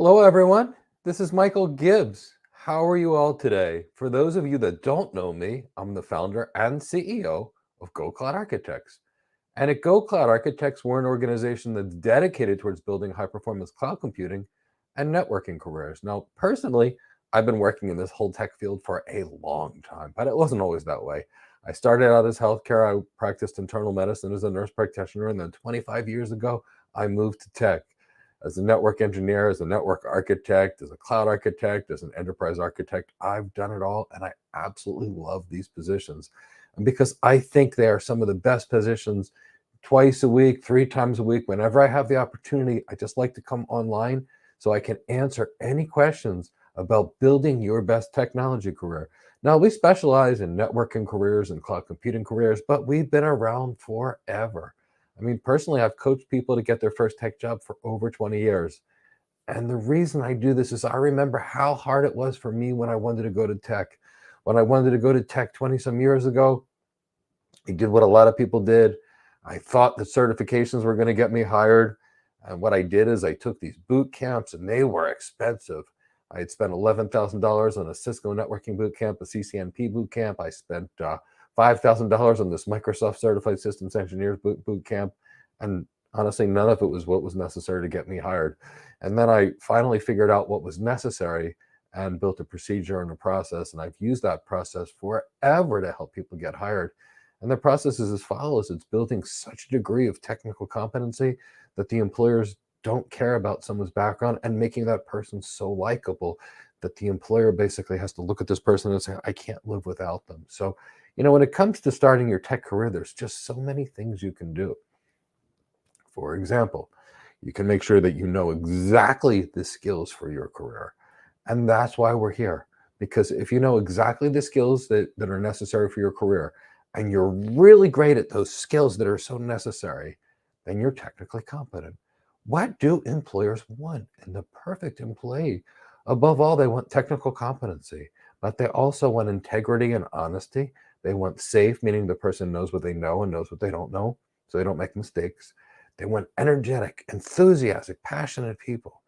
Hello, everyone. This is Michael Gibbs. How are you all today? For those of you that don't know me, I'm the founder and CEO of Go Cloud Architects. And at Go Cloud Architects, we're an organization that's dedicated towards building high performance cloud computing and networking careers. Now, personally, I've been working in this whole tech field for a long time, but it wasn't always that way. I started out as healthcare. I practiced internal medicine as a nurse practitioner, and then 25 years ago, I moved to tech as a network engineer, as a network architect, as a cloud architect, as an enterprise architect. I've done it all, and I absolutely love these positions. And because I think they are some of the best positions twice a week, 3 times a week, whenever I have the opportunity, I just like to come online so I can answer any questions about building your best technology career. Now, we specialize in networking careers and cloud computing careers, but we've been around forever. I mean, personally, I've coached people to get their first tech job for over 20 years. And the reason I do this is I remember how hard it was for me when I wanted to go to tech. When I wanted to go to tech 20 some years ago, I did what a lot of people did. I thought the certifications were going to get me hired. And what I did is I took these boot camps, and they were expensive. I had spent $11,000 on a Cisco networking boot camp, a CCNP boot camp. I spent $5,000 on this Microsoft Certified Systems Engineers boot camp. And honestly, none of it was what was necessary to get me hired. And then I finally figured out what was necessary and built a procedure and a process. And I've used that process forever to help people get hired. And the process is as follows. It's building such a degree of technical competency that the employers don't care about someone's background and making that person so likable that the employer basically has to look at this person and say, I can't live without them. So, when it comes to starting your tech career, there's just so many things you can do. For example, you can make sure that you know exactly the skills for your career. And that's why we're here. Because if you know exactly the skills that are necessary for your career, and you're really great at those skills that are so necessary, then you're technically competent. What do employers want in the perfect employee? Above all, they want technical competency, but they also want integrity and honesty. They want safe, meaning the person knows what they know and knows what they don't know, so they don't make mistakes. They want energetic, enthusiastic, passionate people.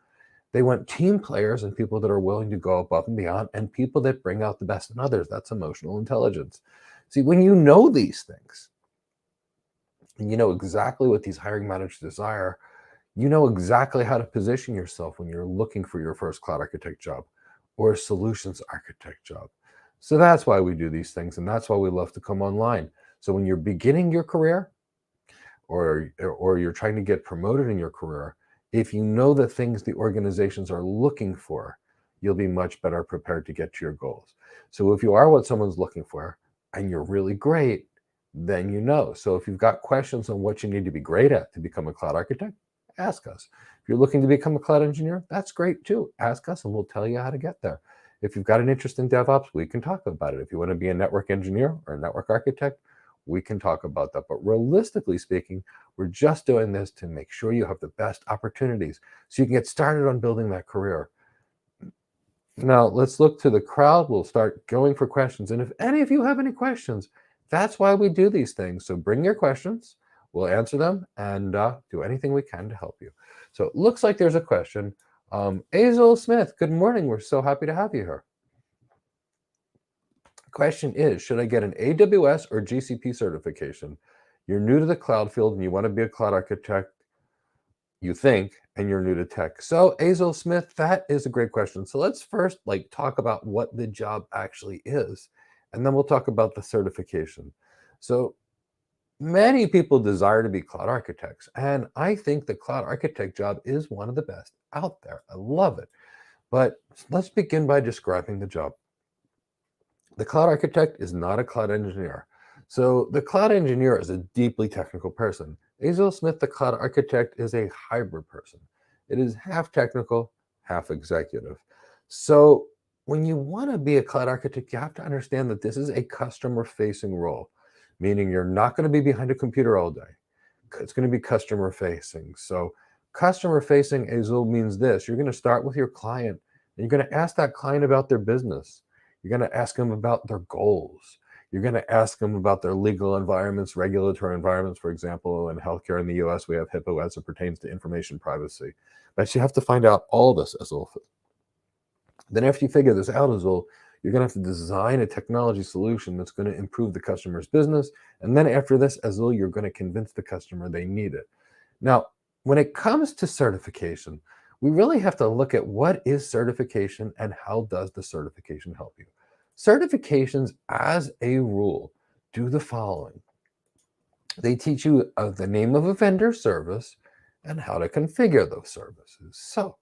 They want team players and people that are willing to go above and beyond, and people that bring out the best in others. That's emotional intelligence. See, when you know these things, and you know exactly what these hiring managers desire, you know exactly how to position yourself when you're looking for your first cloud architect job or a solutions architect job. So that's why we do these things, and that's why we love to come online. So when you're beginning your career, or you're trying to get promoted in your career, if you know the things the organizations are looking for, you'll be much better prepared to get to your goals. So if you are what someone's looking for and you're really great, then you know. So if you've got questions on what you need to be great at to become a cloud architect, ask us. If you're looking to become a cloud engineer, that's great too. Ask us and we'll tell you how to get there. If you've got an interest in DevOps, we can talk about it. If you want to be a network engineer or a network architect, we can talk about that. But realistically speaking, we're just doing this to make sure you have the best opportunities so you can get started on building that career. Now, let's look to the crowd. We'll start going for questions. And if any of you have any questions, that's why we do these things. So bring your questions. We'll answer them and do anything we can to help you. So it looks like there's a question. Azel Smith, good morning. We're so happy to have you here. Question is, should I get an AWS or GCP certification? You're new to the cloud field and you want to be a cloud architect, you think, and you're new to tech. So Azel Smith, that is a great question. So let's first talk about what the job actually is, and then we'll talk about the certification. So many people desire to be cloud architects, and I think the cloud architect job is one of the best out there. I love it. But let's begin by describing the job. The cloud architect is not a cloud engineer. So the cloud engineer is a deeply technical person. Azel Smith, the cloud architect, is a hybrid person. It is half technical, half executive. So when you want to be a cloud architect, you have to understand that this is a customer-facing role, meaning you're not going to be behind a computer all day. It's going to be customer-facing. So customer-facing, Azel, means this. You're going to start with your client, and you're going to ask that client about their business. You're going to ask them about their goals. You're going to ask them about their legal environments, regulatory environments. For example, in healthcare in the US, we have HIPAA as it pertains to information privacy. But you have to find out all this as well. Then after you figure this out as well, you're going to have to design a technology solution that's going to improve the customer's business. And then after this as well, you're going to convince the customer they need it. Now, when it comes to certification, we really have to look at what is certification and how does the certification help you. Certifications, as a rule, do the following. They teach you the name of a vendor service and how to configure those services. So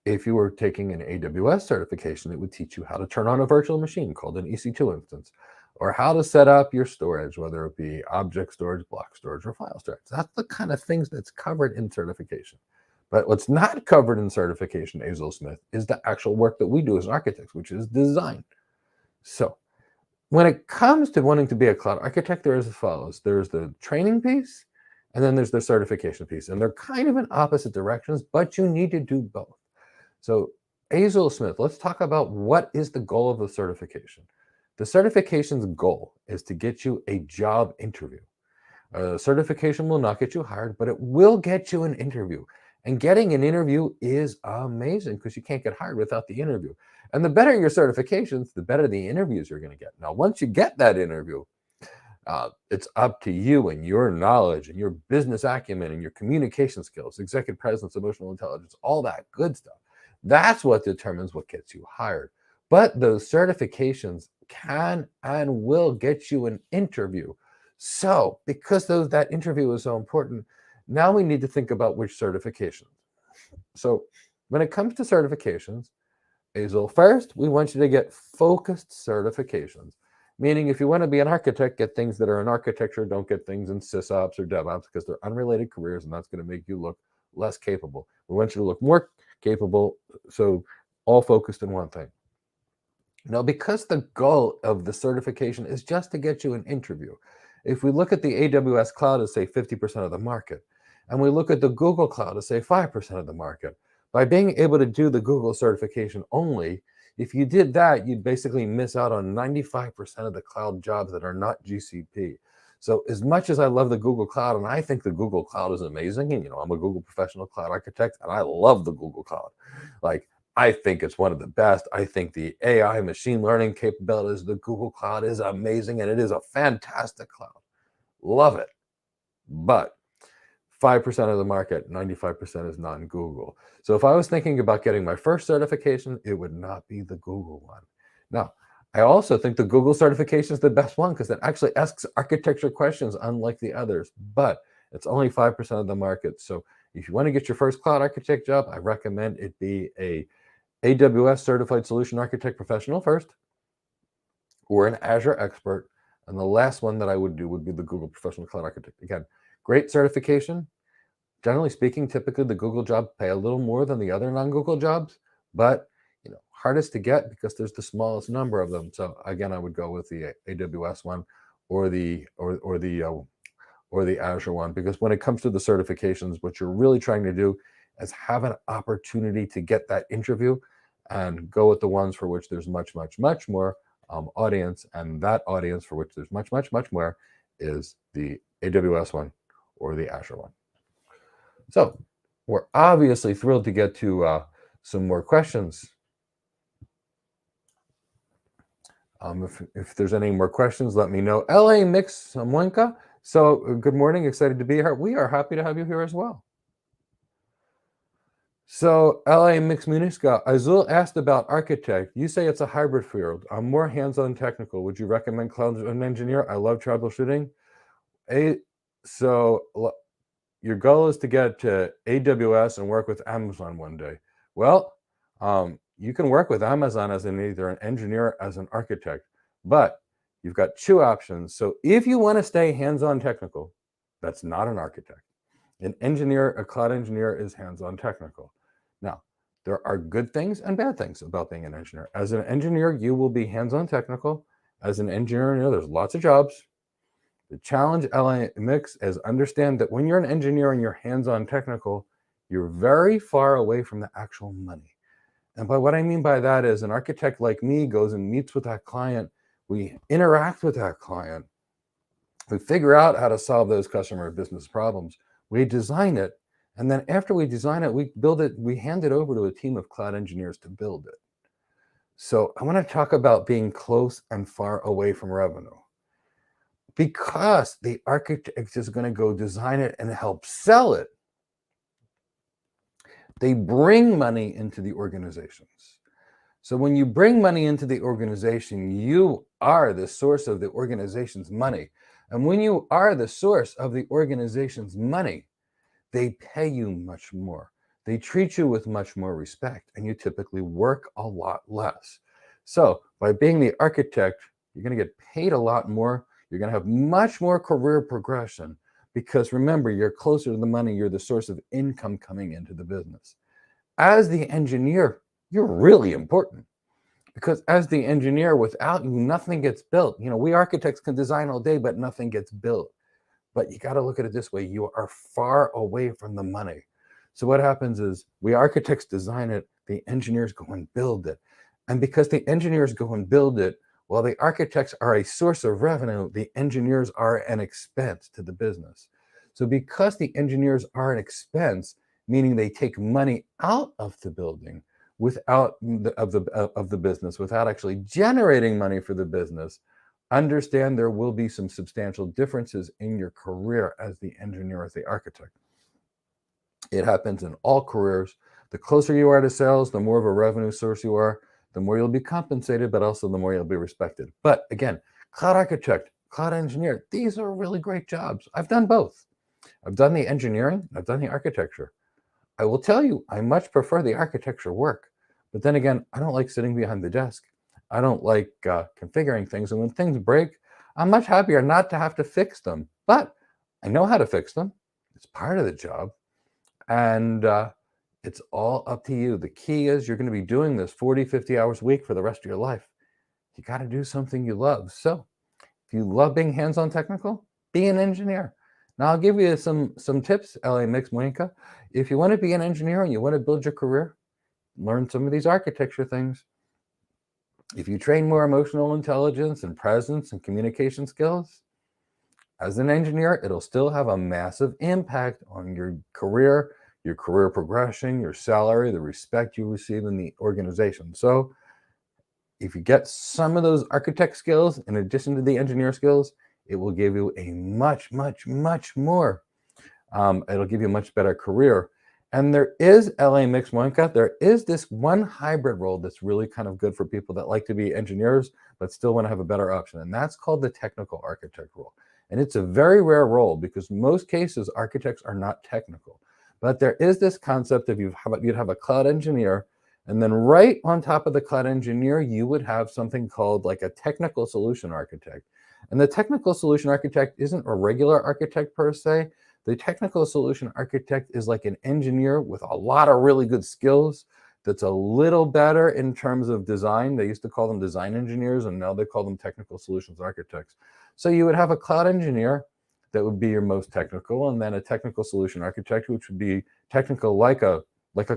if you were taking an AWS certification, it would teach you how to turn on a virtual machine called an EC2 instance, or how to set up your storage, whether it be object storage, block storage, or file storage. That's the kind of things that's covered in certification. But what's not covered in certification, Azul Smith, is the actual work that we do as architects, which is design. So when it comes to wanting to be a cloud architect, there is as follows. There's the training piece, and then there's the certification piece. And they're kind of in opposite directions, but you need to do both. So Azul Smith, let's talk about what is the goal of the certification. The certification's goal is to get you a job interview. Certification will not get you hired, but it will get you an interview. And getting an interview is amazing because you can't get hired without the interview. And the better your certifications, the better the interviews you're going to get. Now, once you get that interview, it's up to you and your knowledge and your business acumen and your communication skills, executive presence, emotional intelligence, all that good stuff. That's what determines what gets you hired. But those certifications can and will get you an interview. So because that interview is so important, now we need to think about which certifications. So when it comes to certifications, Azul, first, we want you to get focused certifications. Meaning if you want to be an architect, get things that are in architecture, don't get things in sysops or DevOps because they're unrelated careers and that's going to make you look less capable. We want you to look more capable, so all focused in one thing. Now, because the goal of the certification is just to get you an interview, if we look at the AWS cloud as say 50% of the market, and we look at the Google cloud as say 5% of the market, by being able to do the Google certification only, if you did that, you'd basically miss out on 95% of the cloud jobs that are not GCP. So as much as I love the Google Cloud, and I think the Google Cloud is amazing, and I'm a Google professional cloud architect, and I love the Google Cloud. Like, I think it's one of the best. I think the AI machine learning capabilities of the Google Cloud is amazing, and it is a fantastic cloud. Love it. But 5% of the market, 95% is non-Google. So if I was thinking about getting my first certification, it would not be the Google one. Now, I also think the Google certification is the best one because it actually asks architecture questions unlike the others, but it's only 5% of the market. So if you want to get your first cloud architect job, I recommend it be a AWS certified solution architect professional first, or an Azure expert. And the last one that I would do would be the Google professional cloud architect. Again, great certification. Generally speaking, typically the Google jobs pay a little more than the other non-Google jobs, but hardest to get because there's the smallest number of them. So again, I would go with the AWS one or the Azure one, because when it comes to the certifications, what you're really trying to do is have an opportunity to get that interview and go with the ones for which there's much more audience, and that audience for which there's much more is the AWS one or the Azure one. So we're obviously thrilled to get to some more questions. If there's any more questions, let me know. LA Mix Mwenka. So good morning, excited to be here. We are happy to have you here as well. So LA Mix Muniska, Azul asked about architect. You say it's a hybrid field. I'm more hands-on technical. Would you recommend cloud engineer? I love troubleshooting. So your goal is to get to AWS and work with Amazon one day. Well, you can work with Amazon as either an engineer or as an architect, but you've got two options. So if you want to stay hands-on technical, that's not an architect. An engineer, a cloud engineer, is hands-on technical. Now, there are good things and bad things about being an engineer. As an engineer, you will be hands-on technical. As an engineer, there's lots of jobs. The challenge, LA Mix, is understand that when you're an engineer and you're hands-on technical, you're very far away from the actual money. And by what I mean by that is an architect like me goes and meets with that client We interact with that client. We figure out how to solve those customer business problems. We design it. And then after we design it, we build it, we hand it over to a team of cloud engineers to build it. So I want to talk about being close and far away from revenue. Because the architect is going to go design it and help sell it, they bring money into the organizations. So when you bring money into the organization, you are the source of the organization's money. And when you are the source of the organization's money, they pay you much more. They treat you with much more respect, and you typically work a lot less. So by being the architect, you're going to get paid a lot more. You're going to have much more career progression because remember, you're closer to the money. You're the source of income coming into the business. As the engineer, you're really important because as the engineer, without you, nothing gets built. We architects can design all day, but nothing gets built. But you got to look at it this way. You are far away from the money. So what happens is we architects design it, the engineers go and build it. And because the engineers go and build it, while the architects are a source of revenue, the engineers are an expense to the business. So because the engineers are an expense, meaning they take money out of the building without of the business, without actually generating money for the business, understand there will be some substantial differences in your career as the engineer, as the architect. It happens in all careers. The closer you are to sales, the more of a revenue source you are, the more you'll be compensated, but also the more you'll be respected. But again, cloud architect, cloud engineer, these are really great jobs. I've done both. I've done the engineering, I've done the architecture. I will tell you, I much prefer the architecture work. But then again, I don't like sitting behind the desk. I don't like configuring things. And when things break, I'm much happier not to have to fix them. But I know how to fix them. It's part of the job. And it's all up to you. The key is you're going to be doing this 40, 50 hours a week for the rest of your life. You got to do something you love. So if you love being hands-on technical, be an engineer. Now I'll give you some tips, LA Mix Moinka. If you want to be an engineer and you want to build your career, learn some of these architecture things. If you train more emotional intelligence and presence and communication skills, as an engineer, it'll still have a massive impact on your career progression, your salary, the respect you receive in the organization. So if you get some of those architect skills in addition to the engineer skills, it will give you a much, much, much more. It'll give you a much better career. And there is, LA Mix Moinka, there is this one hybrid role that's really kind of good for people that like to be engineers, but still want to have a better option. And that's called the technical architect role. And it's a very rare role because most cases, architects are not technical. But there is this concept of you'd have a cloud engineer, and then right on top of the cloud engineer, you would have something called like a technical solution architect. And the technical solution architect isn't a regular architect per se. The technical solution architect is like an engineer with a lot of really good skills that's a little better in terms of design. They used to call them design engineers, and now they call them technical solutions architects. So you would have a cloud engineer that would be your most technical, and then a technical solution architect, which would be technical like a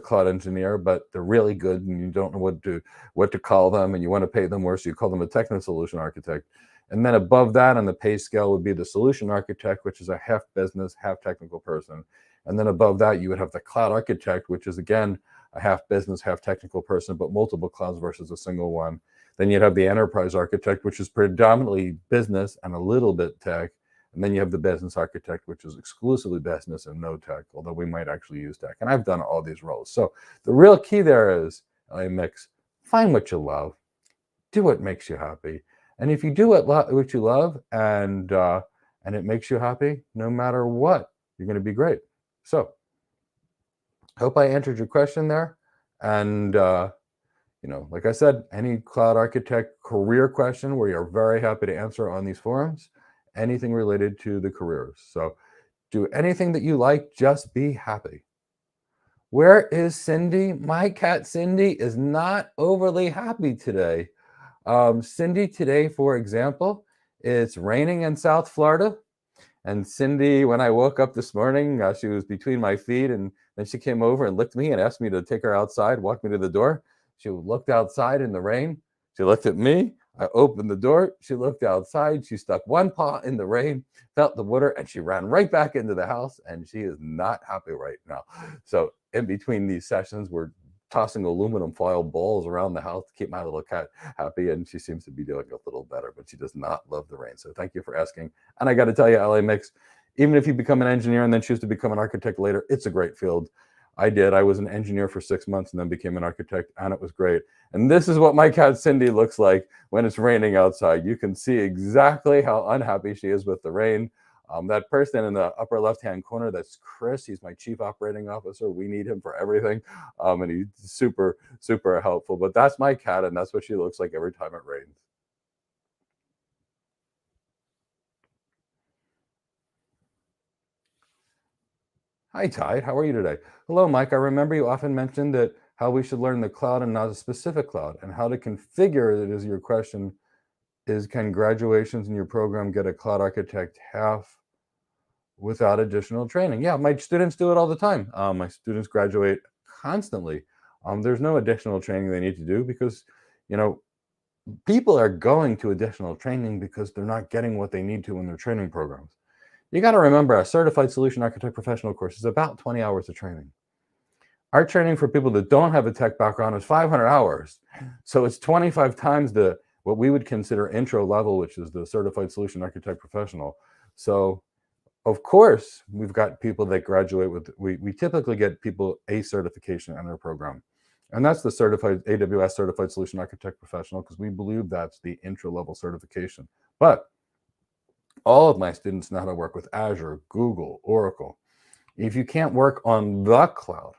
cloud engineer, but they're really good and you don't know what to call them, and you want to pay them more, so you call them a technical solution architect. And then above that on the pay scale would be the solution architect, which is a half business, half technical person. And then above that, you would have the cloud architect, which is, again, a half business, half technical person, but multiple clouds versus a single one. Then you'd have the enterprise architect, which is predominantly business and a little bit tech. And then you have the business architect, which is exclusively business and no tech, although we might actually use tech. And I've done all these roles. So the real key there is a mix. Find what you love. Do what makes you happy. And if you do what you love and it makes you happy, no matter what, you're going to be great. So hope I answered your question there. And, like I said, any cloud architect career question, we are very happy to answer on these forums, anything related to the careers. So do anything that you like, just be happy. Where is Cindy? My cat Cindy is not overly happy today. Cindy, today, for example, it's raining in South Florida. And Cindy, when I woke up this morning, she was between my feet, and then she came over and licked me and asked me to take her outside, walk me to the door. She looked outside in the rain. She looked at me. I opened the door. She looked outside. She stuck one paw in the rain, felt the water, and she ran right back into the house. And she is not happy right now. So in between these sessions, we're tossing aluminum foil balls around the house to keep my little cat happy. And she seems to be doing a little better, but she does not love the rain. So thank you for asking. And I got to tell you, LA Mix, even if you become an engineer and then choose to become an architect later, it's a great field. I did. I was an engineer for 6 months and then became an architect, and it was great. And this is what my cat Cindy looks like when it's raining outside. You can see exactly how unhappy she is with the rain. That person in the upper left-hand corner, that's Chris. He's my chief operating officer. We need him for everything. And he's super, super helpful. But that's my cat, and that's what she looks like every time it rains. Hi, Ty. How are you today? Hello, Mike. I remember you often mentioned that how we should learn the cloud and not a specific cloud, and how to configure it is your question is, can graduations in your program get a cloud architect half without additional training? Yeah, my students do it all the time. My students graduate constantly. There's no additional training they need to do because, you know, people are going to additional training because they're not getting what they need to in their training programs. You got to remember, a certified solution architect professional course is about 20 hours of training. Our training for people that don't have a tech background is 500 hours. So it's 25 times the what we would consider intro level, which is the certified solution architect professional. So of course, we've got people that graduate with, we typically get people a certification in our program. And that's the certified AWS certified solution architect professional, because we believe that's the intro level certification. But all of my students know how to work with Azure, Google, Oracle. If you can't work on the cloud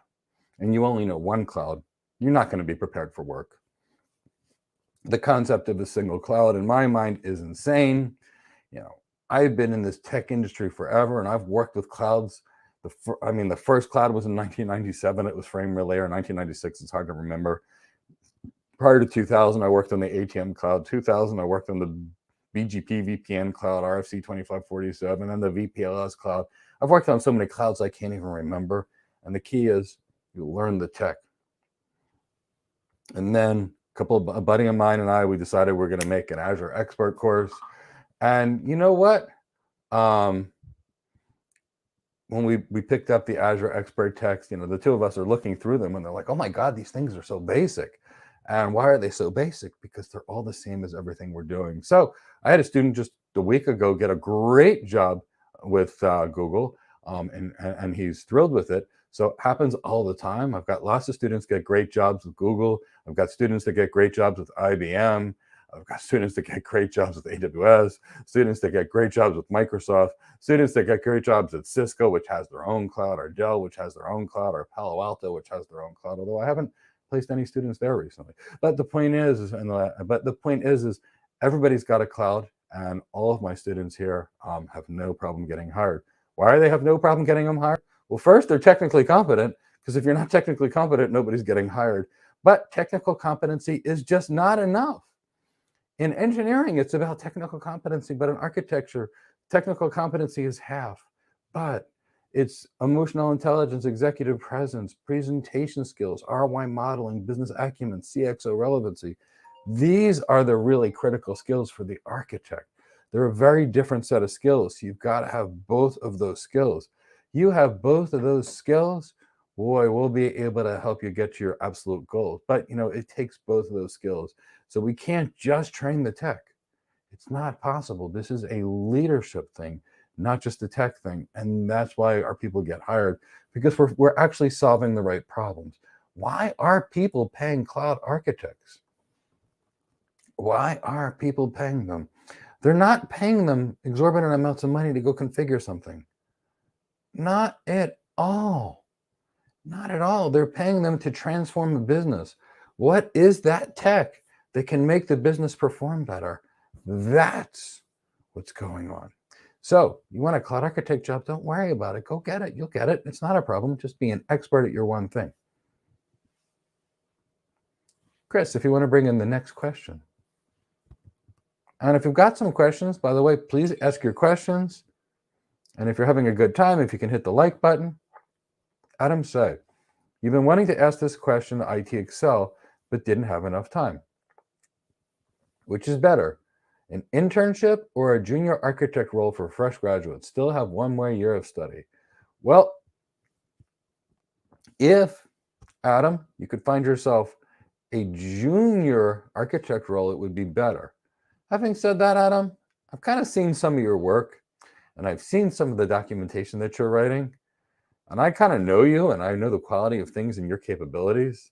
and you only know one cloud, you're not going to be prepared for work. The concept of a single cloud, in my mind, is insane. You know, I've been in this tech industry forever, and I've worked with clouds. The first cloud was in 1997. It was Frame Relay, or 1996. It's hard to remember. Prior to 2000, I worked on the ATM cloud. 2000, I worked on the BGP VPN cloud, RFC 2547, and the VPLS cloud. I've worked on so many clouds I can't even remember. And the key is you learn the tech. And then a buddy of mine and I, we decided we're going to make an Azure Expert course. And you know what? When we picked up the Azure Expert text, the two of us are looking through them and they're like, oh my God, these things are so basic. And why are they so basic? Because they're all the same as everything we're doing. So I had a student just a week ago get a great job with Google, and he's thrilled with it. So it happens all the time. I've got lots of students get great jobs with Google. I've got students that get great jobs with IBM. I've got students that get great jobs with AWS, students that get great jobs with Microsoft, students that get great jobs at Cisco, which has their own cloud, or Dell, which has their own cloud, or Palo Alto, which has their own cloud, although I haven't placed any students there recently. But the point is everybody's got a cloud, and all of my students here have no problem getting hired. Why do they have no problem getting them hired? Well, first, they're technically competent, because if you're not technically competent, nobody's getting hired. But technical competency is just not enough. In engineering, it's about technical competency, but in architecture, technical competency is half. But it's emotional intelligence, executive presence, presentation skills, ROI modeling, business acumen, CXO relevancy. These are the really critical skills for the architect. They're a very different set of skills. You've got to have both of those skills. You have both of those skills, boy, we'll be able to help you get to your absolute goals. But it takes both of those skills. So we can't just train the tech. It's not possible. This is a leadership thing, not just a tech thing. And that's why our people get hired, because we're actually solving the right problems. Why are people paying cloud architects? Why are people paying them? They're not paying them exorbitant amounts of money to go configure something. Not at all. Not at all. They're paying them to transform a business. What is that tech that can make the business perform better? That's what's going on. So you want a cloud architect job? Don't worry about it. Go get it. You'll get it. It's not a problem. Just be an expert at your one thing. Chris, if you want to bring in the next question. And if you've got some questions, by the way, please ask your questions. And if you're having a good time, if you can hit the like button. Adam said, you've been wanting to ask this question to IT Excel, but didn't have enough time. Which is better, an internship or a junior architect role for fresh graduates? Still have one more year of study. Well, if, Adam, you could find yourself a junior architect role, it would be better. Having said that, Adam, I've kind of seen some of your work and I've seen some of the documentation that you're writing, and I kind of know you and I know the quality of things and your capabilities.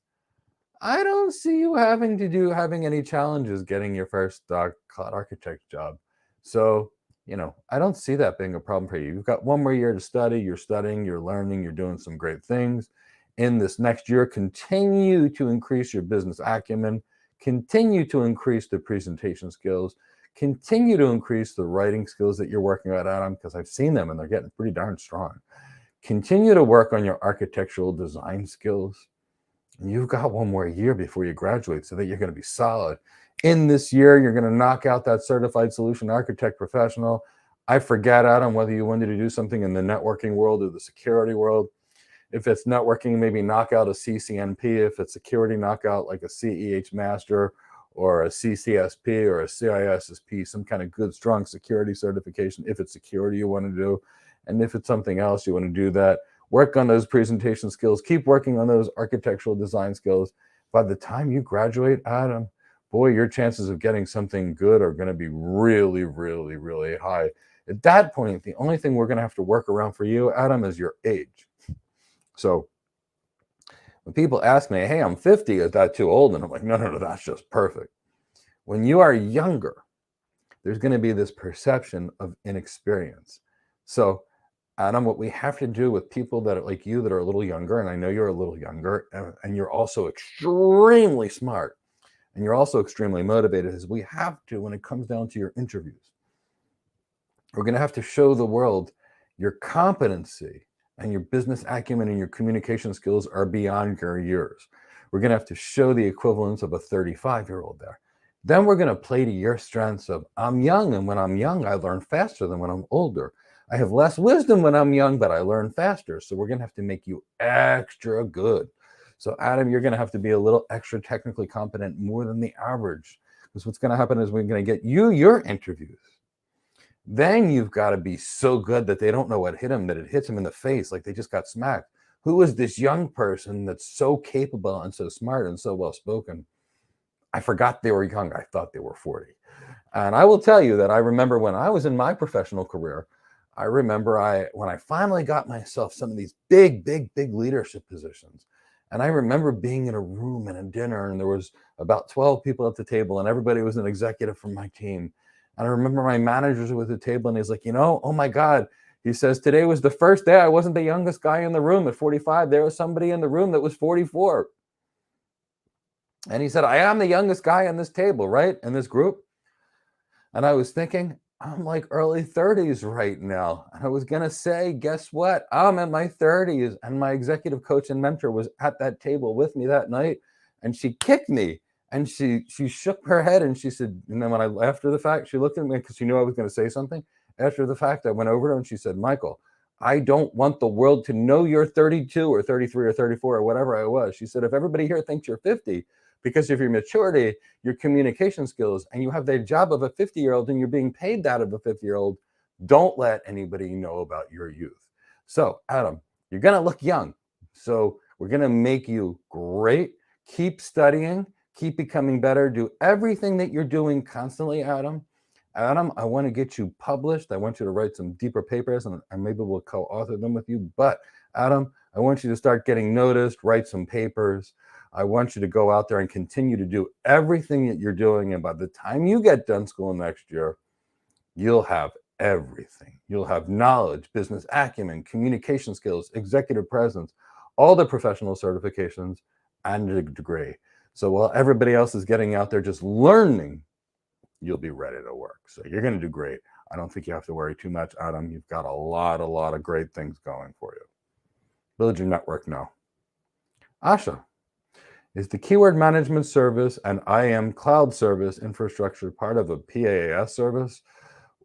I don't see you having any challenges getting your first cloud architect job. So, I don't see that being a problem for you. You've got one more year to study. You're studying, you're learning, you're doing some great things. In this next year, continue to increase your business acumen, continue to increase the presentation skills, continue to increase the writing skills that you're working at, Adam, because I've seen them and they're getting pretty darn strong. Continue to work on your architectural design skills. You've got one more year before you graduate so that you're going to be solid. In this year, you're going to knock out that certified solution architect professional. I forget, Adam, whether you wanted to do something in the networking world or the security world. If it's networking, maybe knock out a CCNP. If it's security, knock out like a CEH master or a CCSP or a CISSP, some kind of good, strong security certification, if it's security you want to do. And if it's something else, you want to do that. Work on those presentation skills. Keep working on those architectural design skills. By the time you graduate, Adam, boy, your chances of getting something good are going to be really, really, really high. At that point, the only thing we're going to have to work around for you, Adam, is your age. So when people ask me, hey, I'm 50, is that too old? And I'm like, no, that's just perfect. When you are younger, there's going to be this perception of inexperience. So Adam, what we have to do with people that are like you that are a little younger, and I know you're a little younger, and you're also extremely smart, and you're also extremely motivated, is we have to, when it comes down to your interviews, we're going to have to show the world your competency and your business acumen and your communication skills are beyond your years. We're going to have to show the equivalence of a 35-year-old there. Then we're going to play to your strengths of, I'm young, and when I'm young, I learn faster than when I'm older. I have less wisdom when I'm young, but I learn faster. So we're going to have to make you extra good. So Adam, you're going to have to be a little extra technically competent, more than the average. Because what's going to happen is we're going to get you your interviews. Then you've got to be so good that they don't know what hit them, that it hits them in the face, like they just got smacked. Who is this young person that's so capable and so smart and so well-spoken? I forgot they were young. I thought they were 40. And I will tell you that I remember when I was in my professional career, I remember when I finally got myself some of these big leadership positions. And I remember being in a room and a dinner, and there was about 12 people at the table, and everybody was an executive from my team. And I remember my managers were at the table, and he's like, oh my God, he says, today was the first day I wasn't the youngest guy in the room at 45. There was somebody in the room that was 44. And he said, I am the youngest guy on this table, right? In this group. And I was thinking, I'm like early 30s right now. And I was going to say, guess what? I'm in my 30s. And my executive coach and mentor was at that table with me that night. And she kicked me. And she shook her head and she said, and then after the fact, she looked at me because she knew I was going to say something. After the fact, I went over to her and she said, Michael, I don't want the world to know you're 32 or 33 or 34 or whatever I was. She said, if everybody here thinks you're 50, because of your maturity, your communication skills, and you have the job of a 50-year-old and you're being paid that of a 50-year-old, don't let anybody know about your youth. So, Adam, you're going to look young. So we're going to make you great. Keep studying. Keep becoming better. Do everything that you're doing constantly, Adam. Adam, I want to get you published. I want you to write some deeper papers, and maybe we'll co-author them with you. But, Adam, I want you to start getting noticed, write some papers. I want you to go out there and continue to do everything that you're doing. And by the time you get done school next year, you'll have everything. You'll have knowledge, business acumen, communication skills, executive presence, all the professional certifications, and a degree. So while everybody else is getting out there just learning, you'll be ready to work. So you're going to do great. I don't think you have to worry too much, Adam. You've got a lot of great things going for you. Build your network now. Asha. Is the keyword management service and IAM cloud service infrastructure part of a PaaS service?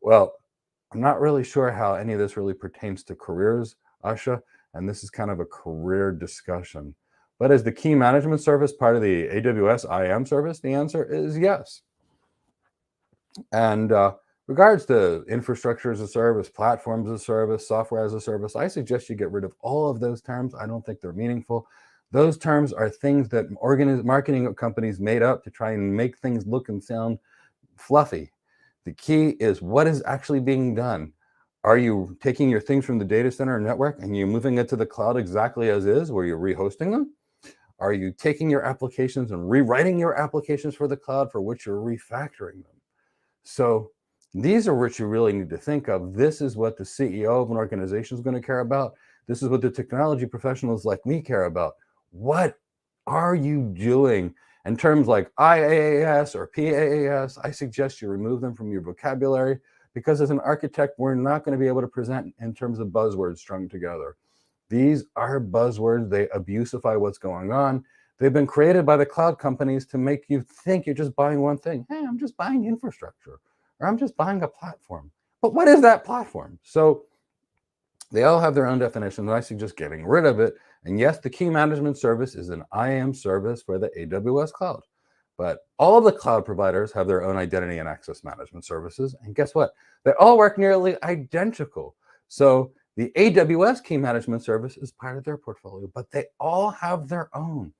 Well, I'm not really sure how any of this really pertains to careers, Asha, and this is kind of a career discussion. But is the key management service part of the AWS IAM service? The answer is yes. And regards to infrastructure as a service, platforms as a service, software as a service, I suggest you get rid of all of those terms. I don't think they're meaningful. Those terms are things that marketing companies made up to try and make things look and sound fluffy. The key is what is actually being done. Are you taking your things from the data center network and you're moving it to the cloud exactly as is, where you're rehosting them? Are you taking your applications and rewriting your applications for the cloud, for which you're refactoring them? So these are what you really need to think of. This is what the CEO of an organization is going to care about. This is what the technology professionals like me care about. What are you doing? And terms like IaaS or PaaS, I suggest you remove them from your vocabulary, because as an architect, we're not going to be able to present in terms of buzzwords strung together. These are buzzwords. They abusify what's going on. They've been created by the cloud companies to make you think you're just buying one thing. Hey, I'm just buying infrastructure, or I'm just buying a platform. But what is that platform? So they all have their own definitions, and I suggest getting rid of it. And yes, the key management service is an IAM service for the AWS cloud. But all the cloud providers have their own identity and access management services. And guess what? They all work nearly identical. So the AWS key management service is part of their portfolio, but they all have their own.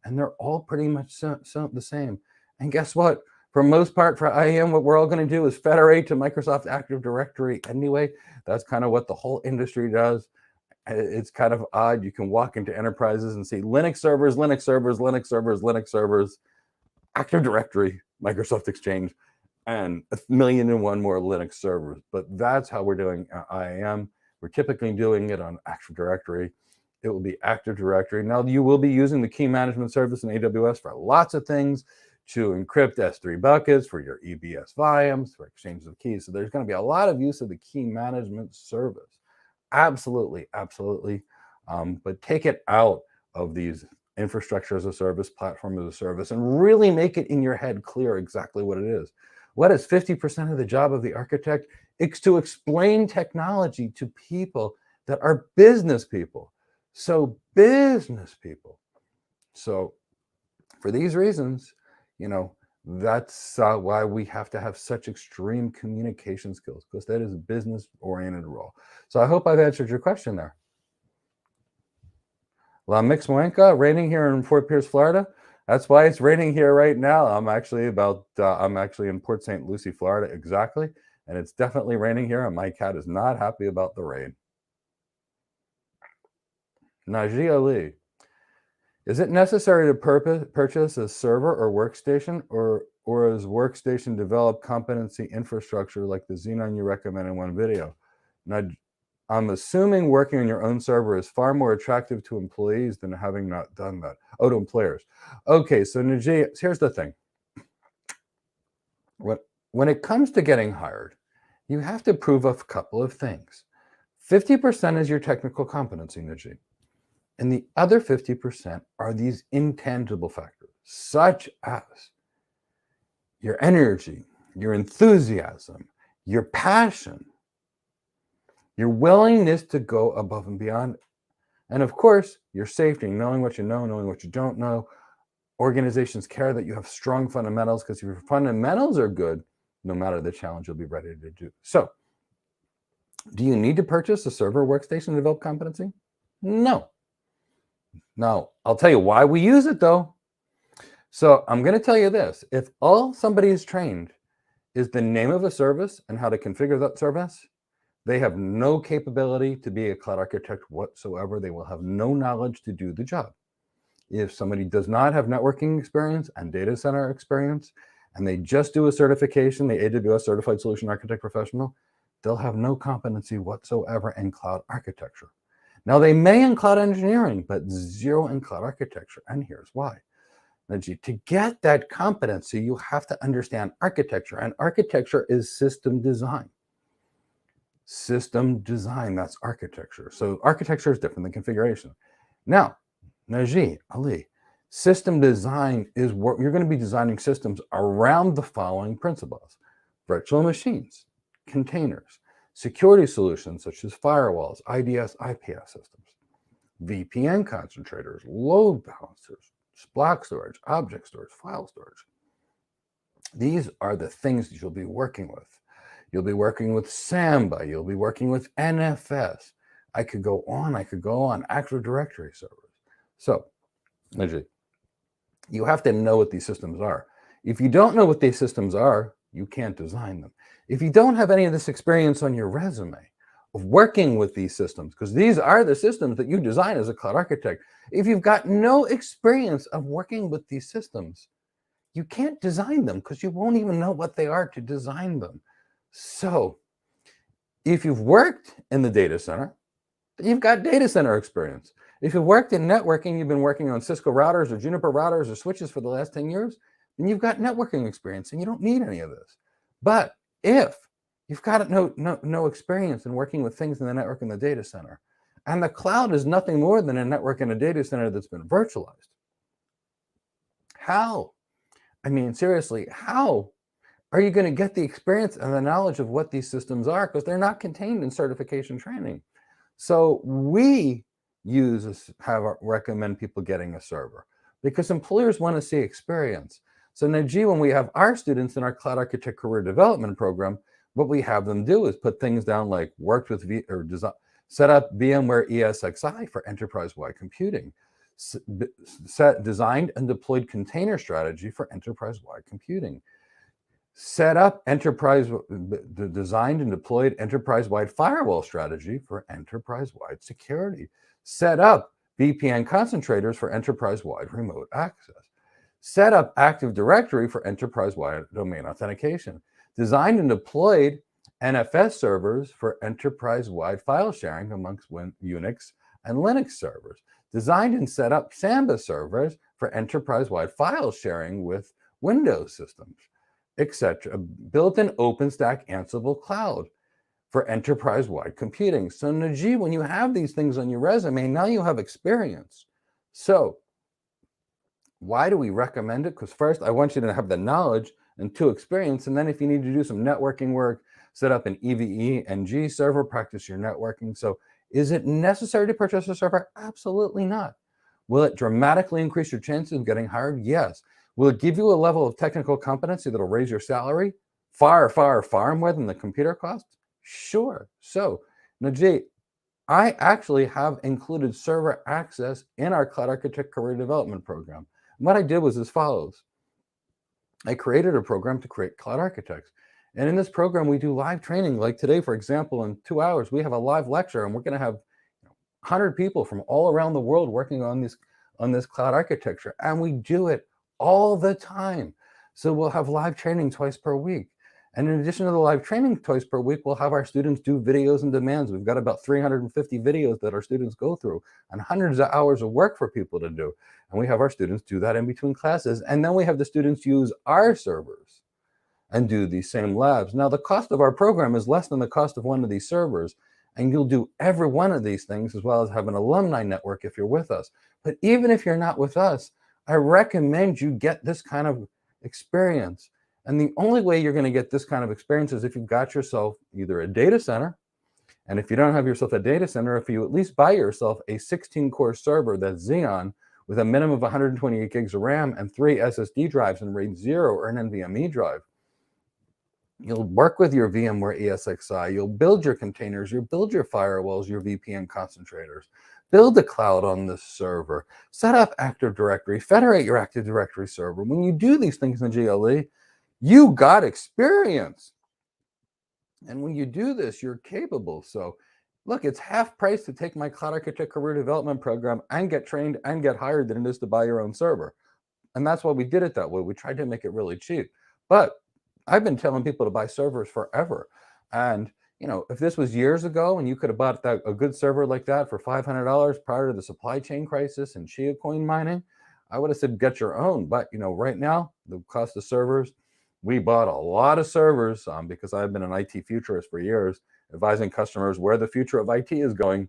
And they're all pretty much the same. And guess what? For most part, for IAM, what we're all going to do is federate to Microsoft Active Directory anyway. That's kind of what the whole industry does. It's kind of odd. You can walk into enterprises and see Linux servers, Linux servers, Linux servers, Linux servers, Active Directory, Microsoft Exchange, and 1,000,001 more Linux servers. But that's how we're doing IAM. We're typically doing it on Active Directory. It will be Active Directory. Now, you will be using the key management service in AWS for lots of things, to encrypt S3 buckets, for your EBS volumes, for exchange of keys. So there's going to be a lot of use of the key management service. Absolutely, absolutely. But take it out of these infrastructure as a service, platform as a service, and really make it in your head clear exactly what it is. What is 50% of the job of the architect? It's to explain technology to people that are business people. So business people. So for these reasons, that's why we have to have such extreme communication skills, because that is a business-oriented role. So I hope I've answered your question there. La Mixmoenca, raining here in Fort Pierce, Florida. That's why it's raining here right now. I'm actually in Port St. Lucie, Florida, exactly. And it's definitely raining here, and my cat is not happy about the rain. Najee Ali. Is it necessary to purchase a server or workstation, or is workstation develop competency infrastructure like the Xenon you recommend in one video? Now, I'm assuming working on your own server is far more attractive to employees than having not done that. Oh, to employers. Okay, so Najee, here's the thing. When it comes to getting hired, you have to prove a couple of things. 50% is your technical competency, Najee. And the other 50% are these intangible factors, such as your energy, your enthusiasm, your passion, your willingness to go above and beyond. And of course, your safety, knowing what you know, knowing what you don't know. Organizations care that you have strong fundamentals, because if your fundamentals are good, no matter the challenge, you'll be ready to do. So, do you need to purchase a server workstation to develop competency? No. Now, I'll tell you why we use it, though. So I'm going to tell you this. If all somebody is trained is the name of a service and how to configure that service, they have no capability to be a cloud architect whatsoever. They will have no knowledge to do the job. If somebody does not have networking experience and data center experience, and they just do a certification, the AWS Certified Solution Architect Professional, they'll have no competency whatsoever in cloud architecture. Now, they may in cloud engineering, but zero in cloud architecture. And here's why. To get that competency, you have to understand architecture. And architecture is system design. System design, that's architecture. So architecture is different than configuration. Now, Najee Ali, system design is what you're going to be designing systems around the following principles: virtual machines, containers, security solutions such as firewalls, IDS, IPS systems, VPN concentrators, load balancers, block storage, object storage, file storage, These are the things that you'll be working with. You'll be working with Samba. You'll be working with NFS. I could go on. Active Directory servers. So, you have to know what these systems are. If you don't know what these systems are, you can't design them. If you don't have any of this experience on your resume of working with these systems, because these are the systems that you design as a cloud architect, if you've got no experience of working with these systems, you can't design them because you won't even know what they are to design them. So if you've worked in the data center, you've got data center experience. If you've worked in networking, you've been working on Cisco routers or Juniper routers or switches for the last 10 years, then you've got networking experience and you don't need any of this. But if you've got no experience in working with things in the network and the data center, and the cloud is nothing more than a network and a data center that's been virtualized, how? I mean, seriously, how are you going to get the experience and the knowledge of what these systems are? Because they're not contained in certification training. So we recommend people getting a server because employers want to see experience. So now, when we have our students in our Cloud Architect Career Development Program, what we have them do is put things down like worked with set up VMware ESXi for enterprise-wide computing, designed and deployed container strategy for enterprise-wide computing, set up designed and deployed enterprise-wide firewall strategy for enterprise-wide security, set up VPN concentrators for enterprise-wide remote access, set up Active Directory for enterprise-wide domain authentication, designed and deployed NFS servers for enterprise-wide file sharing amongst Unix and Linux servers, designed and set up Samba servers for enterprise-wide file sharing with Windows systems, etc. Built in OpenStack Ansible Cloud for enterprise-wide computing. So Najee, when you have these things on your resume, now you have experience. So why do we recommend it? Because first, I want you to have the knowledge, and two, experience. And then if you need to do some networking work, set up an EVE NG server, practice your networking. So is it necessary to purchase a server? Absolutely not. Will it dramatically increase your chances of getting hired? Yes. Will it give you a level of technical competency that'll raise your salary far, far, far more than the computer costs? Sure. So, Najee, I actually have included server access in our Cloud Architect Career Development Program. And what I did was as follows. I created a program to create cloud architects. And in this program, we do live training. Like today, for example, in 2 hours, we have a live lecture, and we're going to have 100 people from all around the world working on this cloud architecture. And we do it all the time. So we'll have live training twice per week. And in addition to the live training twice per week, we'll have our students do videos and demands. We've got about 350 videos that our students go through and hundreds of hours of work for people to do. And we have our students do that in between classes. And then we have the students use our servers and do these same labs. Now, the cost of our program is less than the cost of one of these servers. And you'll do every one of these things, as well as have an alumni network if you're with us. But even if you're not with us, I recommend you get this kind of experience. And the only way you're going to get this kind of experience is if you've got yourself either a data center, and if you don't have yourself a data center, if you at least buy yourself a 16-core server that's Xeon with a minimum of 128 gigs of RAM and 3 SSD drives in RAID 0 or an NVMe drive. You'll work with your VMware ESXi, you'll build your containers, you'll build your firewalls, your VPN concentrators, build the cloud on this server, set up Active Directory, federate your Active Directory server. When you do these things in GLE, you got experience. And when you do this, you're capable. So look, it's half price to take my Cloud Architect Career Development Program and get trained and get hired than it is to buy your own server. And that's why we did it that way. We tried to make it really cheap. But I've been telling people to buy servers forever. And, if this was years ago and you could have bought a good server like that for $500 prior to the supply chain crisis and Chia coin mining, I would have said, get your own. But, right now, the cost of servers, we bought a lot of servers because I've been an IT futurist for years, advising customers where the future of IT is going.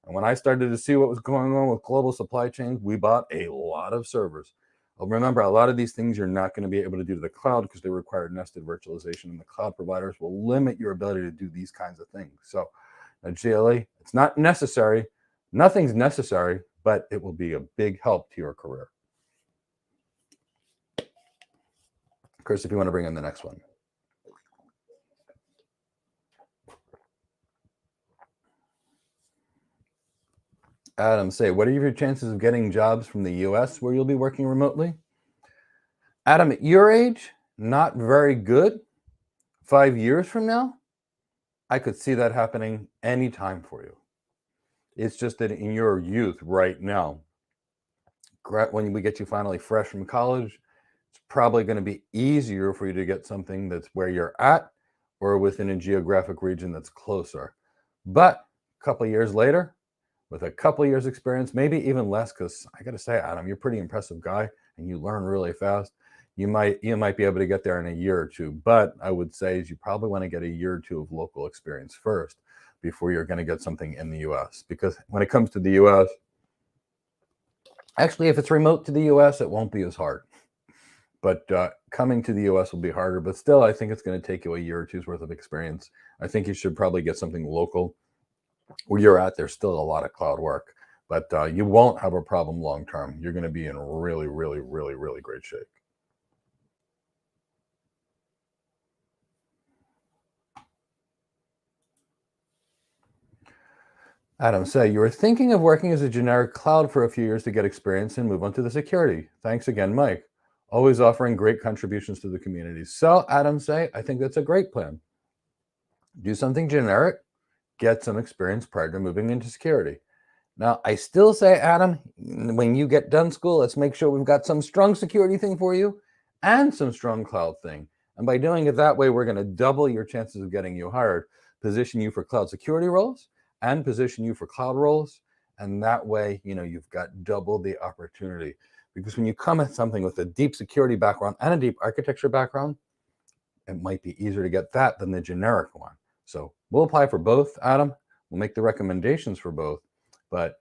And when I started to see what was going on with global supply chains, we bought a lot of servers. Remember, a lot of these things you're not going to be able to do to the cloud because they require nested virtualization, and the cloud providers will limit your ability to do these kinds of things. So GLE, it's not necessary. Nothing's necessary, but it will be a big help to your career. Chris, if you want to bring in the next one. Adam, say, what are your chances of getting jobs from the US where you'll be working remotely? Adam, at your age, not very good. 5 years from now, I could see that happening anytime for you. It's just that in your youth right now, when we get you finally fresh from college, it's probably going to be easier for you to get something that's where you're at or within a geographic region that's closer. But a couple of years later, with a couple of years experience, maybe even less, because I got to say, Adam, you're a pretty impressive guy and you learn really fast. You might be able to get there in a year or two, but I would say is you probably want to get a year or two of local experience first before you're going to get something in the US. Because when it comes to the US, actually, if it's remote to the US, it won't be as hard. But coming to the US will be harder. But still, I think it's going to take you a year or two's worth of experience. I think you should probably get something local. Where you're at, there's still a lot of cloud work, but you won't have a problem long term. You're going to be in really, really, really, really great shape. Adam, say, you were thinking of working as a generic cloud for a few years to get experience and move on to the security. Thanks again, Mike. Always offering great contributions to the community. So, Adam, say, I think that's a great plan. Do something generic, get some experience prior to moving into security. Now, I still say, Adam, when you get done school, let's make sure we've got some strong security thing for you and some strong cloud thing. And by doing it that way, we're going to double your chances of getting you hired, position you for cloud security roles and position you for cloud roles. And that way, you've got double the opportunity. Because when you come at something with a deep security background and a deep architecture background, it might be easier to get that than the generic one. So we'll apply for both, Adam. We'll make the recommendations for both. But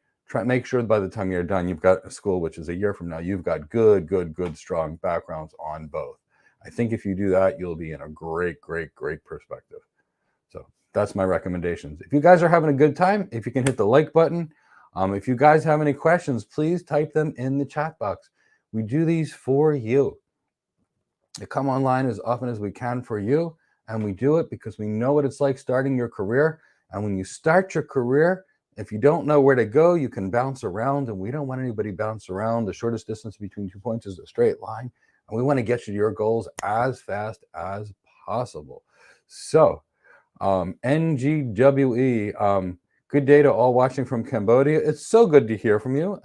make sure by the time you're done, you've got a school, which is a year from now, you've got good, strong backgrounds on both. I think if you do that, you'll be in a great, great, great perspective. So that's my recommendations. If you guys are having a good time, if you can hit the like button. If you guys have any questions, please type them in the chat box. We do these for you. I come online as often as we can for you, and we do it because we know what it's like starting your career. And when you start your career, if you don't know where to go, you can bounce around, and we don't want anybody bounce around. The shortest distance between 2 points is a straight line, and we want to get you to your goals as fast as possible. So, NGWE, good day to all watching from Cambodia. It's so good to hear from you,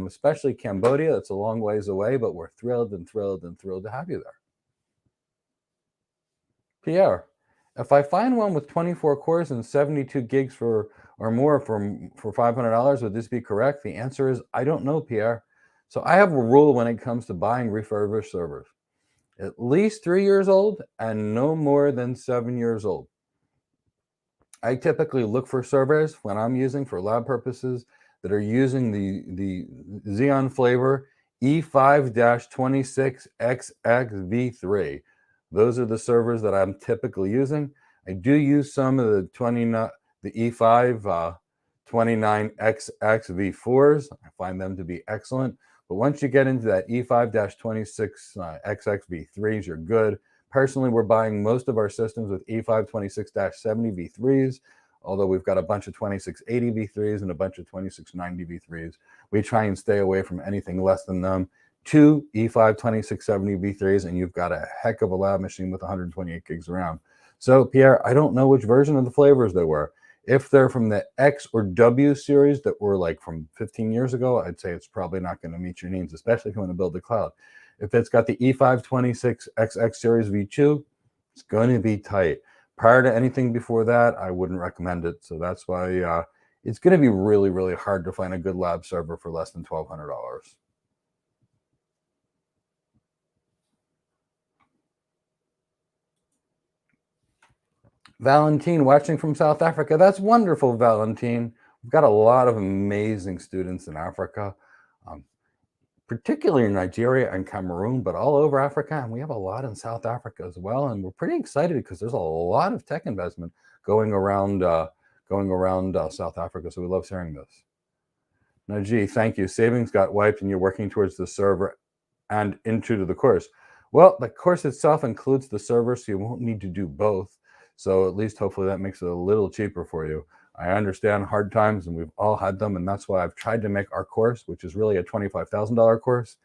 especially Cambodia. It's a long ways away, but we're thrilled to have you there. Pierre, if I find one with 24 cores and 72 gigs or more for $500, would this be correct? The answer is, I don't know, Pierre. So I have a rule when it comes to buying refurbished servers. At least 3 years old and no more than 7 years old. I typically look for servers when I'm using for lab purposes that are using the Xeon flavor E5-26XX-V3. Those are the servers that I'm typically using. I do use some of the E5 29XX V4s. I find them to be excellent. But once you get into that E5-26XX V3s, you're good. Personally, we're buying most of our systems with E5 26-70 V3s, although we've got a bunch of 2680 V3s and a bunch of 2690 V3s. We try and stay away from anything less than them. 2 E5 2670 V3s, and you've got a heck of a lab machine with 128 gigs around. So, Pierre, I don't know which version of the flavors they were. If they're from the X or W series that were like from 15 years ago, I'd say it's probably not going to meet your needs, especially if you want to build the cloud. If it's got the E5 26XX series V2, it's going to be tight. Prior to anything before that, I wouldn't recommend it. So that's why it's going to be really, really hard to find a good lab server for less than $1,200. Valentine watching from South Africa. That's wonderful, Valentine. We've got a lot of amazing students in Africa, particularly in Nigeria and Cameroon, but all over Africa. And we have a lot in South Africa as well. And we're pretty excited because there's a lot of tech investment going around South Africa. So we love hearing this. Now, gee, thank you. Savings got wiped and you're working towards the server and into the course. Well, the course itself includes the server, so you won't need to do both. So at least hopefully that makes it a little cheaper for you. I understand hard times, and we've all had them, and that's why I've tried to make our course, which is really a $25,000 course,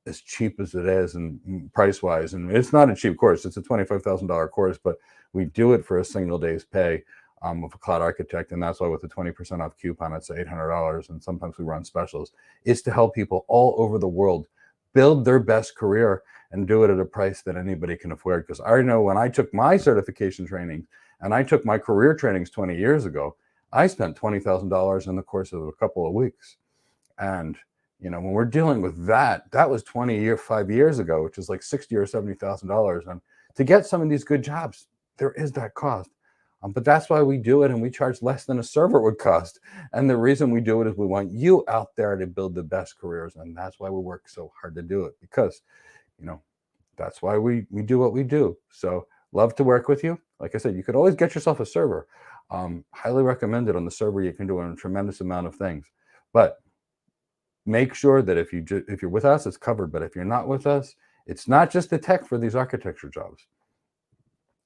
as cheap as it is and price-wise. And it's not a cheap course. It's a $25,000 course, but we do it for a single day's pay of a cloud architect. And that's why with the 20% off coupon, it's $800. And sometimes we run specials. It's to help people all over the world build their best career and do it at a price that anybody can afford. Because I know when I took my certification training and I took my career trainings 20 years ago, I spent $20,000 in the course of a couple of weeks. And when we're dealing with that was 5 years ago, which is like $60,000 or $70,000. And to get some of these good jobs, there is that cost. But that's why we do it, and we charge less than a server would cost. And the reason we do it is we want you out there to build the best careers, and that's why we work so hard to do it, because that's why we do what we do. So love to work with you. Like I said, you could always get yourself a server. Highly recommend it. On the server, you can do a tremendous amount of things. But make sure that if you're with us, it's covered. But if you're not with us, it's not just the tech for these architecture jobs.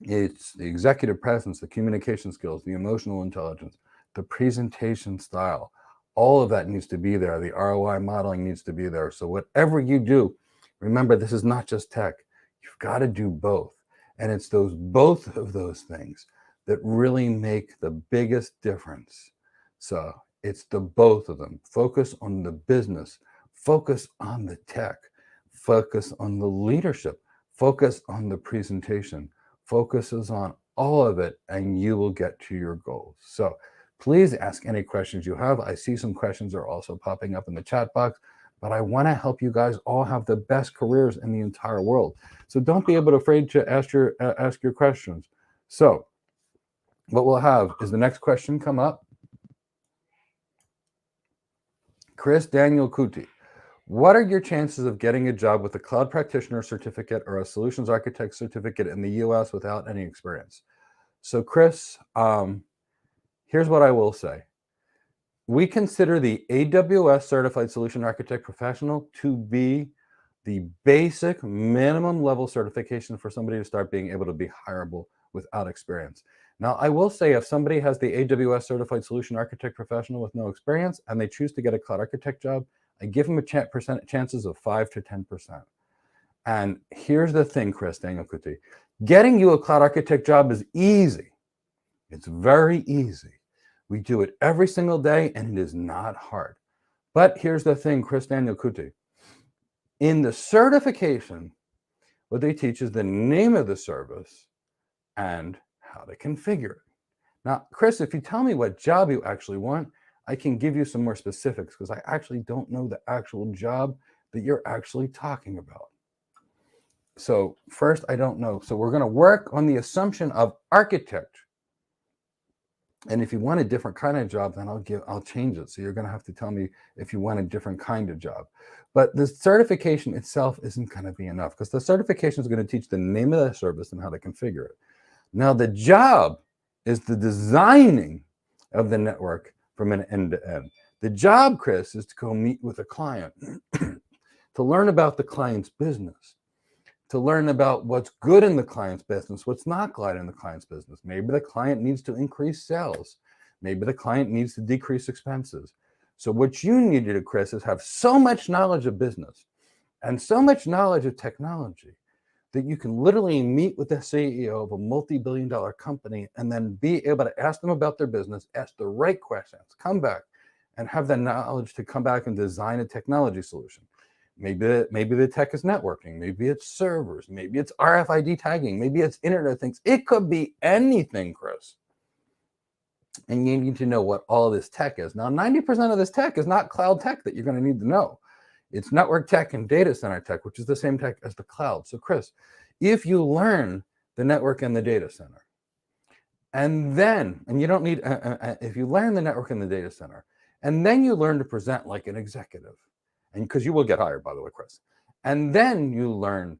It's the executive presence, the communication skills, the emotional intelligence, the presentation style. All of that needs to be there. The ROI modeling needs to be there. So whatever you do, remember, this is not just tech. You've got to do both. And it's both of those things that really make the biggest difference. So it's the both of them. Focus on the business, focus on the tech, focus on the leadership, focus on the presentation, focuses on all of it, and you will get to your goals. So please ask any questions you have. I see some questions are also popping up in the chat box, but I want to help you guys all have the best careers in the entire world. So don't be afraid to ask your questions. So what we'll have is the next question come up. Chris Daniel Kuti, what are your chances of getting a job with a cloud practitioner certificate or a solutions architect certificate in the US without any experience? So Chris, here's what I will say. We consider the AWS Certified Solution Architect Professional to be the basic minimum level certification for somebody to start being able to be hireable without experience. Now, I will say if somebody has the AWS Certified Solution Architect Professional with no experience and they choose to get a cloud architect job, I give them chances of 5 to 10%. And here's the thing, Chris Daniel Kuti, getting you a cloud architect job is easy. It's very easy. We do it every single day, and it is not hard. But here's the thing, Chris Daniel Kuti. In the certification, what they teach is the name of the service and how to configure it. Now, Chris, if you tell me what job you actually want, I can give you some more specifics, because I actually don't know the actual job that you're actually talking about. So first, I don't know. So we're going to work on the assumption of architect. And if you want a different kind of job, then I'll change it. So you're going to have to tell me if you want a different kind of job. But the certification itself isn't going to be enough, because the certification is going to teach the name of the service and how to configure it. Now, the job is the designing of the network from an end to end. The job, Chris, is to go meet with a client, to learn about the client's business, to learn about what's good in the client's business, what's not good in the client's business. Maybe the client needs to increase sales. Maybe the client needs to decrease expenses. So what you need to do, Chris, is have so much knowledge of business and so much knowledge of technology that you can literally meet with the CEO of a multi-billion-dollar company and then be able to ask them about their business, ask the right questions, come back and have the knowledge to come back and design a technology solution. Maybe the tech is networking, maybe it's servers, maybe it's RFID tagging, maybe it's Internet of Things. It could be anything, Chris. And you need to know what all of this tech is. Now, 90% of this tech is not cloud tech that you're going to need to know. It's network tech and data center tech, which is the same tech as the cloud. So Chris, if you learn the network and the data center, and you don't need, if you learn the network and the data center, and then you learn to present like an executive, and because you will get hired, by the way, Chris, and then you learn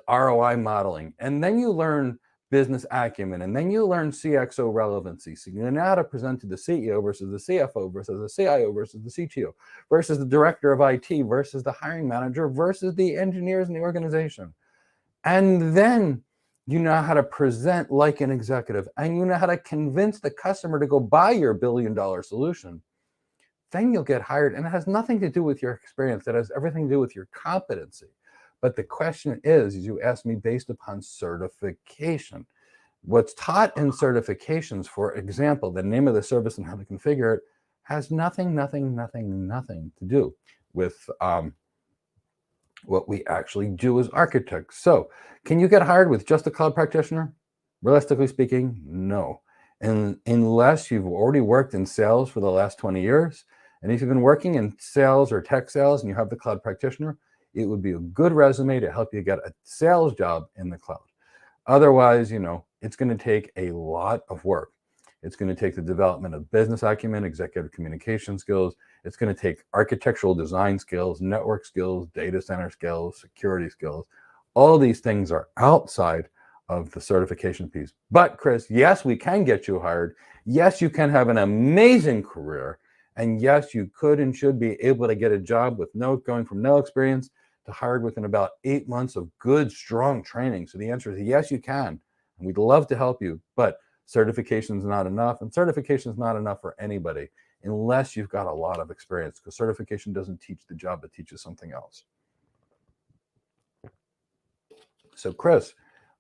ROI modeling, and then you learn business acumen, and then you learn CXO relevancy. So you know how to present to the CEO versus the CFO versus the CIO versus the CTO versus the director of IT versus the hiring manager versus the engineers in the organization. And then you know how to present like an executive, and you know how to convince the customer to go buy your $1 billion solution. Then you'll get hired, and it has nothing to do with your experience. It has everything to do with your competency. But the question is you asked me based upon certification. What's taught in certifications, for example, the name of the service and how to configure it, has nothing to do with what we actually do as architects. So can you get hired with just a cloud practitioner? Realistically speaking, no. And unless you've already worked in sales for the last 20 years, and if you've been working in sales or tech sales and you have the cloud practitioner, it would be a good resume to help you get a sales job in the cloud. Otherwise, it's going to take a lot of work. It's going to take the development of business acumen, executive communication skills. It's going to take architectural design skills, network skills, data center skills, security skills. All these things are outside of the certification piece. But Chris, yes, we can get you hired. Yes, you can have an amazing career. And yes, you could and should be able to get a job with going from no experience to hired within about 8 months of good, strong training. So the answer is yes, you can. And we'd love to help you, but certification is not enough. And certification is not enough for anybody unless you've got a lot of experience, because certification doesn't teach the job, it teaches something else. So Chris,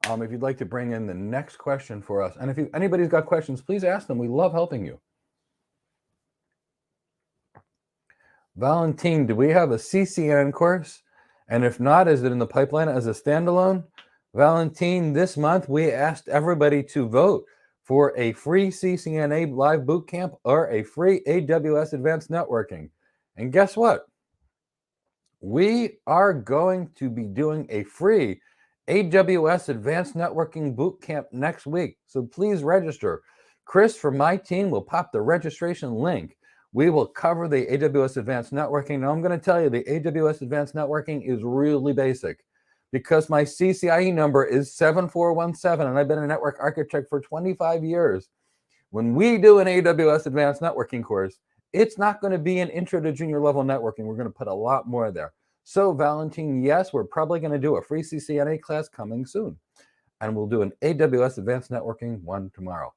if you'd like to bring in the next question for us, and if anybody's got questions, please ask them. We love helping you. Valentine, do we have a CCNA course? And if not, is it in the pipeline as a standalone? Valentine, this month we asked everybody to vote for a free CCNA live bootcamp or a free AWS advanced networking. And guess what? We are going to be doing a free AWS advanced networking bootcamp next week. So please register. Chris from my team will pop the registration link. We will cover the AWS Advanced Networking. Now, I'm going to tell you, the AWS Advanced Networking is really basic because my CCIE number is 7417, and I've been a network architect for 25 years. When we do an AWS Advanced Networking course, it's not going to be an intro to junior level networking. We're going to put a lot more there. So, Valentine, yes, we're probably going to do a free CCNA class coming soon. And we'll do an AWS Advanced Networking one tomorrow.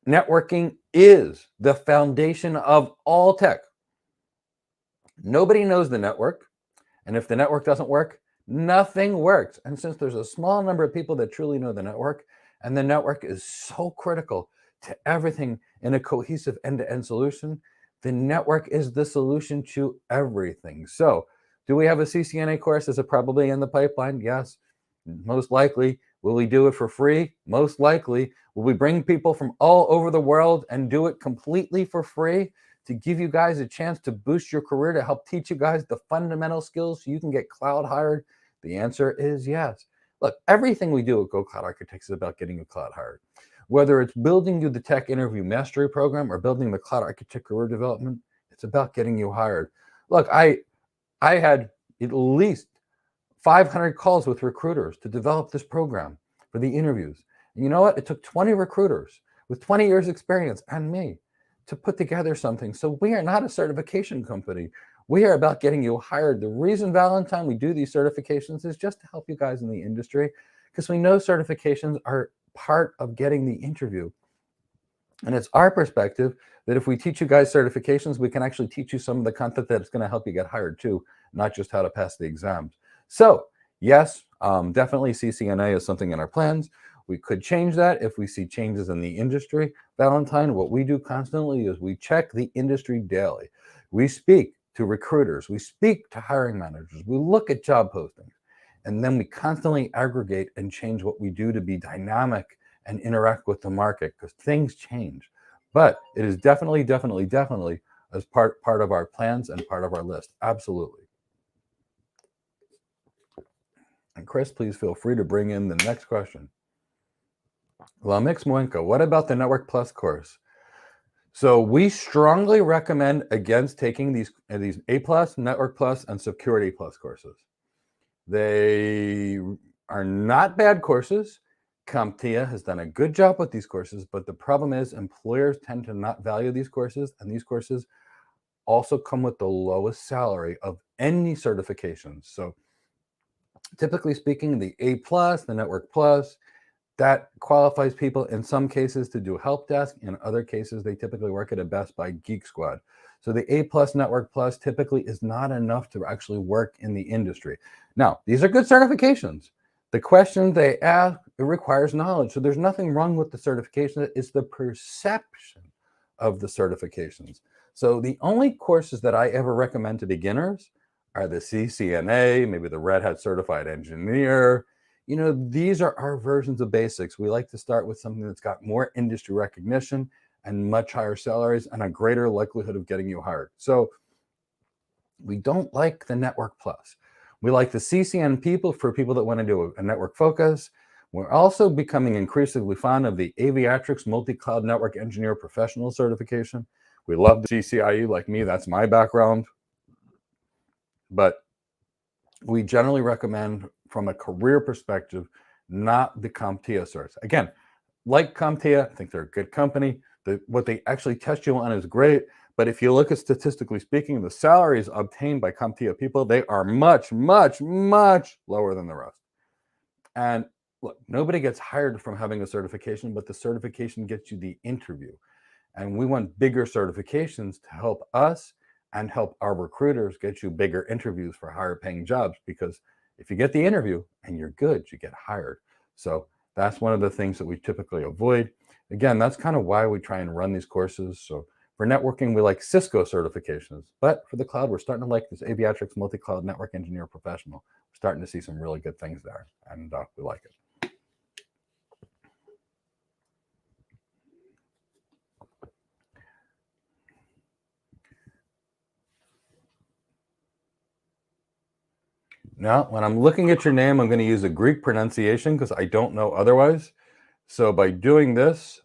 Networking is the foundation of all tech. Nobody knows the network. And if the network doesn't work, nothing works. And since there's a small number of people that truly know the network, and the network is so critical to everything in a cohesive end-to-end solution, the network is the solution to everything. So do we have a CCNA course? Is it probably in the pipeline? Yes, most likely. Will we do it for free? Most likely. Will we bring people from all over the world and do it completely for free to give you guys a chance to boost your career, to help teach you guys the fundamental skills so you can get cloud hired? The answer is yes. Look, everything we do at Go Cloud Architects is about getting you cloud hired. Whether it's building you the tech interview mastery program or building the cloud architect career development, it's about getting you hired. Look, I had at least 500 calls with recruiters to develop this program for the interviews. And you know what? It took 20 recruiters with 20 years experience and me to put together something. So we are not a certification company. We are about getting you hired. The reason, Valentine, we do these certifications is just to help you guys in the industry, because we know certifications are part of getting the interview. And it's our perspective that if we teach you guys certifications, we can actually teach you some of the content that's going to help you get hired too, not just how to pass the exams. So yes, definitely CCNA is something in our plans. We could change that if we see changes in the industry. Valentine, what we do constantly is we check the industry daily. We speak to recruiters. We speak to hiring managers. We look at job postings. And then we constantly aggregate and change what we do to be dynamic and interact with the market, because things change. But it is definitely as part of our plans and part of our list. Absolutely. And Chris, please feel free to bring in the next question. Lamix Moenko, what about the Network Plus course? So we strongly recommend against taking these A+, Network Plus, and Security Plus courses. They are not bad courses. CompTIA has done a good job with these courses, but the problem is employers tend to not value these courses, and these courses also come with the lowest salary of any certifications. So typically speaking, the A+, the Network Plus, that qualifies people in some cases to do help desk. In other cases, they typically work at a Best Buy Geek Squad. So the A+, Network Plus typically is not enough to actually work in the industry. Now, these are good certifications. The question they ask, it requires knowledge. So there's nothing wrong with the certification. It's the perception of the certifications. So the only courses that I ever recommend to beginners are the CCNA, maybe the Red Hat Certified Engineer. These are our versions of basics. We like to start with something that's got more industry recognition and much higher salaries and a greater likelihood of getting you hired. So we don't like the Network Plus. We like the CCN for people that want to do a network focus. We're also becoming increasingly fond of the Aviatrix Multi-Cloud Network Engineer Professional Certification. We love the CCIE, like me, that's my background. But we generally recommend, from a career perspective, not the CompTIA certs. Again, like CompTIA, I think they're a good company. What they actually test you on is great. But if you look at, statistically speaking, the salaries obtained by CompTIA people, they are much, much, much lower than the rest. And look, nobody gets hired from having a certification, but the certification gets you the interview. And we want bigger certifications to help us and help our recruiters get you bigger interviews for higher paying jobs, because if you get the interview and you're good, you get hired. So that's one of the things that we typically avoid. Again, that's kind of why we try and run these courses. So for networking, we like Cisco certifications, but for the cloud, we're starting to like this Aviatrix Multi-Cloud Network Engineer Professional. We're starting to see some really good things there, and we like it. Now, when I'm looking at your name, I'm going to use a Greek pronunciation because I don't know otherwise. So by doing this,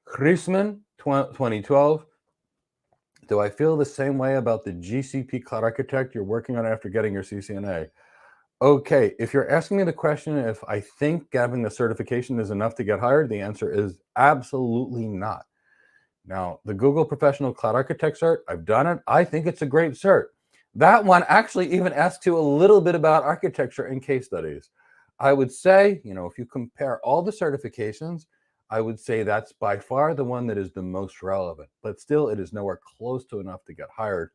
Chrisman 2012, do I feel the same way about the GCP Cloud Architect you're working on after getting your CCNA? Okay, if you're asking me the question if I think having the certification is enough to get hired, the answer is absolutely not. Now, the Google Professional Cloud Architect cert, I've done it. I think it's a great cert. That one actually even asks you a little bit about architecture and case studies. I would say, if you compare all the certifications, I would say that's by far the one that is the most relevant. But still, it is nowhere close to enough to get hired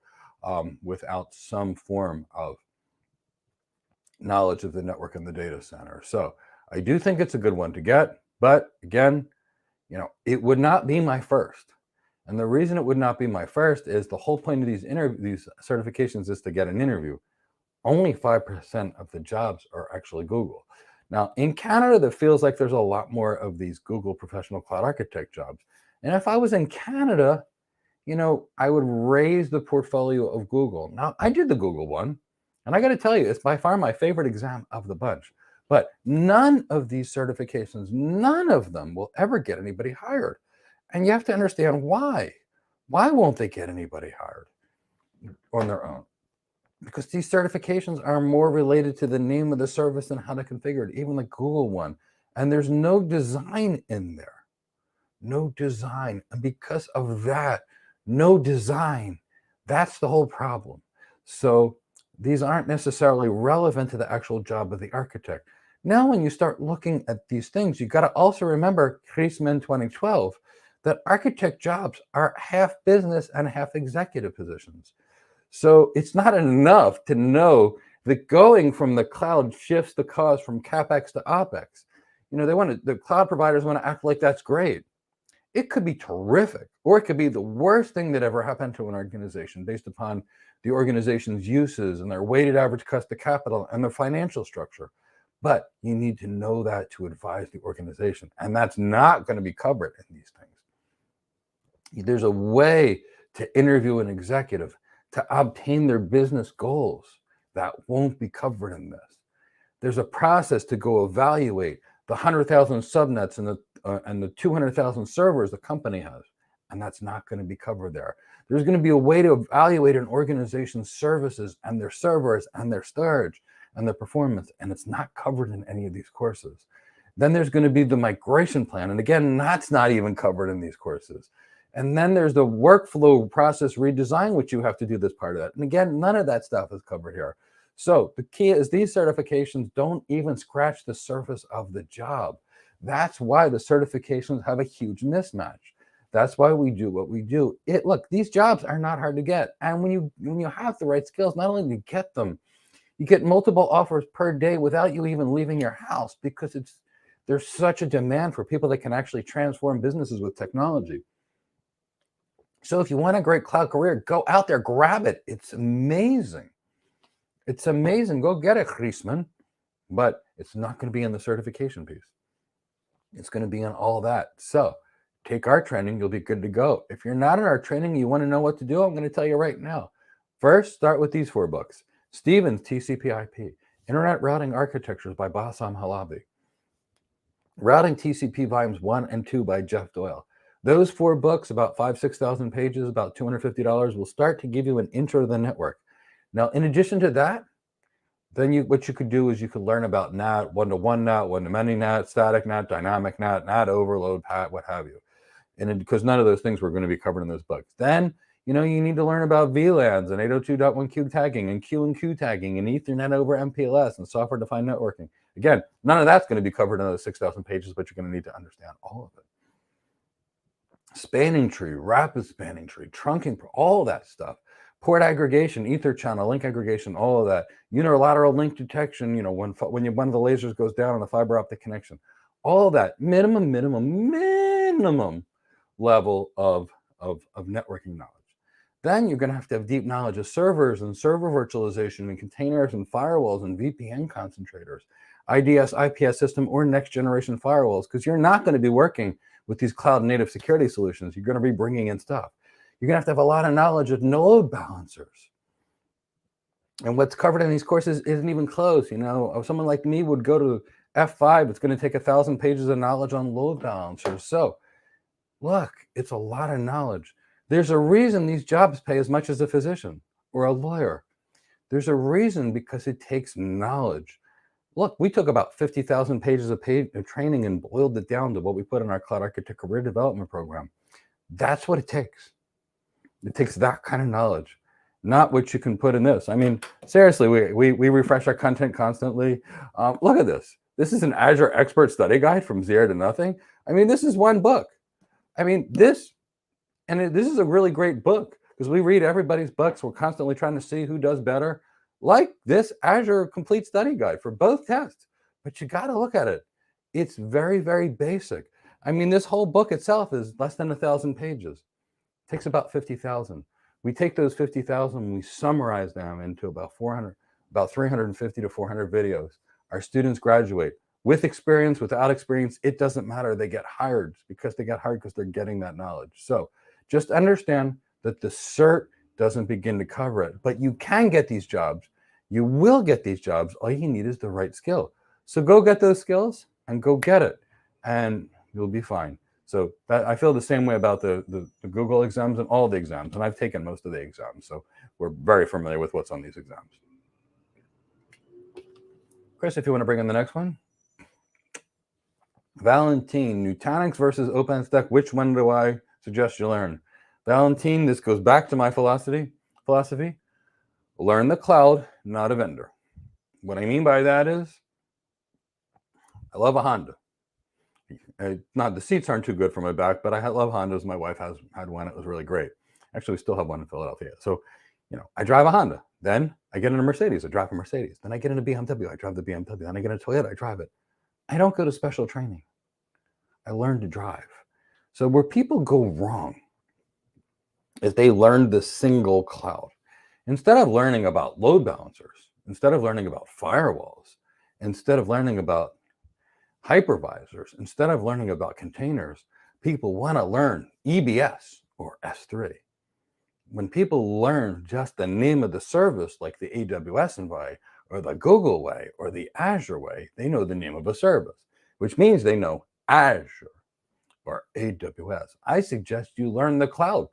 without some form of knowledge of the network and the data center. So I do think it's a good one to get. But again, it would not be my first. And the reason it would not be my first is the whole point of these certifications is to get an interview. Only 5% of the jobs are actually Google. Now, in Canada, that feels like there's a lot more of these Google Professional Cloud Architect jobs. And if I was in Canada, I would raise the portfolio of Google. Now, I did the Google one, and I got to tell you, it's by far my favorite exam of the bunch. But none of these certifications, none of them will ever get anybody hired. And you have to understand why. Why won't they get anybody hired on their own? Because these certifications are more related to the name of the service than how to configure it, even the Google one. And there's no design in there. No design. And because of that, no design, that's the whole problem. So these aren't necessarily relevant to the actual job of the architect. Now, when you start looking at these things, you got to also remember, Chrisman 2012, that architect jobs are half business and half executive positions. So it's not enough to know that going from the cloud shifts the cost from CapEx to OpEx. The cloud providers want to act like that's great. It could be terrific, or it could be the worst thing that ever happened to an organization based upon the organization's uses and their weighted average cost of capital and their financial structure. But you need to know that to advise the organization. And that's not going to be covered in these things. There's a way to interview an executive to obtain their business goals that won't be covered in this. There's a process to go evaluate the 100,000 subnets and the 200,000 servers the company has, and that's not going to be covered there. There's going to be a way to evaluate an organization's services and their servers and their storage, and the performance, and it's not covered in any of these courses. Then there's going to be the migration plan, and again, that's not even covered in these courses. And then there's the workflow process redesign, which you have to do this part of that. And again, none of that stuff is covered here. So the key is these certifications don't even scratch the surface of the job. That's why the certifications have a huge mismatch. That's why we do what we do. Look, these jobs are not hard to get. And when you have the right skills, not only do you get them, you get multiple offers per day without you even leaving your house, because there's such a demand for people that can actually transform businesses with technology. So if you want a great cloud career, go out there, grab it. It's amazing. It's amazing. Go get it, Chrisman. But it's not going to be in the certification piece. It's going to be in all that. So take our training, you'll be good to go. If you're not in our training, you want to know what to do, I'm going to tell you right now. First, start with these 4 books. Stevens, TCP/IP, Internet Routing Architectures by Bassam Halabi, Routing TCP Volumes 1 and 2 by Jeff Doyle. Those 4 books, about 6,000 pages, about $250, will start to give you an intro to the network. Now, in addition to that, then what you could do is you could learn about NAT, one-to-one NAT, one-to-many NAT, static NAT, dynamic NAT, NAT overload, PAT, what have you. And because none of those things were going to be covered in those books. Then, you need to learn about VLANs and 802.1q tagging and Q and Q tagging and Ethernet over MPLS and software-defined networking. Again, none of that's going to be covered in those 6,000 pages, but you're going to need to understand all of it. Spanning tree, rapid spanning tree, trunking, all that stuff. Port aggregation, ether channel, link aggregation, all of that. Unilateral link detection, when one of the lasers goes down on a fiber optic connection. All of that, minimum level of networking knowledge. Then you're going to have deep knowledge of servers and server virtualization and containers and firewalls and VPN concentrators, IDS, IPS system, or next generation firewalls, because you're not going to be working with these cloud native security solutions. You're going to be bringing in stuff. You're going to have a lot of knowledge of load balancers. And what's covered in these courses isn't even close. Someone like me would go to F5. It's going to take 1,000 pages of knowledge on load balancers. So look, it's a lot of knowledge. There's a reason these jobs pay as much as a physician or a lawyer. There's a reason, because it takes knowledge. Look, we took about 50,000 pages of training and boiled it down to what we put in our Cloud Architect Career Development Program. That's what it takes. It takes that kind of knowledge, not what you can put in this. I mean, seriously, we refresh our content constantly. Look at this. This is an Azure Expert Study Guide from zero to nothing. I mean, this is one book. I mean, this is a really great book, because we read everybody's books. We're constantly trying to see who does better. Like this Azure Complete Study Guide for both tests. But you got to look at it. It's very, very basic. I mean, this whole book itself is less than 1,000 pages. It takes about 50,000. We take those 50,000 and we summarize them into about 350 to 400 videos. Our students graduate with experience, without experience. It doesn't matter. They get hired because they're getting that knowledge. So just understand that the cert doesn't begin to cover it, but you can get these jobs. You will get these jobs. All you need is the right skill. So go get those skills and go get it, and you'll be fine. So I feel the same way about the Google exams and all the exams, and I've taken most of the exams, so we're very familiar with what's on these exams. Chris, if you want to bring in the next one. Valentin, Nutanix versus OpenStack. Which one do I suggest you learn? Valentin, this goes back to my philosophy. Learn the cloud, not a vendor. What I mean by that is, I love a Honda. Not the seats aren't too good for my back, but I love Hondas. My wife had one. It was really great. Actually, we still have one in Philadelphia. So, I drive a Honda. Then I get in a Mercedes. I drive a Mercedes. Then I get in a BMW. I drive the BMW. Then I get in a Toyota. I drive it. I don't go to special training. I learn to drive. So where people go wrong is they learn the single cloud. Instead of learning about load balancers, instead of learning about firewalls, instead of learning about hypervisors, instead of learning about containers, people want to learn EBS or S3. When people learn just the name of the service, like the AWS way, or the Google way, or the Azure way, they know the name of a service, which means they know Azure or AWS. I suggest you learn the cloud.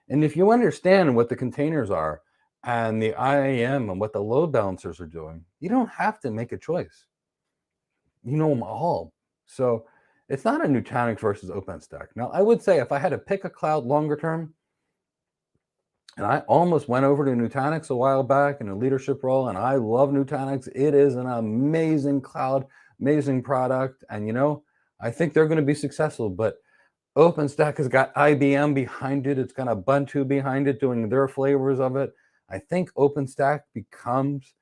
And if you understand what the containers are and the IAM and what the load balancers are doing, you don't have to make a choice. You know them all. So it's not a Nutanix versus OpenStack. Now, I would say if I had to pick a cloud longer term, and I almost went over to Nutanix a while back in a leadership role, and I love Nutanix. It is an amazing cloud, amazing product. And, I think they're going to be successful, but OpenStack has got IBM behind it. It's got Ubuntu behind it doing their flavors of it. I think OpenStack becomes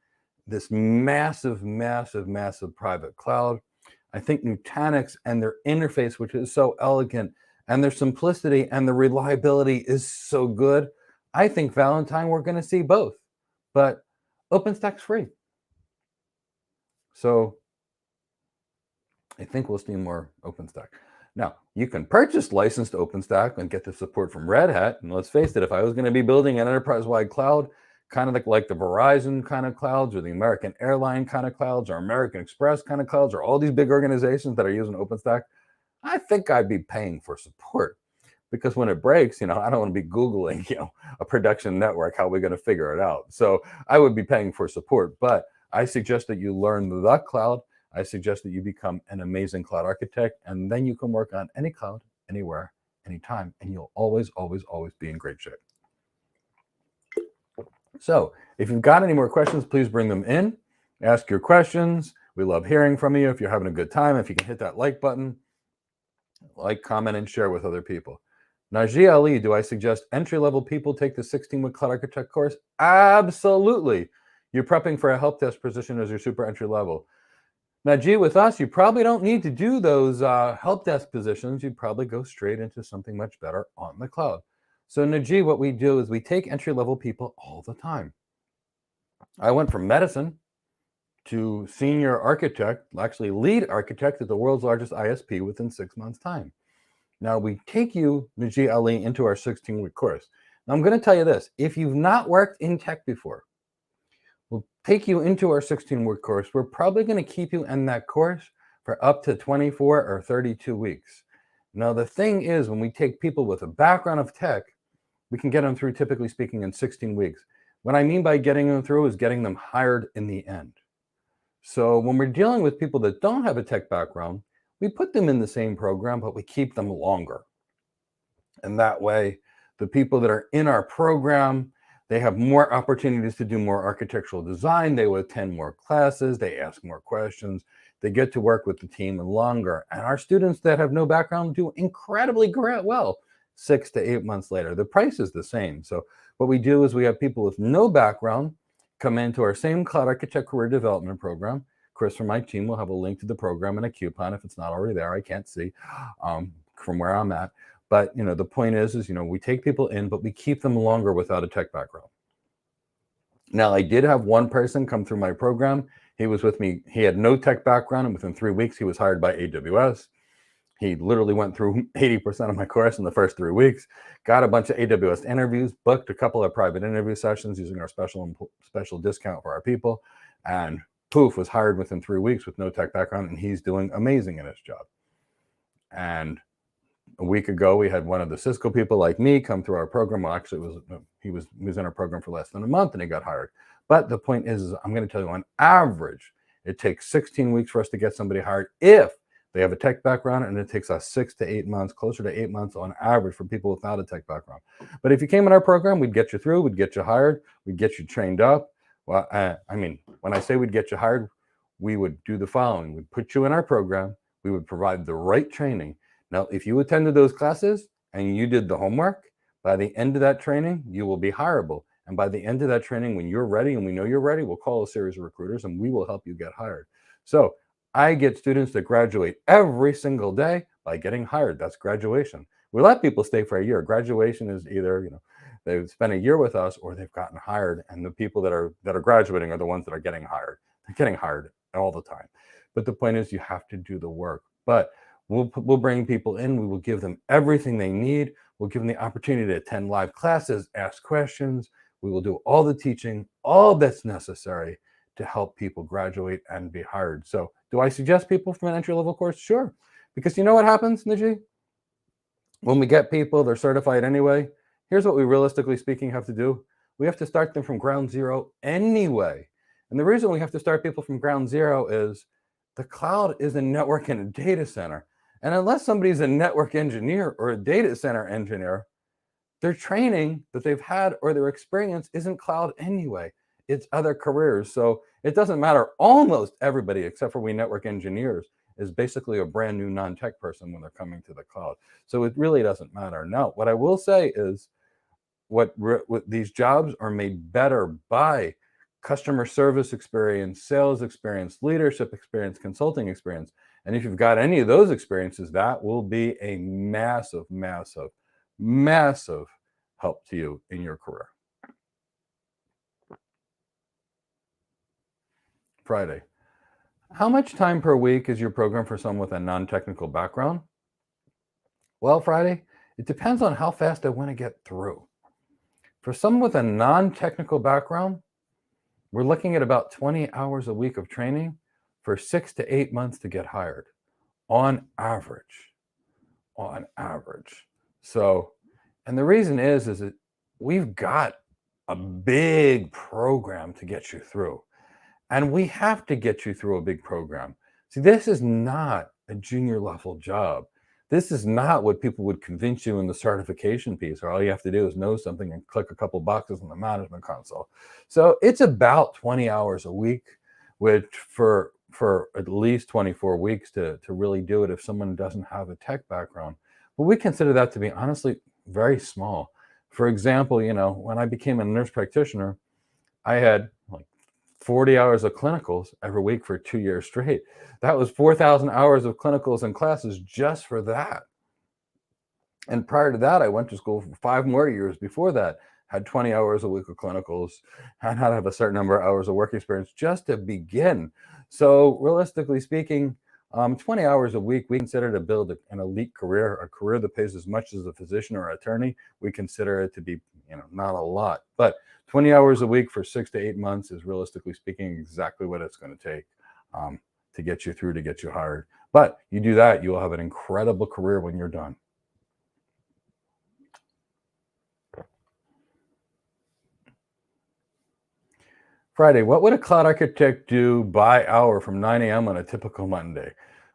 this massive, massive, massive private cloud. I think Nutanix and their interface, which is so elegant, and their simplicity and the reliability is so good. I think Valentine, we're going to see both, but OpenStack's free. So I think we'll see more OpenStack. Now, you can purchase licensed OpenStack and get the support from Red Hat. And let's face it, if I was going to be building an enterprise-wide cloud, kind of like the Verizon kind of clouds or the American Airline kind of clouds or American Express kind of clouds or all these big organizations that are using OpenStack, I think I'd be paying for support. Because when it breaks, I don't want to be Googling, a production network, how we're going to figure it out. So I would be paying for support, but I suggest that you learn the cloud. I suggest that you become an amazing cloud architect, and then you can work on any cloud, anywhere, anytime, and you'll always, always, always be in great shape. So if you've got any more questions, please bring them in. Ask your questions. We love hearing from you. If you're having a good time, if you can hit that like button, like, comment, and share with other people. Najee Ali, do I suggest entry-level people take the 16-week Cloud Architect course? Absolutely. You're prepping for a help desk position as your super entry level. Najee, with us, you probably don't need to do those help desk positions. You'd probably go straight into something much better on the cloud. So Najee, what we do is we take entry-level people all the time. I went from medicine to senior architect, actually lead architect at the world's largest ISP within 6 months' time. Now, we take you, Najee Ali, into our 16-week course. Now, I'm going to tell you this. If you've not worked in tech before, we'll take you into our 16-week course. We're probably going to keep you in that course for up to 24 or 32 weeks. Now, the thing is, when we take people with a background of tech, we can get them through, typically speaking, in 16 weeks. What I mean by getting them through is getting them hired in the end. So when we're dealing with people that don't have a tech background, we put them in the same program, but we keep them longer. And that way, the people that are in our program, they have more opportunities to do more architectural design. They will attend more classes. They ask more questions. They get to work with the team longer. And our students that have no background do incredibly well 6 to 8 months later. The price is the same. So what we do is we have people with no background come into our same Cloud Architect Career Development Program. Chris from my team will have a link to the program and a coupon. If it's not already there, I can't see from where I'm at. But the point is we take people in, but we keep them longer without a tech background. Now, I did have one person come through my program. He was with me. He had no tech background, and within 3 weeks, he was hired by AWS. He literally went through 80% of my course in the first 3 weeks, got a bunch of AWS interviews, booked a couple of private interview sessions using our special discount for our people, and poof, was hired within 3 weeks with no tech background, and he's doing amazing in his job. And a week ago, we had one of the Cisco people like me come through our program. Well, actually, he was in our program for less than a month, and he got hired. But the point is I'm going to tell you, on average, it takes 16 weeks for us to get somebody hired if they have a tech background, and it takes us 6 to 8 months, closer to 8 months on average for people without a tech background. But if you came in our program, we'd get you through, we'd get you hired, we'd get you trained up. Well, when I say we'd get you hired, we would do the following. We'd put you in our program. We would provide the right training. Now, if you attended those classes and you did the homework, by the end of that training, you will be hireable. And by the end of that training, when you're ready and we know you're ready, we'll call a series of recruiters and we will help you get hired. So I get students that graduate every single day by getting hired. That's graduation. We let people stay for a year. Graduation is either, they've spent a year with us or they've gotten hired. And the people that are graduating are the ones that are getting hired. They're getting hired all the time. But the point is you have to do the work. But we'll bring people in. We will give them everything they need. We'll give them the opportunity to attend live classes, ask questions. We will do all the teaching, all that's necessary to help people graduate and be hired. So do I suggest people from an entry-level course? Sure. Because you know what happens, Najee? When we get people, they're certified anyway. Here's what we realistically speaking have to do. we have to start them from ground zero anyway. And the reason we have to start people from ground zero is the cloud is a network and a data center. And unless somebody's a network engineer or a data center engineer, their training that they've had or their experience isn't cloud anyway. It's other careers. So it doesn't matter. Almost everybody, except for we network engineers, is basically a brand new non-tech person when they're coming to the cloud. So it really doesn't matter. Now, what I will say is what these jobs are made better by customer service experience, sales experience, leadership experience, consulting experience. And if you've got any of those experiences, that will be a massive, massive, massive help to you in your career. Friday. How much time per week is your program for someone with a non-technical background? Well, Friday, it depends on how fast I want to get through. For someone with a non-technical background, we're looking at about 20 hours a week of training for 6 to 8 months to get hired, on average. On average. So, and the reason is that we've got a big program to get you through. And we have to get you through a big program. See, this is not a junior level job. This is not what people would convince you in the certification piece, or all you have to do is know something and click a couple boxes on the management console. So it's about 20 hours a week, which for at least 24 weeks to really do it if someone doesn't have a tech background. But we consider that to be honestly very small. For example, when I became a nurse practitioner, I had like 40 hours of clinicals every week for 2 years straight. That was 4,000 hours of clinicals and classes just for that. And prior to that, I went to school for 5 more years before that, had 20 hours a week of clinicals, and had to have a certain number of hours of work experience just to begin. So realistically speaking, 20 hours a week, we consider to build an elite career, a career that pays as much as a physician or attorney. We consider it to be, not a lot, but 20 hours a week for 6 to 8 months is realistically speaking exactly what it's going to take to get you through, to get you hired. But you do that, you will have an incredible career when you're done. Friday, what would a cloud architect do by hour from 9 a.m. on a typical Monday?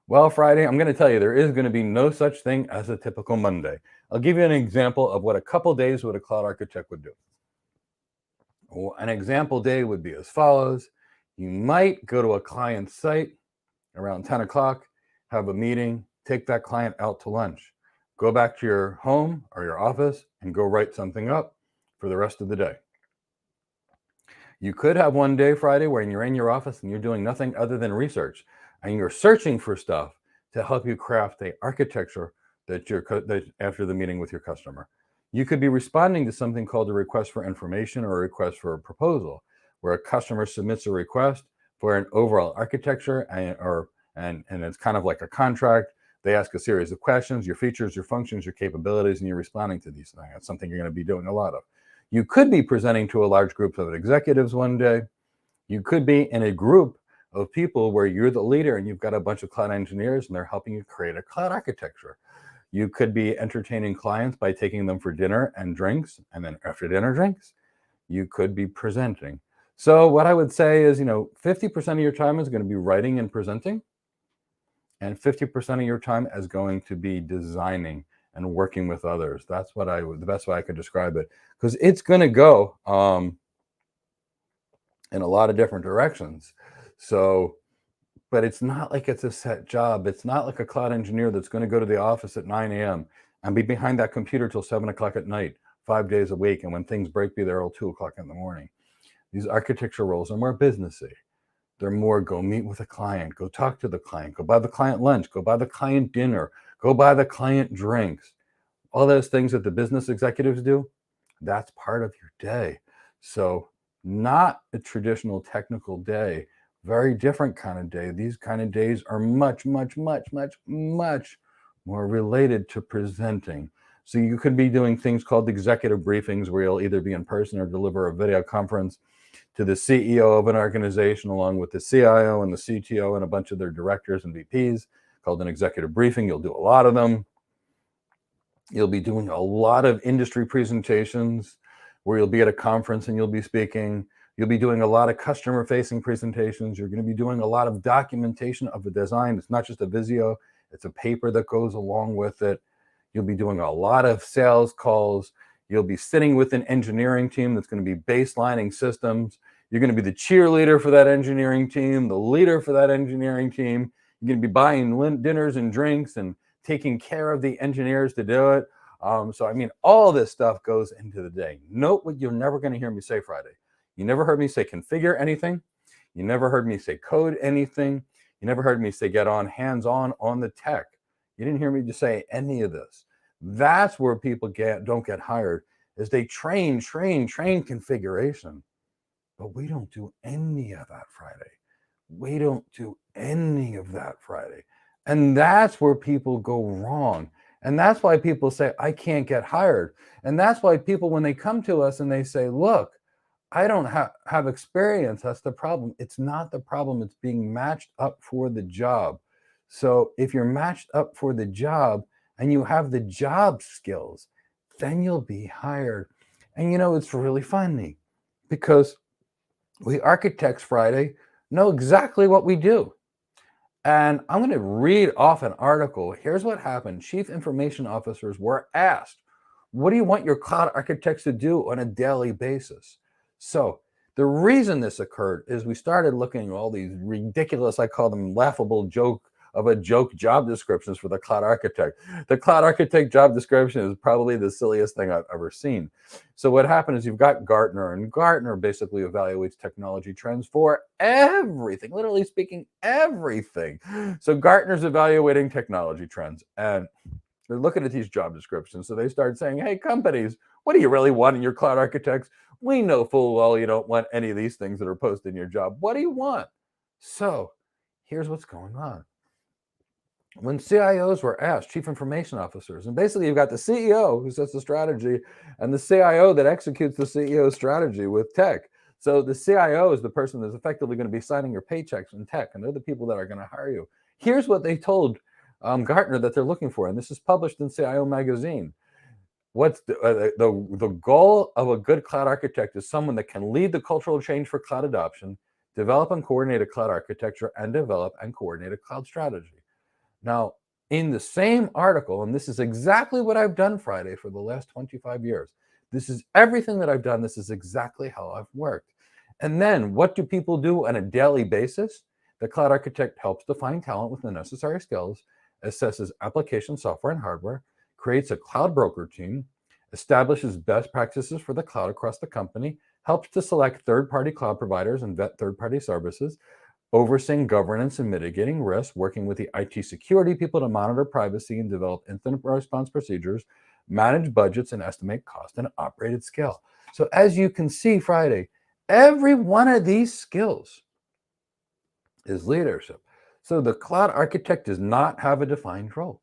Well, Friday, I'm going to tell you, there is going to be no such thing as a typical Monday. I'll give you an example of what a couple days what a cloud architect would do. An example day would be as follows. You might go to a client's site around 10 o'clock, have a meeting, take that client out to lunch, go back to your home or your office and go write something up for the rest of the day. You could have one day, Friday, where you're in your office and you're doing nothing other than research, and you're searching for stuff to help you craft the architecture that after the meeting with your customer. You could be responding to something called a request for information or a request for a proposal, where a customer submits a request for an overall architecture and it's kind of like a contract. They ask a series of questions, your features, your functions, your capabilities, and you're responding to these things. That's something you're going to be doing a lot of. You could be presenting to a large group of executives one day. You could be in a group of people where you're the leader and you've got a bunch of cloud engineers and they're helping you create a cloud architecture. You could be entertaining clients by taking them for dinner and drinks, and then after dinner drinks, you could be presenting. So what I would say is, 50% of your time is going to be writing and presenting, and 50% of your time is going to be designing and working with others. That's the best way I could describe it, because it's going to go in a lot of different directions. So, but it's not like it's a set job. It's not like a cloud engineer that's going to go to the office at 9 a.m. and be behind that computer till 7 o'clock at night, 5 days a week. And when things break, be there till 2 o'clock in the morning. These architecture roles are more businessy. They're more go meet with a client, go talk to the client, go buy the client lunch, go buy the client dinner, go buy the client drinks. All those things that the business executives do, that's part of your day. So not a traditional technical day, very different kind of day. These kind of days are much, much, much, much, much more related to presenting. So you could be doing things called executive briefings, where you'll either be in person or deliver a video conference to the CEO of an organization, along with the CIO and the CTO and a bunch of their directors and VPs, called an executive briefing. You'll do a lot of them. You'll be doing a lot of industry presentations where you'll be at a conference and you'll be speaking. You'll be doing a lot of customer-facing presentations. You're going to be doing a lot of documentation of the design. It's not just a Visio, it's a paper that goes along with it. You'll be doing a lot of sales calls. You'll be sitting with an engineering team that's going to be baselining systems. You're going to be the cheerleader for that engineering team, the leader for that engineering team. You're going to be buying dinners and drinks and taking care of the engineers to do it. So, I mean, all this stuff goes into the day. Note what you're never going to hear me say Friday. You never heard me say configure anything. You never heard me say code anything. You never heard me say get on hands-on on the tech. You didn't hear me just say any of this. That's where people don't get hired, is they train configuration. But we don't do any of that Friday. We don't do any of that Friday. And that's where people go wrong. And that's why people say, I can't get hired. And that's why people, when they come to us and they say, look, I don't have experience, that's the problem. It's not the problem. It's being matched up for the job. So if you're matched up for the job and you have the job skills, then you'll be hired. And you know, it's really funny because we architects Friday know exactly what we do. And I'm going to read off an article. Here's what happened. Chief information officers were asked, what do you want your cloud architects to do on a daily basis? So the reason this occurred is we started looking at all these ridiculous, I call them laughable joke job descriptions for the cloud architect. The cloud architect job description is probably the silliest thing I've ever seen. So what happened is you've got Gartner, and Gartner basically evaluates technology trends for everything, literally speaking, everything. So Gartner's evaluating technology trends, and they're looking at these job descriptions. So they start saying, hey, companies, what do you really want in your cloud architects? We know full well you don't want any of these things that are posted in your job. What do you want? So here's what's going on. When CIOs were asked, chief information officers, and basically you've got the CEO who sets the strategy and the CIO that executes the CEO's strategy with tech. So the CIO is the person that's effectively going to be signing your paychecks in tech, and they're the people that are going to hire you. Here's what they told Gartner that they're looking for, and this is published in CIO magazine. What's the goal of a good cloud architect is someone that can lead the cultural change for cloud adoption, develop and coordinate a cloud architecture, and develop and coordinate a cloud strategy. Now, in the same article, and this is exactly what I've done Friday for the last 25 years. This is everything that I've done. This is exactly how I've worked. And then what do people do on a daily basis? The cloud architect helps define talent with the necessary skills, assesses application software and hardware, creates a cloud broker team, establishes best practices for the cloud across the company, helps to select third-party cloud providers and vet third-party services, overseeing governance and mitigating risk, working with the IT security people to monitor privacy and develop incident response procedures, manage budgets and estimate cost, and operate at scale. So as you can see Friday, every one of these skills is leadership. So the cloud architect does not have a defined role.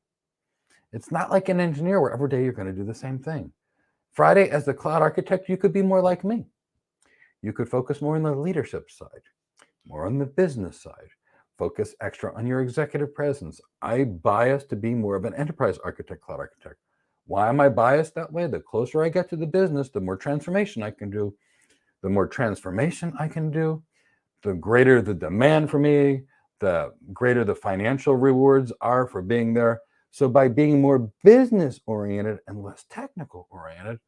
It's not like an engineer where every day you're going to do the same thing. Friday, as the cloud architect, you could be more like me. You could focus more on the leadership side, more on the business side, focus extra on your executive presence. I bias to be more of an enterprise architect, cloud architect. Why am I biased that way? The closer I get to the business, the more transformation I can do. The more transformation I can do, the greater the demand for me, the greater the financial rewards are for being there. So by being more business oriented and less technical oriented,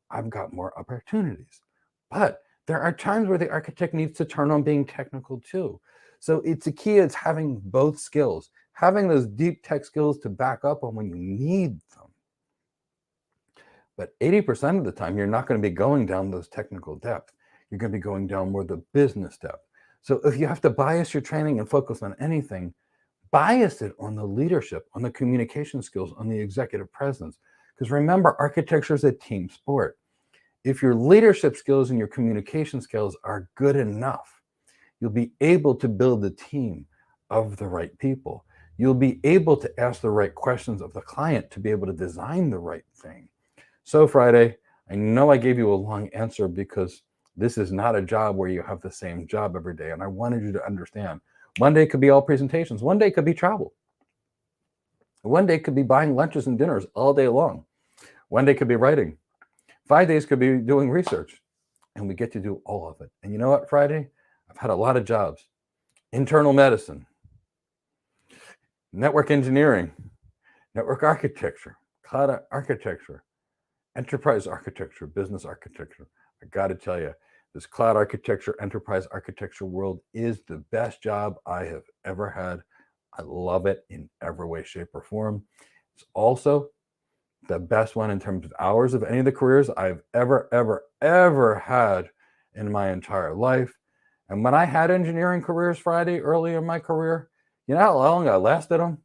I've got more opportunities. But there are times where the architect needs to turn on being technical too. So it's a key, it's having both skills, having those deep tech skills to back up on when you need them. But 80% of the time, you're not going to be going down those technical depth. You're going to be going down more the business depth. So if you have to bias your training and focus on anything, bias it on the leadership, on the communication skills, on the executive presence. Because remember, architecture is a team sport. If your leadership skills and your communication skills are good enough, you'll be able to build a team of the right people. You'll be able to ask the right questions of the client to be able to design the right thing. So Friday, I know I gave you a long answer because this is not a job where you have the same job every day. And I wanted you to understand. One day could be all presentations. One day could be travel. One day could be buying lunches and dinners all day long. One day could be writing. 5 days could be doing research, and we get to do all of it. And you know what, Friday? I've had a lot of jobs. Internal medicine, network engineering, network architecture, cloud architecture, enterprise architecture, business architecture. I got to tell you, this cloud architecture, enterprise architecture world is the best job I have ever had. I love it in every way, shape, or form. It's also the best one in terms of hours of any of the careers I've ever had in my entire life. And when I had engineering careers, Friday, early in my career, you know how long I lasted them?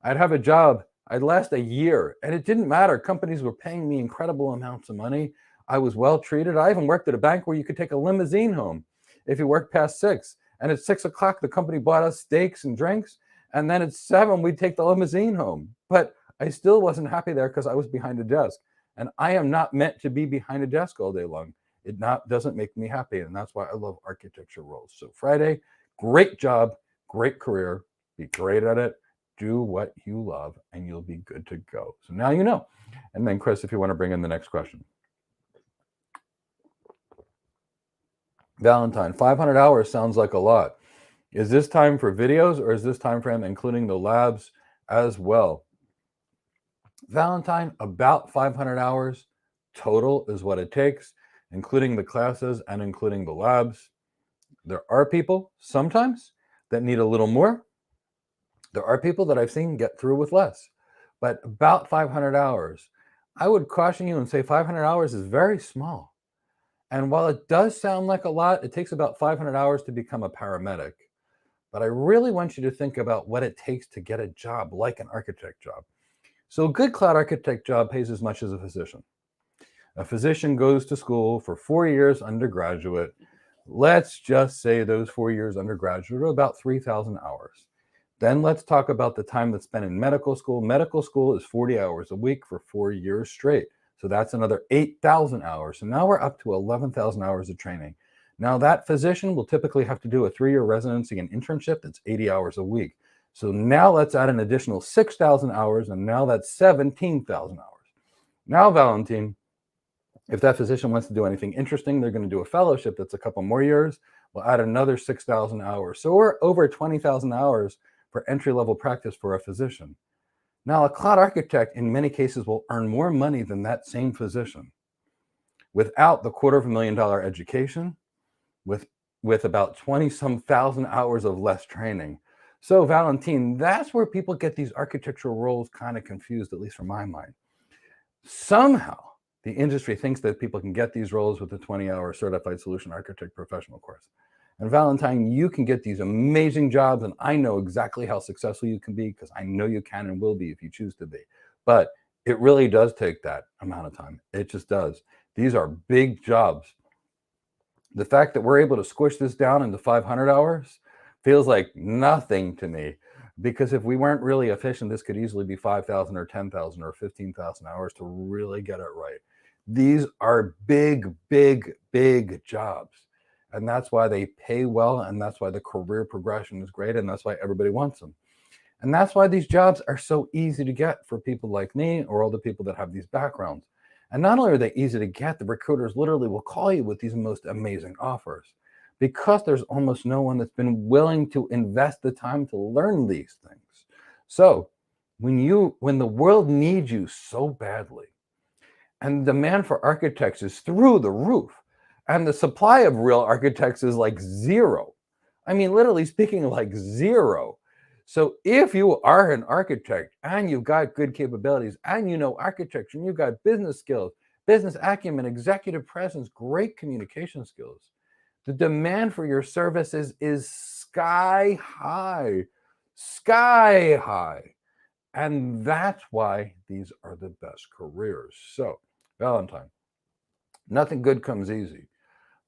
I'd have a job, I'd last a year, and it didn't matter. Companies were paying me incredible amounts of money. I was well treated. I even worked at a bank where you could take a limousine home if you worked past 6. And at 6 o'clock, the company bought us steaks and drinks. And then at 7, we'd take the limousine home. But I still wasn't happy there because I was behind a desk. And I am not meant to be behind a desk all day long. It doesn't make me happy. And that's why I love architecture roles. So Friday, great job, great career, be great at it. Do what you love and you'll be good to go. So now you know. And then Chris, if you want to bring in the next question. Valentine, 500 hours sounds like a lot. Is this time for videos or is this time frame including the labs as well? Valentine, about 500 hours total is what it takes, including the classes and including the labs. There are people sometimes that need a little more. There are people that I've seen get through with less, but about 500 hours. I would caution you and say 500 hours is very small. And while it does sound like a lot, it takes about 500 hours to become a paramedic. But I really want you to think about what it takes to get a job like an architect job. So a good cloud architect job pays as much as a physician. A physician goes to school for 4 years undergraduate. Let's just say those 4 years undergraduate are about 3,000 hours. Then let's talk about the time that's spent in medical school. Medical school is 40 hours a week for 4 years straight. So that's another 8,000 hours. So now we're up to 11,000 hours of training. Now that physician will typically have to do a 3-year residency and internship that's 80 hours a week. So now let's add an additional 6,000 hours, and now that's 17,000 hours. Now, Valentine, if that physician wants to do anything interesting, they're going to do a fellowship that's a couple more years. We'll add another 6,000 hours. So we're over 20,000 hours for entry-level practice for a physician. Now, a cloud architect in many cases will earn more money than that same physician without the $250,000 education, with about 20-some thousand hours of less training. So, Valentine, that's where people get these architectural roles kind of confused, at least from my mind. Somehow, the industry thinks that people can get these roles with a 20-hour certified solution architect professional course. And Valentine, you can get these amazing jobs, and I know exactly how successful you can be because I know you can and will be if you choose to be. But it really does take that amount of time. It just does. These are big jobs. The fact that we're able to squish this down into 500 hours feels like nothing to me, because if we weren't really efficient, this could easily be 5,000 or 10,000 or 15,000 hours to really get it right. These are big, big, big jobs. And that's why they pay well, and that's why the career progression is great, and that's why everybody wants them. And that's why these jobs are so easy to get for people like me or all the people that have these backgrounds. And not only are they easy to get, the recruiters literally will call you with these most amazing offers because there's almost no one that's been willing to invest the time to learn these things. So when the world needs you so badly, and the demand for architects is through the roof, and the supply of real architects is like zero. I mean, literally speaking, like zero. So if you are an architect and you've got good capabilities and you know architecture and you've got business skills, business acumen, executive presence, great communication skills, the demand for your services is sky high, sky high. And that's why these are the best careers. So, Valentine, nothing good comes easy.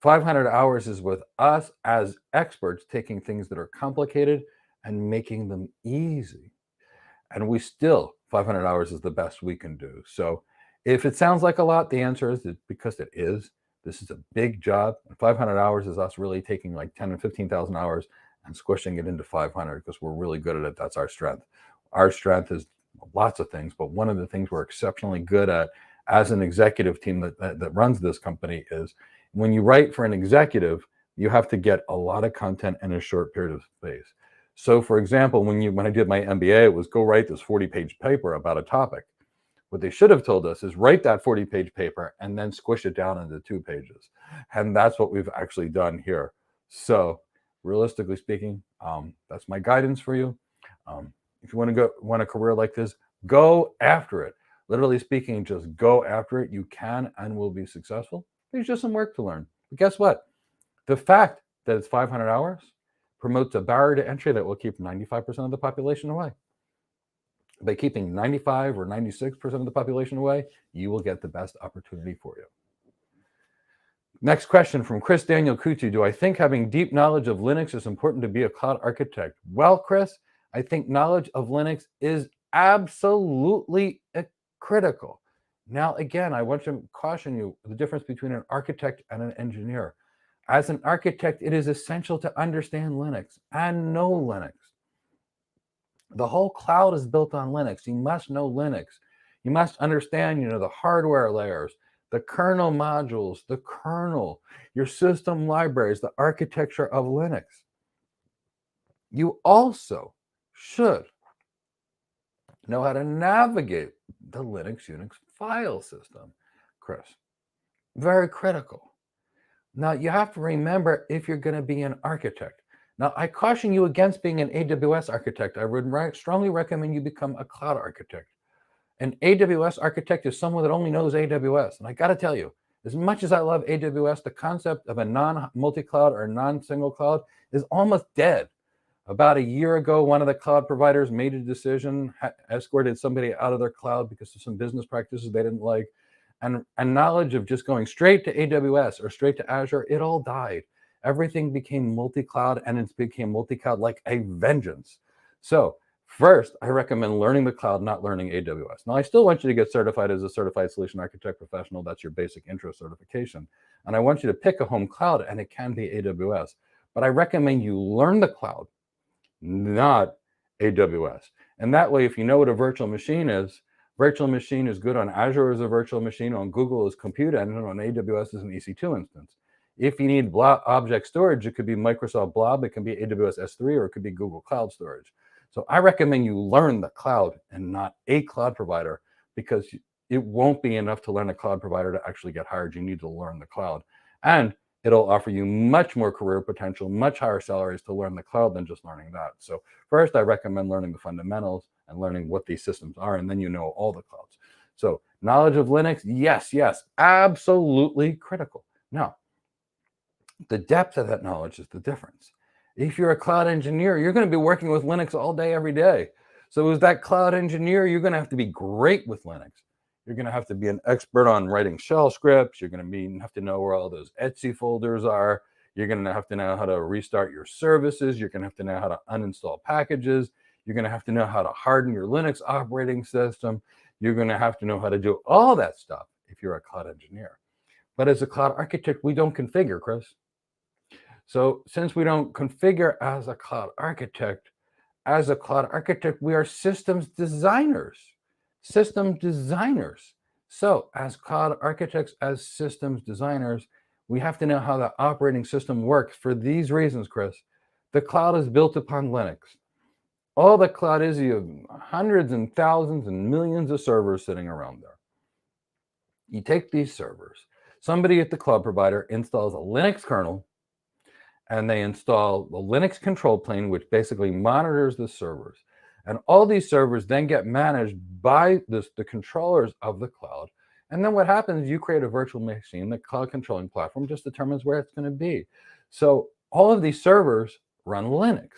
500 hours is with us as experts taking things that are complicated and making them easy. And 500 hours is the best we can do. So if it sounds like a lot, the answer is because it is. This is a big job. And 500 hours is us really taking like 10 and 15,000 hours and squishing it into 500 because we're really good at it. That's our strength. Our strength is lots of things, but one of the things we're exceptionally good at as an executive team that runs this company is when you write for an executive, you have to get a lot of content in a short period of space. So for example, when I did my MBA, it was go write this 40-page paper about a topic. What they should have told us is write that 40-page paper and then squish it down into 2 pages. And that's what we've actually done here. So realistically speaking, that's my guidance for you. If you want a career like this, go after it. Literally speaking, just go after it. You can and will be successful. There's just some work to learn. But guess what? The fact that it's 500 hours promotes a barrier to entry that will keep 95% of the population away. By keeping 95 or 96% of the population away, you will get the best opportunity for you. Next question from Chris Daniel Kutu. Do I think having deep knowledge of Linux is important to be a cloud architect? Well, Chris, I think knowledge of Linux is absolutely critical. Now, again, I want to caution you the difference between an architect and an engineer. As an architect, it is essential to understand Linux and know Linux. The whole cloud is built on Linux. You must know Linux. You must understand, the hardware layers, the kernel modules, the kernel, your system libraries, the architecture of Linux. You also should know how to navigate the Linux Unix file system, Chris. Very critical. Now, you have to remember if you're going to be an architect. Now, I caution you against being an AWS architect. I would strongly recommend you become a cloud architect. An AWS architect is someone that only knows AWS. And I got to tell you, as much as I love AWS, the concept of a non-multi-cloud or non-single cloud is almost dead. About a year ago, one of the cloud providers made a decision, escorted somebody out of their cloud because of some business practices they didn't like. And knowledge of just going straight to AWS or straight to Azure, it all died. Everything became multi-cloud, and it became multi-cloud like a vengeance. So first, I recommend learning the cloud, not learning AWS. Now, I still want you to get certified as a certified solution architect professional. That's your basic intro certification. And I want you to pick a home cloud, and it can be AWS. But I recommend you learn the cloud, not AWS. And that way, if you know what a virtual machine is good on Azure as a virtual machine, on Google as compute, and on AWS as an EC2 instance. If you need blob object storage, it could be Microsoft Blob, it can be AWS S3, or it could be Google Cloud Storage. So I recommend you learn the cloud and not a cloud provider, because it won't be enough to learn a cloud provider to actually get hired. You need to learn the cloud. And it'll offer you much more career potential, much higher salaries to learn the cloud than just learning that. So first, I recommend learning the fundamentals and learning what these systems are, and then you know all the clouds. So knowledge of Linux, yes, absolutely critical. Now, the depth of that knowledge is the difference. If you're a cloud engineer, you're going to be working with Linux all day, every day. So as that cloud engineer, you're going to have to be great with Linux. You're going to have to be an expert on writing shell scripts. You're going to have to know where all those etc folders are. You're going to have to know how to restart your services. You're going to have to know how to uninstall packages. You're going to have to know how to harden your Linux operating system. You're going to have to know how to do all that stuff if you're a cloud engineer. But as a cloud architect, we don't configure, Chris. So since we don't configure as a cloud architect, we are systems designers. So as cloud architects, as systems designers, we have to know how the operating system works for these reasons, Chris. The cloud is built upon Linux. All the cloud is, you have hundreds and thousands and millions of servers sitting around there. You take these servers, somebody at the cloud provider installs a Linux kernel, and they install the Linux control plane, which basically monitors the servers. And all these servers then get managed by the controllers of the cloud. And then what happens is you create a virtual machine. The cloud controlling platform just determines where it's going to be. So all of these servers run Linux.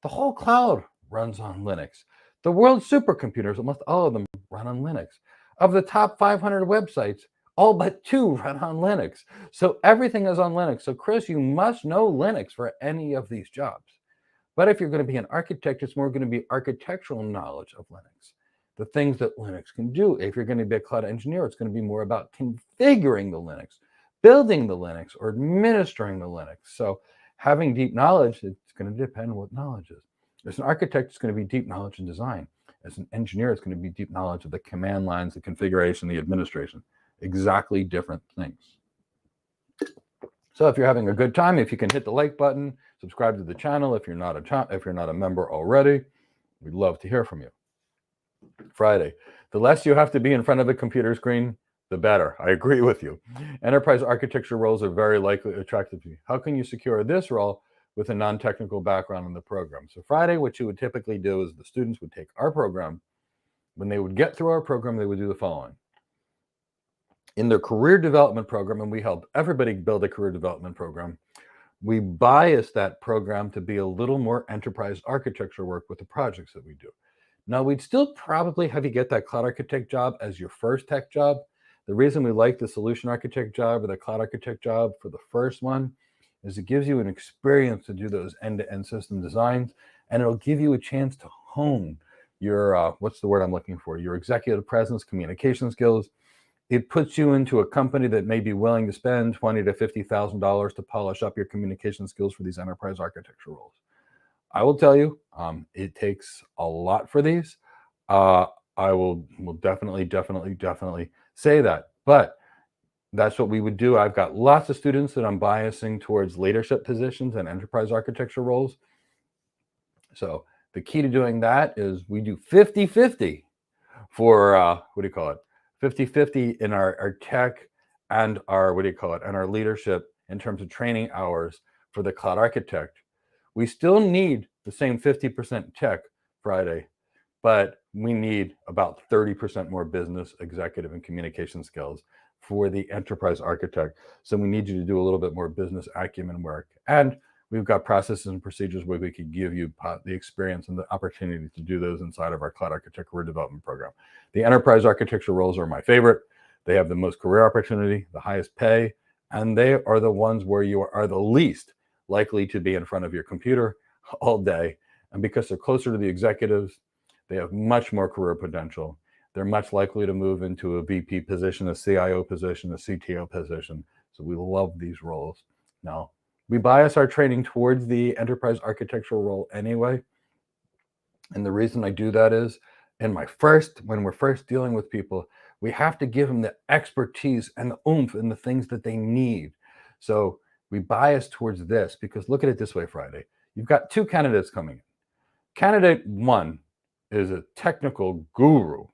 The whole cloud runs on Linux. The world's supercomputers, almost all of them, run on Linux. Of the top 500 websites, all but 2 run on Linux. So everything is on Linux. So Chris, you must know Linux for any of these jobs. But if you're going to be an architect, it's more going to be architectural knowledge of Linux, the things that Linux can do. If you're going to be a cloud engineer, it's going to be more about configuring the Linux, building the Linux, or administering the Linux. So having deep knowledge, it's going to depend on what knowledge is. As an architect, it's going to be deep knowledge in design. As an engineer, it's going to be deep knowledge of the command lines, the configuration, the administration. Exactly different things. So if you're having a good time, if you can hit the like button, subscribe to the channel if you're not a member already, we'd love to hear from you. Friday, the less you have to be in front of a computer screen, the better. I agree with you. Enterprise architecture roles are very likely attractive to you. How can you secure this role with a non-technical background in the program? So Friday, what you would typically do is the students would take our program. When they would get through our program, they would do the following. In their career development program, and we help everybody build a career development program, we bias that program to be a little more enterprise architecture work with the projects that we do. Now, we'd still probably have you get that cloud architect job as your first tech job. The reason we like the solution architect job or the cloud architect job for the first one is it gives you an experience to do those end-to-end system designs, and it'll give you a chance to hone your, what's the word I'm looking for, your executive presence, communication skills. It puts you into a company that may be willing to spend $20,000 to $50,000 to polish up your communication skills for these enterprise architecture roles. I will tell you, it takes a lot for these. I will definitely say that. But that's what we would do. I've got lots of students that I'm biasing towards leadership positions and enterprise architecture roles. So the key to doing that is we do 50-50 for, 50-50 in our tech and our, and our leadership in terms of training hours for the cloud architect. We still need the same 50% tech Friday, but we need about 30% more business, executive, and communication skills for the enterprise architect. So we need you to do a little bit more business acumen work. And we've got processes and procedures where we could give you the experience and the opportunity to do those inside of our cloud architect career development program. The enterprise architecture roles are my favorite. They have the most career opportunity, the highest pay, and they are the ones where you are the least likely to be in front of your computer all day. And because they're closer to the executives, they have much more career potential. They're much likely to move into a VP position, a CIO position, a CTO position. So we love these roles. Now, we bias our training towards the enterprise architectural role anyway. And the reason I do that is when we're first dealing with people, we have to give them the expertise and the oomph and the things that they need. So we bias towards this because look at it this way, Friday. You've got two candidates coming in. Candidate one is a technical guru,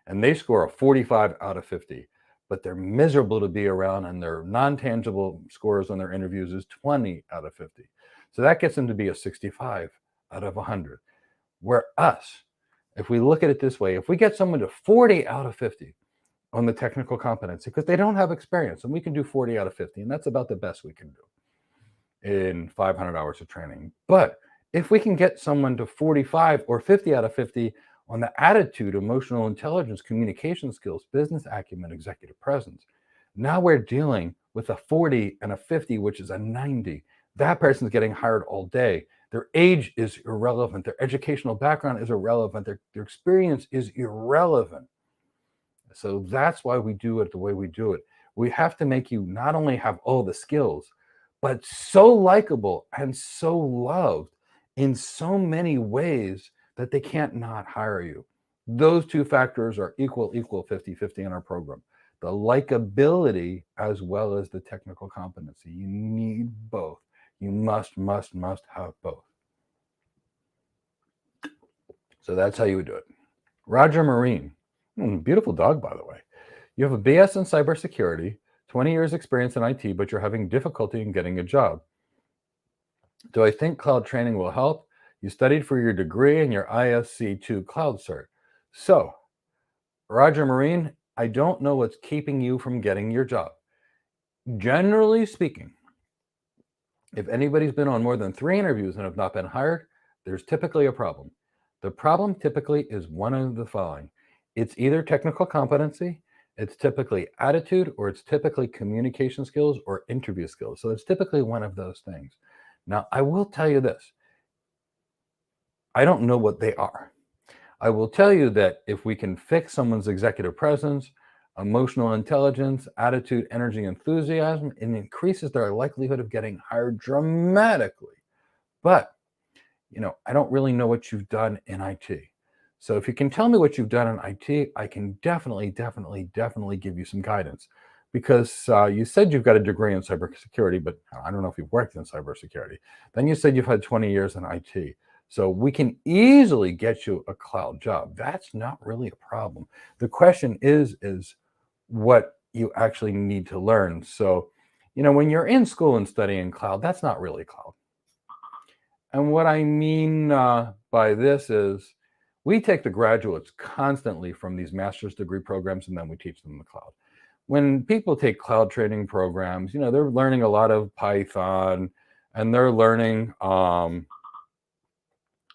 and they score a 45 out of 50. But they're miserable to be around, and their non-tangible scores on their interviews is 20 out of 50. So that gets them to be a 65 out of 100. Where us, if we look at it this way, if we get someone to 40 out of 50 on the technical competency, because they don't have experience, and we can do 40 out of 50, and that's about the best we can do in 500 hours of training. But if we can get someone to 45 or 50 out of 50 on the attitude, emotional intelligence, communication skills, business acumen, executive presence, now we're dealing with a 40 and a 50, which is a 90. That person's getting hired all day. Their age is irrelevant. Their educational background is irrelevant. Their experience is irrelevant. So that's why we do it the way we do it. We have to make you not only have all the skills, but so likable and so loved in so many ways that they can't not hire you. Those two factors are equal 50-50 in our program. The likability as well as the technical competency. You need both. You must have both. So that's how you would do it. Roger Marine. Beautiful dog, by the way. You have a BS in cybersecurity, 20 years experience in IT, but you're having difficulty in getting a job. Do I think cloud training will help? You studied for your degree and your ISC2 cloud cert. So, Roger Marine, I don't know what's keeping you from getting your job. Generally speaking, if anybody's been on more than 3 interviews and have not been hired, there's typically a problem. The problem typically is one of the following. It's either technical competency, it's typically attitude, or it's typically communication skills or interview skills. So it's typically one of those things. Now, I will tell you this. I don't know what they are. I will tell you that if we can fix someone's executive presence, emotional intelligence, attitude, energy, enthusiasm, it increases their likelihood of getting hired dramatically. But, I don't really know what you've done in IT. So if you can tell me what you've done in IT, I can definitely give you some guidance. Because you said you've got a degree in cybersecurity, but I don't know if you've worked in cybersecurity. Then you said you've had 20 years in IT. So we can easily get you a cloud job. That's not really a problem. The question is what you actually need to learn. So, when you're in school and studying cloud, that's not really cloud. And what I mean by this is we take the graduates constantly from these master's degree programs and then we teach them the cloud. When people take cloud training programs, they're learning a lot of Python and they're learning what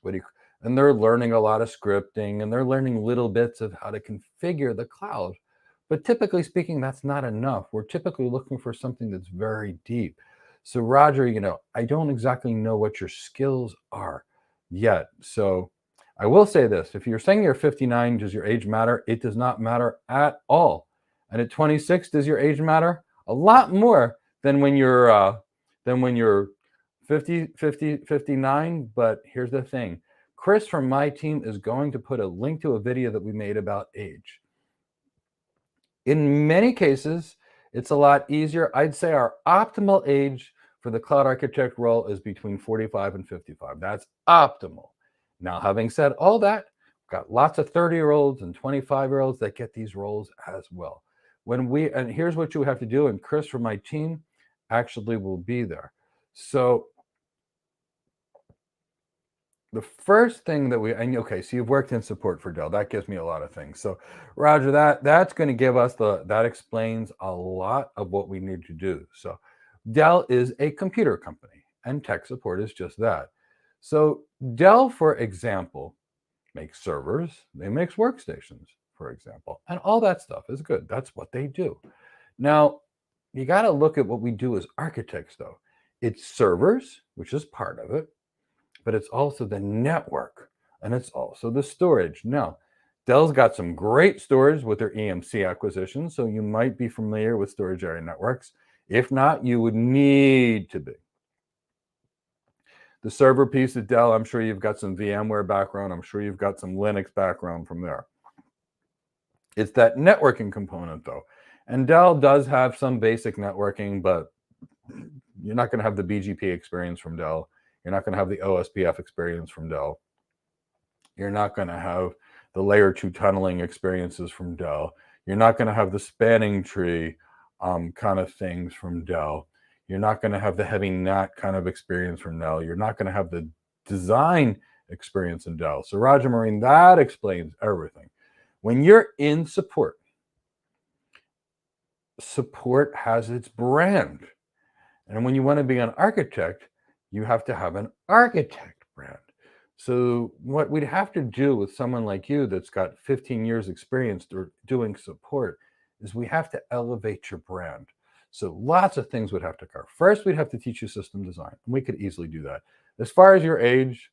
do you and they're learning a lot of scripting and they're learning little bits of how to configure the cloud. But typically speaking, that's not enough. We're typically looking for something that's very deep. So Roger, I don't exactly know what your skills are yet. So I will say this, if you're saying you're 59, does your age matter? It does not matter at all. And at 26, does your age matter? A lot more than when you're 50, 50, 59. But here's the thing. Chris from my team is going to put a link to a video that we made about age. In many cases, it's a lot easier. I'd say our optimal age for the cloud architect role is between 45 and 55. That's optimal. Now, having said all that, we've got lots of 30-year-olds and 25-year-olds that get these roles as well. And here's what you have to do, and Chris from my team actually will be there. So the first thing so you've worked in support for Dell. That gives me a lot of things. So Roger, that's going to give us that explains a lot of what we need to do. So Dell is a computer company and tech support is just that. So Dell, for example, makes servers, they make workstations, for example, and all that stuff is good. That's what they do. Now, you got to look at what we do as architects, though. It's servers, which is part of it, but it's also the network and it's also the storage. Now, Dell's got some great storage with their EMC acquisition, so you might be familiar with storage area networks. If not, you would need to be. The server piece at Dell, I'm sure you've got some VMware background. I'm sure you've got some Linux background from there. It's that networking component, though. And Dell does have some basic networking, but you're not going to have the BGP experience from Dell. You're not going to have the OSPF experience from Dell. You're not going to have the layer 2 tunneling experiences from Dell. You're not going to have the spanning tree kind of things from Dell. You're not going to have the heavy NAT kind of experience from Dell. You're not going to have the design experience in Dell. So Roger Marine, that explains everything. When you're in support, support has its brand. And when you want to be an architect, you have to have an architect brand. So what we'd have to do with someone like you that's got 15 years experience doing support is we have to elevate your brand. So lots of things would have to occur. First, we'd have to teach you system design. And we could easily do that. As far as your age,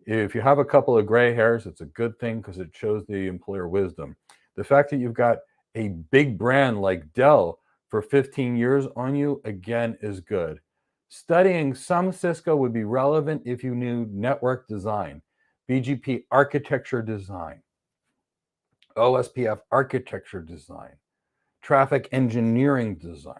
if you have a couple of gray hairs, it's a good thing because it shows the employer wisdom. The fact that you've got a big brand like Dell for 15 years on you, again, is good. Studying some Cisco would be relevant if you knew network design, BGP architecture design, OSPF architecture design, traffic engineering design,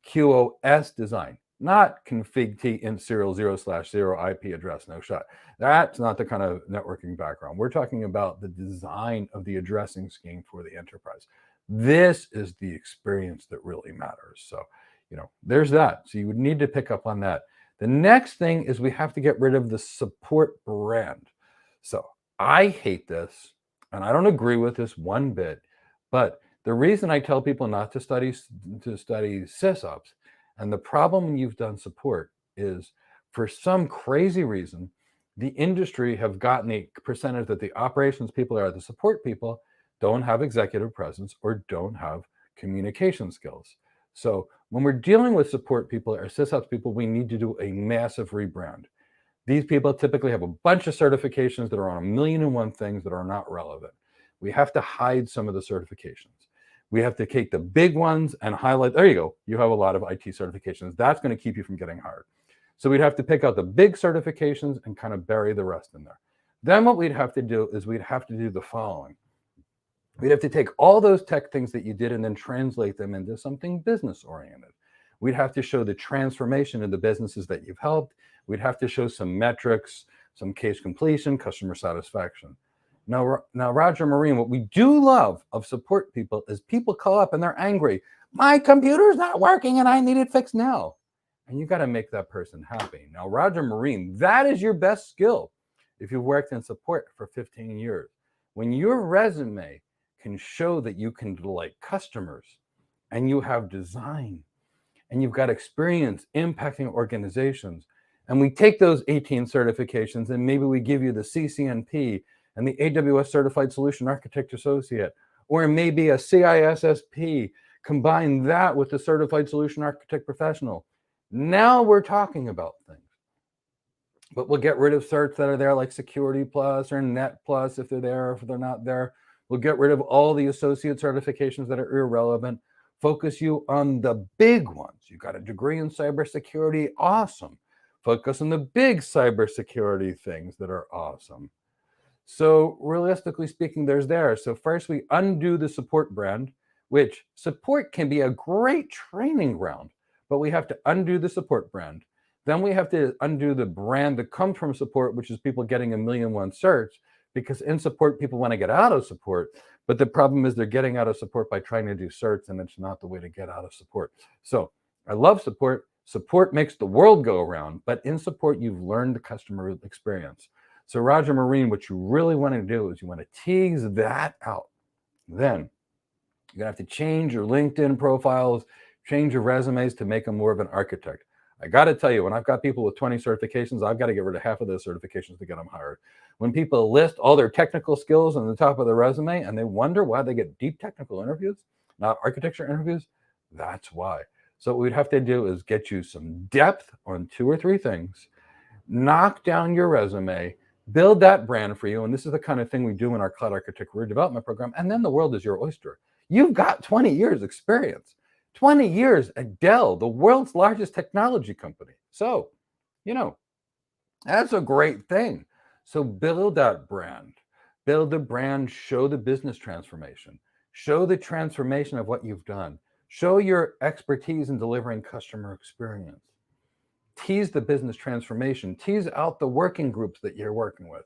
QoS design, not config T in serial 0/0 IP address, no shot. That's not the kind of networking background. We're talking about the design of the addressing scheme for the enterprise. This is the experience that really matters. So, there's that. So you would need to pick up on that. The next thing is we have to get rid of the support brand. So I hate this, and I don't agree with this one bit, but the reason I tell people not to study sysops, and the problem when you've done support is for some crazy reason, the industry have gotten a percentage that the operations people or the support people don't have executive presence or don't have communication skills. So when we're dealing with support people or sysops people, we need to do a massive rebrand. These people typically have a bunch of certifications that are on 1,000,001 things that are not relevant. We have to hide some of the certifications. We have to take the big ones and highlight, there you go, you have a lot of IT certifications. That's going to keep you from getting hired. So we'd have to pick out the big certifications and kind of bury the rest in there. Then what we'd have to do is we'd have to do the following. We'd have to take all those tech things that you did and then translate them into something business oriented. We'd have to show the transformation of the businesses that you've helped. We'd have to show some metrics, some case completion, customer satisfaction. Now, Roger Marine, what we do love of support people is people call up and they're angry. My computer's not working and I need it fixed now. And you got to make that person happy. Now, Roger Marine, that is your best skill if you've worked in support for 15 years. When your resume can show that you can delight customers and you have design and you've got experience impacting organizations, and we take those 18 certifications and maybe we give you the CCNP and the AWS Certified Solution Architect Associate, or maybe a CISSP, combine that with the Certified Solution Architect Professional. Now we're talking about things. But we'll get rid of certs that are there like Security Plus or Net Plus if they're there or if they're not there. We'll get rid of all the associate certifications that are irrelevant. Focus you on the big ones. You got a degree in cybersecurity, awesome. Focus on the big cybersecurity things that are awesome. So realistically speaking, there's there. So first we undo the support brand, which support can be a great training ground, but we have to undo the support brand. Then we have to undo the brand that comes from support, which is people getting 1,000,001 certs, because in support, people want to get out of support. But the problem is they're getting out of support by trying to do certs, and it's not the way to get out of support. So I love support. Support makes the world go around, but in support, you've learned the customer experience. So Roger Marine, what you really want to do is you want to tease that out. Then you're going to have to change your LinkedIn profiles, change your resumes to make them more of an architect. I got to tell you, when I've got people with 20 certifications, I've got to get rid of half of those certifications to get them hired. When people list all their technical skills on the top of their resume and they wonder why they get deep technical interviews, not architecture interviews, that's why. So what we'd have to do is get you some depth on 2 or 3 things, knock down your resume, build that brand for you. And this is the kind of thing we do in our Cloud Architect Career Development Program. And then the world is your oyster. You've got 20 years experience. 20 years at Dell, the world's largest technology company. So, that's a great thing. So build that brand. Build the brand, show the business transformation. Show the transformation of what you've done. Show your expertise in delivering customer experience. Tease the business transformation. Tease out the working groups that you're working with.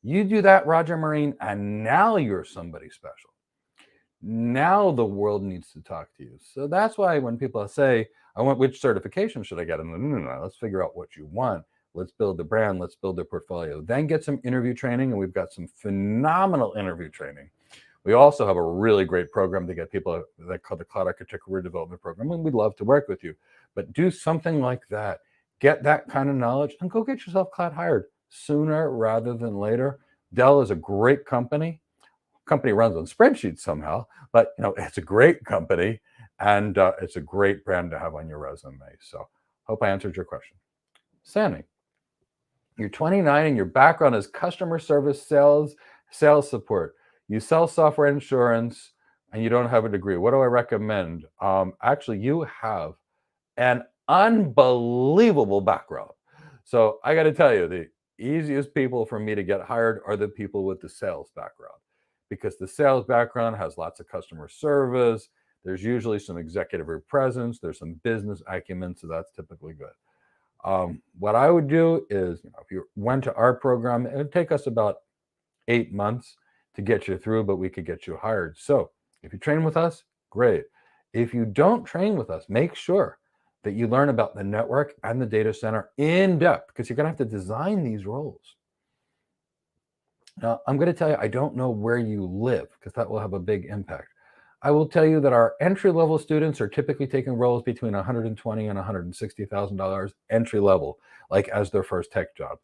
You do that, Roger Marine, and now you're somebody special. Now the world needs to talk to you. So that's why when people say, I want, which certification should I get? I'm like, no, let's figure out what you want. Let's build the brand. Let's build the portfolio. Then get some interview training. And we've got some phenomenal interview training. We also have a really great program to get people that called the Cloud Architect Career Development Program. And we'd love to work with you. But do something like that. Get that kind of knowledge and go get yourself cloud hired sooner rather than later. Dell is a great company. Company runs on spreadsheets somehow, but it's a great company and it's a great brand to have on your resume. So hope I answered your question. Sammy, you're 29 and your background is customer service, sales support. You sell software insurance and you don't have a degree. What do I recommend? Actually, you have an unbelievable background. So I got to tell you, the easiest people for me to get hired are the people with the sales background, because the sales background has lots of customer service. There's usually some executive presence. There's some business acumen, so that's typically good. What I would do is, if you went to our program, it would take us about 8 months to get you through, but we could get you hired. So if you train with us, great. If you don't train with us, make sure that you learn about the network and the data center in depth, because you're going to have to design these roles. Now, I'm going to tell you, I don't know where you live, because that will have a big impact. I will tell you that our entry-level students are typically taking roles between $120,000 and $160,000 entry level, like as their first tech job.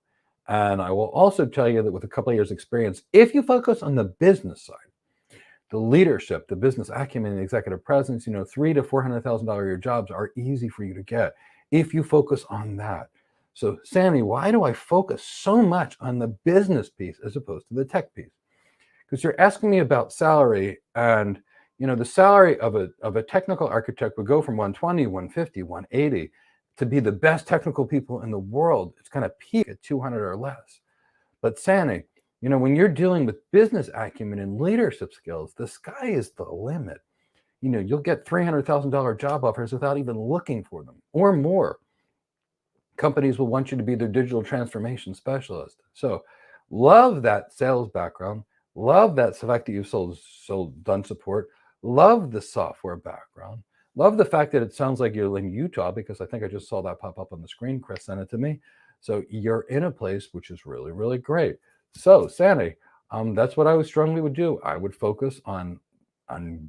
And I will also tell you that with a couple of years experience, if you focus on the business side, the leadership, the business acumen, the executive presence, $300,000 to $400,000 a year jobs are easy for you to get if you focus on that. So, Sammy, why do I focus so much on the business piece as opposed to the tech piece? Because you're asking me about salary, and the salary of a technical architect would go from 120, 150, 180 to be the best technical people in the world. It's going to peak at 200 or less. But Sammy, When you're dealing with business acumen and leadership skills, the sky is the limit. You'll get $300,000 job offers without even looking for them or more. Companies will want you to be their digital transformation specialist. So love that sales background. Love that fact that you've done support. Love the software background. Love the fact that it sounds like you're in Utah, because I think I just saw that pop up on the screen. Chris sent it to me. So you're in a place which is really, really great. So Sandy, that's what I strongly would do. I would focus on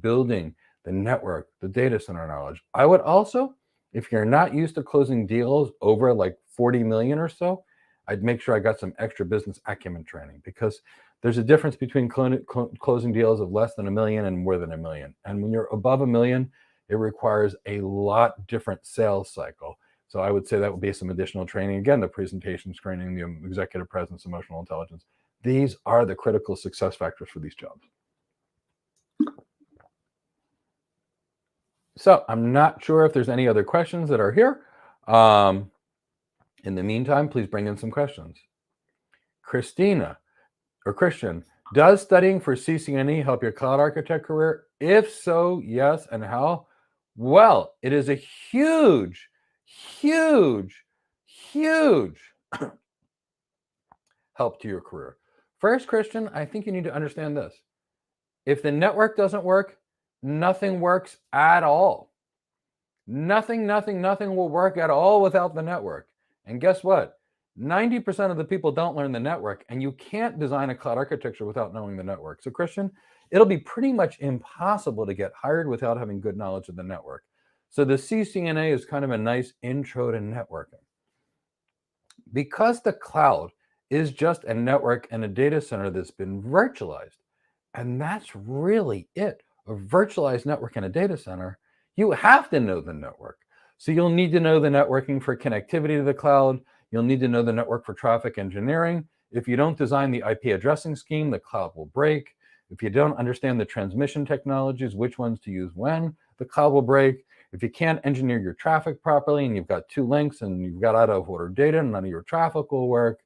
building the network, the data center knowledge. I would also, if you're not used to closing deals over like 40 million or so, I'd make sure I got some extra business acumen training, because there's a difference between closing deals of less than $1 million and more than $1 million. And when you're above $1 million, it requires a lot different sales cycle. So I would say that would be some additional training. Again, the presentations training, the executive presence, emotional intelligence. These are the critical success factors for these jobs. So I'm not sure if there's any other questions that are here. In the meantime, please bring in some questions. Christian, does studying for CCNE help your cloud architect career? If so, yes, and how? Well, it is a huge, huge, huge help to your career. First, Christian, I think you need to understand this. If the network doesn't work, nothing works at all. Nothing will work at all without the network. And guess what? 90% of the people don't learn the network, and you can't design a cloud architecture without knowing the network. So Christian, it'll be pretty much impossible to get hired without having good knowledge of the network. So the CCNA is kind of a nice intro to networking. Because the cloud is just a network and a data center that's been virtualized, and that's really it, a virtualized network and a data center, you have to know the network. So you'll need to know the networking for connectivity to the cloud. You'll need to know the network for traffic engineering. If you don't design the IP addressing scheme, the cloud will break. If you don't understand the transmission technologies, which ones to use when, the cloud will break. If you can't engineer your traffic properly and you've got 2 links and you've got out of order data, none of your traffic will work.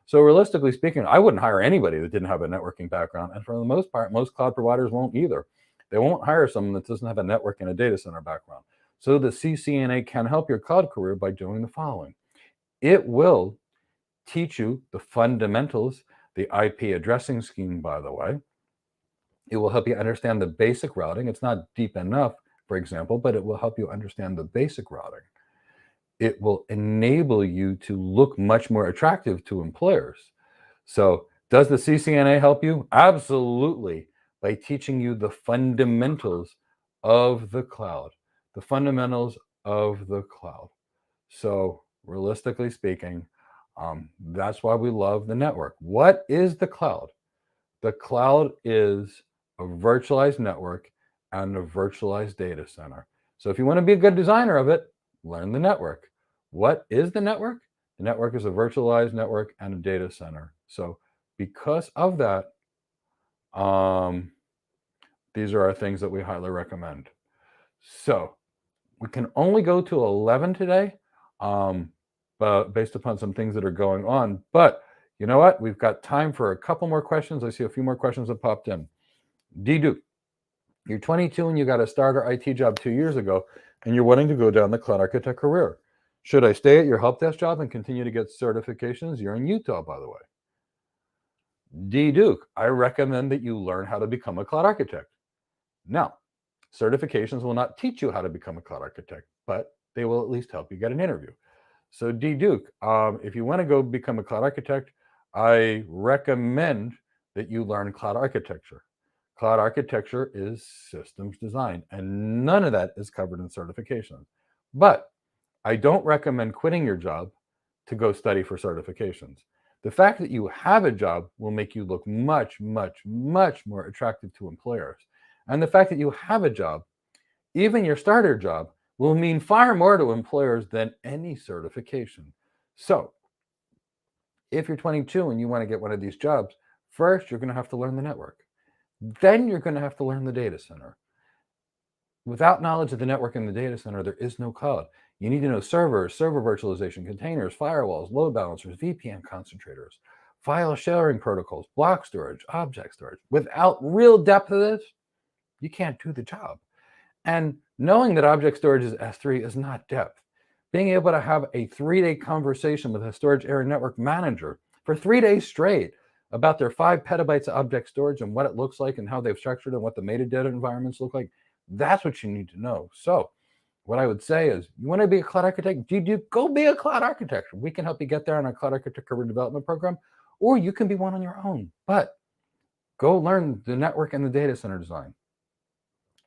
So realistically speaking, I wouldn't hire anybody that didn't have a networking background. And for the most part, most cloud providers won't either. They won't hire someone that doesn't have a network and a data center background. So the CCNA can help your cloud career by doing the following. It will teach you the fundamentals, the IP addressing scheme, by the way. It will help you understand the basic routing. It's not deep enough, for example, but it will help you understand the basic routing. It will enable you to look much more attractive to employers. So does the CCNA help you? Absolutely, by teaching you the fundamentals of the cloud, the fundamentals of the cloud. So realistically speaking, that's why we love the network. What is the cloud? The cloud is a virtualized network and a virtualized data center. So if you want to be a good designer of it, learn the network. What is the network? The network is a virtualized network and a data center. So because of that, these are our things that we highly recommend. So we can only go to 11 today, but based upon some things that are going on. But you know what? We've got time for a couple more questions. I see a few more questions that popped in. D-Duke, you're 22 and you got a starter IT job 2 years ago, and you're wanting to go down the cloud architect career. Should I stay at your help desk job and continue to get certifications? You're in Utah, by the way. D-Duke, I recommend that you learn how to become a cloud architect. Now, certifications will not teach you how to become a cloud architect, but they will at least help you get an interview. So D-Duke, if you want to go become a cloud architect, I recommend that you learn cloud architecture. Cloud architecture is systems design, and none of that is covered in certifications. But I don't recommend quitting your job to go study for certifications. The fact that you have a job will make you look much, much, much more attractive to employers. And the fact that you have a job, even your starter job, will mean far more to employers than any certification. So if you're 22 and you want to get one of these jobs, first, you're going to have to learn the network. Then you're going to have to learn the data center. Without knowledge of the network and the data center, there is no cloud. You need to know servers, server virtualization, containers, firewalls, load balancers, VPN concentrators, file sharing protocols, block storage, object storage. Without real depth of this, you can't do the job. And knowing that object storage is S3 is not depth. Being able to have a 3-day conversation with a storage area network manager for 3 days straight about their 5 petabytes of object storage and what it looks like and how they've structured it and what the metadata environments look like, that's what you need to know. So what I would say is, you want to be a cloud architect? Go be a cloud architect. We can help you get there on our cloud architect career development program, or you can be one on your own. But go learn the network and the data center design.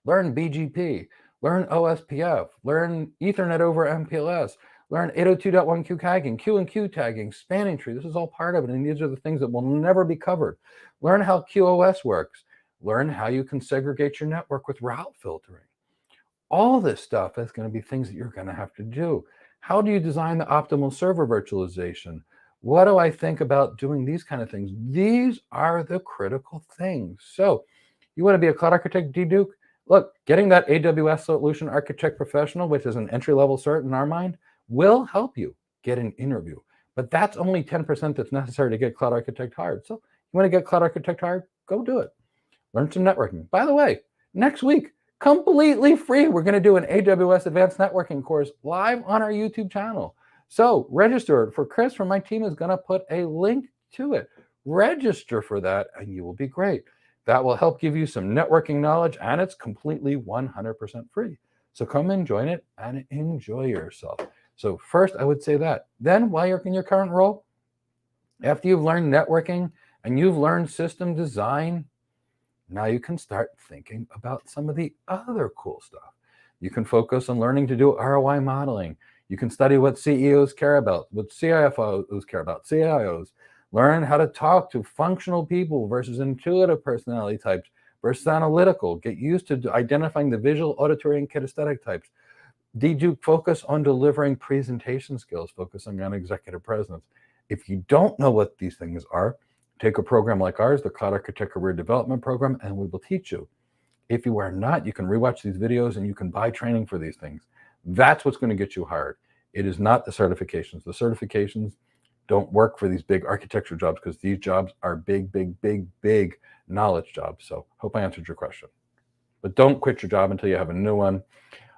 Learn BGP, learn OSPF, learn Ethernet over MPLS, learn 802.1q tagging, Q and Q tagging, spanning tree. This is all part of it, and these are the things that will never be covered. Learn how QoS works. Learn how you can segregate your network with route filtering. All this stuff is going to be things that you're going to have to do. How do you design the optimal server virtualization? What do I think about doing these kind of things? These are the critical things. So you want to be a cloud architect, Duke? Look, getting that AWS Solution Architect Professional, which is an entry-level cert in our mind, will help you get an interview. But that's only 10% that's necessary to get cloud architect hired. So you want to get cloud architect hired? Go do it. Learn some networking. By the way, next week, completely free, we're going to do an AWS Advanced Networking course live on our YouTube channel. So register for Chris from my team is going to put a link to it. Register for that and you will be great. That will help give you some networking knowledge, and it's completely 100% free. So come and join it and enjoy yourself. So first, I would say that. Then while you're in your current role, after you've learned networking and you've learned system design, now you can start thinking about some of the other cool stuff. You can focus on learning to do ROI modeling. You can study what CEOs care about, what CIFOs care about, CIOs. Learn how to talk to functional people versus intuitive personality types versus analytical. Get used to identifying the visual, auditory, and kinesthetic types. Focus on delivering presentation skills, focusing on executive presence. If you don't know what these things are, take a program like ours, the Cloud Architect Career Development Program, and we will teach you. If you are not, you can rewatch these videos and you can buy training for these things. That's what's going to get you hired. It is not the certifications. The certifications don't work for these big architecture jobs because these jobs are big, big, big, big knowledge jobs. So hope I answered your question. But don't quit your job until you have a new one.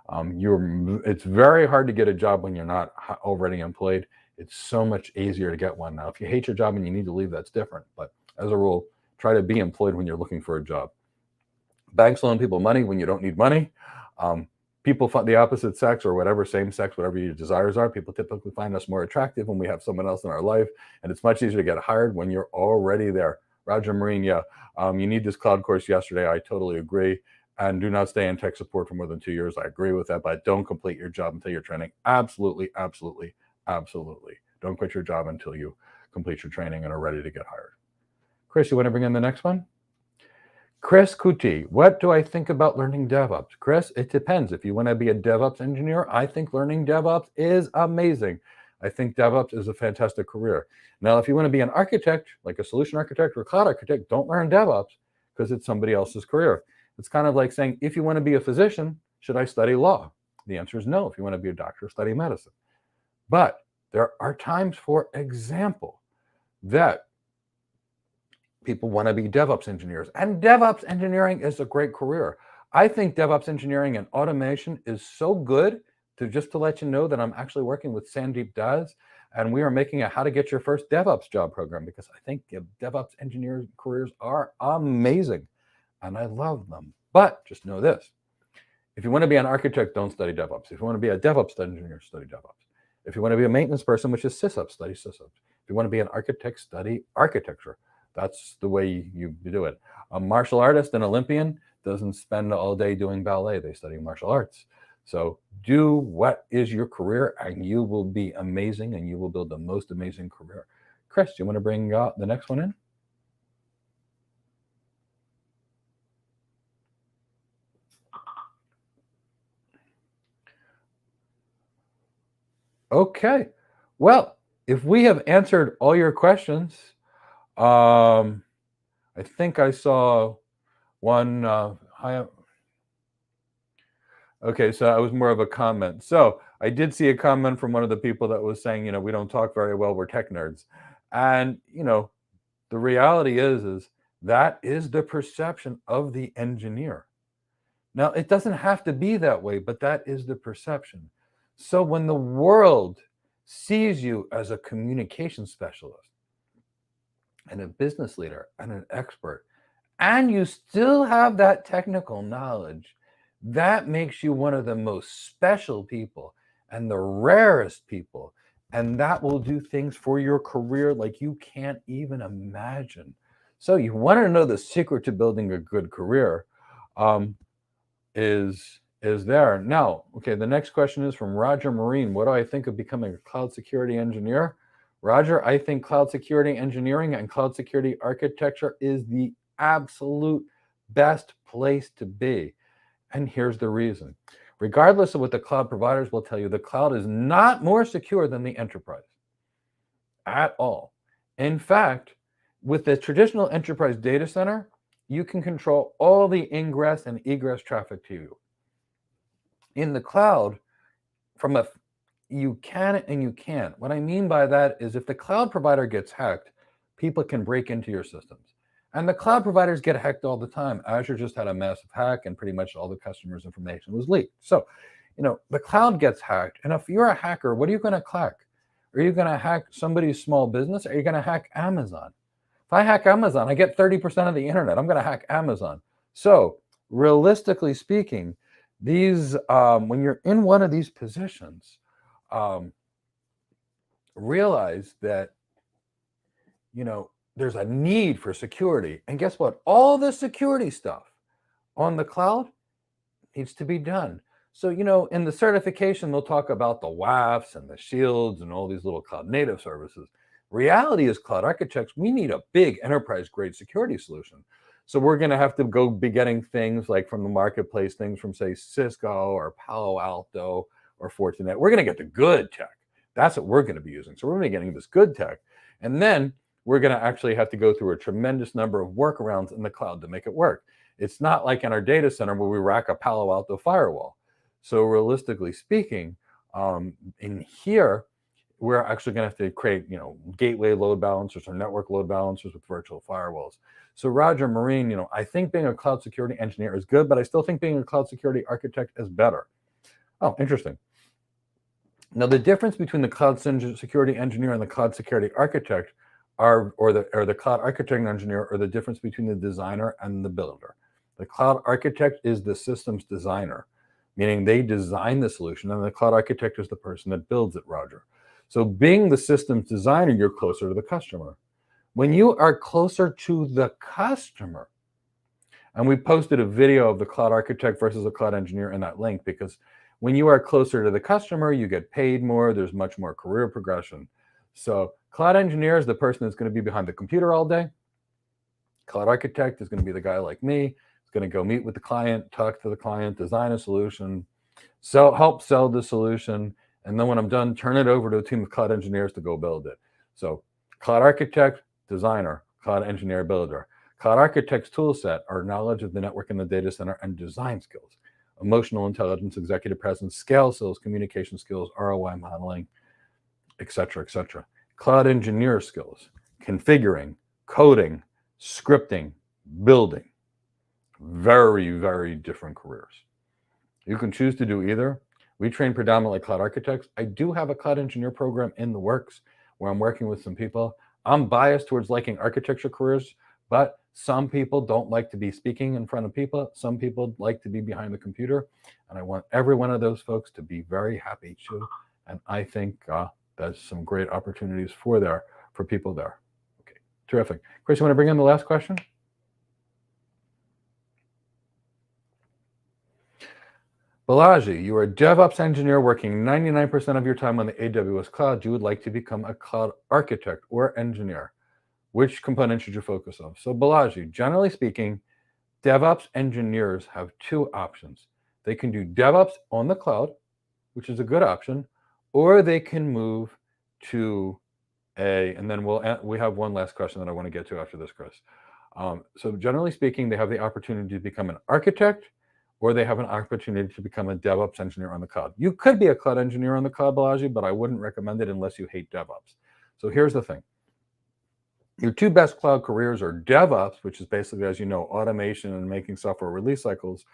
It's very hard to get a job when you're not already employed. It's so much easier to get one now. If you hate your job and you need to leave, that's different. But as a rule, try to be employed when you're looking for a job. Banks loan people money when you don't need money. People find the opposite sex or whatever, same sex, whatever your desires are, people typically find us more attractive when we have someone else in our life. And it's much easier to get hired when you're already there. Roger Marine, yeah, you need this cloud course yesterday. I totally agree. And do not stay in tech support for more than 2 years. I agree with that, but don't complete your job until you're training. Absolutely, absolutely, absolutely. Don't quit your job until you complete your training and are ready to get hired. Chris, you want to bring in the next one? Chris Kuti, what do I think about learning DevOps? Chris, it depends. If you want to be a DevOps engineer, I think learning DevOps is amazing. I think DevOps is a fantastic career. Now, if you want to be an architect, like a solution architect or cloud architect, don't learn DevOps because it's somebody else's career. It's kind of like saying, if you want to be a physician, should I study law? The answer is no. If you want to be a doctor, study medicine. But there are times, for example, that people want to be DevOps engineers. And DevOps engineering is a great career. I think DevOps engineering and automation is so good to let you know that I'm actually working with Sandeep Das, and we are making a How to Get Your First DevOps Job program because I think DevOps engineers careers are amazing and I love them. But just know this. If you want to be an architect, don't study DevOps. If you want to be a DevOps engineer, study DevOps. If you want to be a maintenance person, which is SysOps, study SysOps. If you want to be an architect, study architecture. That's the way you do it. A martial artist, an Olympian, doesn't spend all day doing ballet. They study martial arts. So do what is your career and you will be amazing and you will build the most amazing career. Chris, do you want to bring the next one in? Okay. Well, if we have answered all your questions, I think I saw one. Okay, so that was more of a comment. So I did see a comment from one of the people that was saying, we don't talk very well. We're tech nerds. And, The reality is that is the perception of the engineer. Now, it doesn't have to be that way, but that is the perception. So when the world sees you as a communication specialist and a business leader and an expert, and you still have that technical knowledge, that makes you one of the most special people and the rarest people. And that will do things for your career like you can't even imagine. So you want to know the secret to building a good career. Is there. Now, okay, the next question is from Roger Marine. What do I think of becoming a cloud security engineer? Roger, I think cloud security engineering and cloud security architecture is the absolute best place to be. And here's the reason. Regardless of what the cloud providers will tell you, the cloud is not more secure than the enterprise at all. In fact, with the traditional enterprise data center, you can control all the ingress and egress traffic to you. In the cloud, you can and you can't. What I mean by that is if the cloud provider gets hacked, people can break into your systems. And the cloud providers get hacked all the time. Azure just had a massive hack and pretty much all the customers' information was leaked. So, the cloud gets hacked. And if you're a hacker, what are you going to hack? Are you going to hack somebody's small business? Or are you going to hack Amazon? If I hack Amazon, I get 30% of the internet. I'm going to hack Amazon. So realistically speaking, these when you're in one of these positions, realize that there's a need for security. And guess what? All the security stuff on the cloud needs to be done. So, in the certification, they'll talk about the WAFs and the shields and all these little cloud native services. Reality is, cloud architects, we need a big enterprise grade security solution. So we're going to have to go be getting things like from the marketplace, things from, say, Cisco or Palo Alto or Fortinet. We're going to get the good tech. That's what we're going to be using. So we're going to be getting this good tech. And then we're going to actually have to go through a tremendous number of workarounds in the cloud to make it work. It's not like in our data center where we rack a Palo Alto firewall. So realistically speaking, in here, we're actually going to have to create, gateway load balancers or network load balancers with virtual firewalls. So Roger Marine, I think being a cloud security engineer is good, but I still think being a cloud security architect is better. Oh, interesting. Now, the difference between the cloud security engineer and the cloud security architect or the cloud architect and engineer are the difference between the designer and the builder. The cloud architect is the systems designer, meaning they design the solution, and the cloud architect is the person that builds it, Roger. So being the systems designer, you're closer to the customer. When you are closer to the customer, and we posted a video of the cloud architect versus the cloud engineer in that link, because when you are closer to the customer, you get paid more, there's much more career progression. So cloud engineer is the person that's going to be behind the computer all day. Cloud architect is going to be the guy like me. It's going to go meet with the client, talk to the client, design a solution, help sell the solution. And then when I'm done, turn it over to a team of cloud engineers to go build it. So cloud architect, designer, cloud engineer, builder. Cloud architect's tool set are knowledge of the network and the data center and design skills, emotional intelligence, executive presence, scale skills, communication skills, ROI modeling, et cetera, et cetera. Cloud engineer skills, configuring, coding, scripting, building. Very, very different careers. You can choose to do either. We train predominantly cloud architects. I do have a cloud engineer program in the works where I'm working with some people. I'm biased towards liking architecture careers, but some people don't like to be speaking in front of people. Some people like to be behind the computer. And I want every one of those folks to be very happy too. And I think there's some great opportunities for people there. Okay, terrific. Chris, you want to bring in the last question? Balaji, you are a DevOps engineer working 99% of your time on the AWS cloud. You would like to become a cloud architect or engineer. Which component should you focus on? So Balaji, generally speaking, DevOps engineers have two options. They can do DevOps on the cloud, which is a good option, or they can move to and then we have one last question that I want to get to after this, Chris. So generally speaking, they have the opportunity to become an architect, or they have an opportunity to become a DevOps engineer on the cloud. You could be a cloud engineer on the cloud, Balaji, but I wouldn't recommend it unless you hate DevOps. So here's the thing. Your two best cloud careers are DevOps, which is basically, as you know, automation and making software release cycles,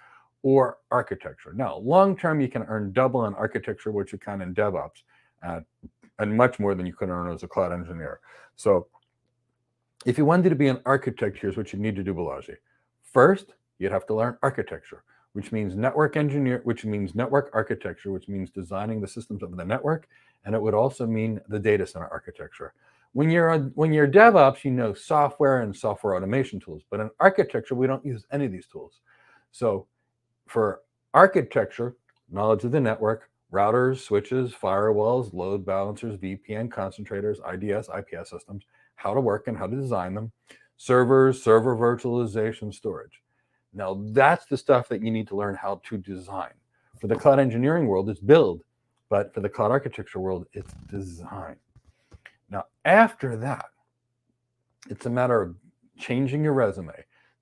or architecture. Now, long term, you can earn double in architecture, which you can in DevOps, and much more than you could earn as a cloud engineer. So, if you wanted to be an architect, here's what you need to do, Balaji. First, you'd have to learn architecture, which means network engineer, which means network architecture, which means designing the systems of the network, and it would also mean the data center architecture. When you're DevOps, you know software and software automation tools, but in architecture, we don't use any of these tools. So for architecture, knowledge of the network, routers, switches, firewalls, load balancers, VPN concentrators, IDS, IPS systems, how to work and how to design them, servers, server virtualization, storage. Now, that's the stuff that you need to learn how to design. For the cloud engineering world, it's build, but for the cloud architecture world, it's design. Now, after that, it's a matter of changing your resume.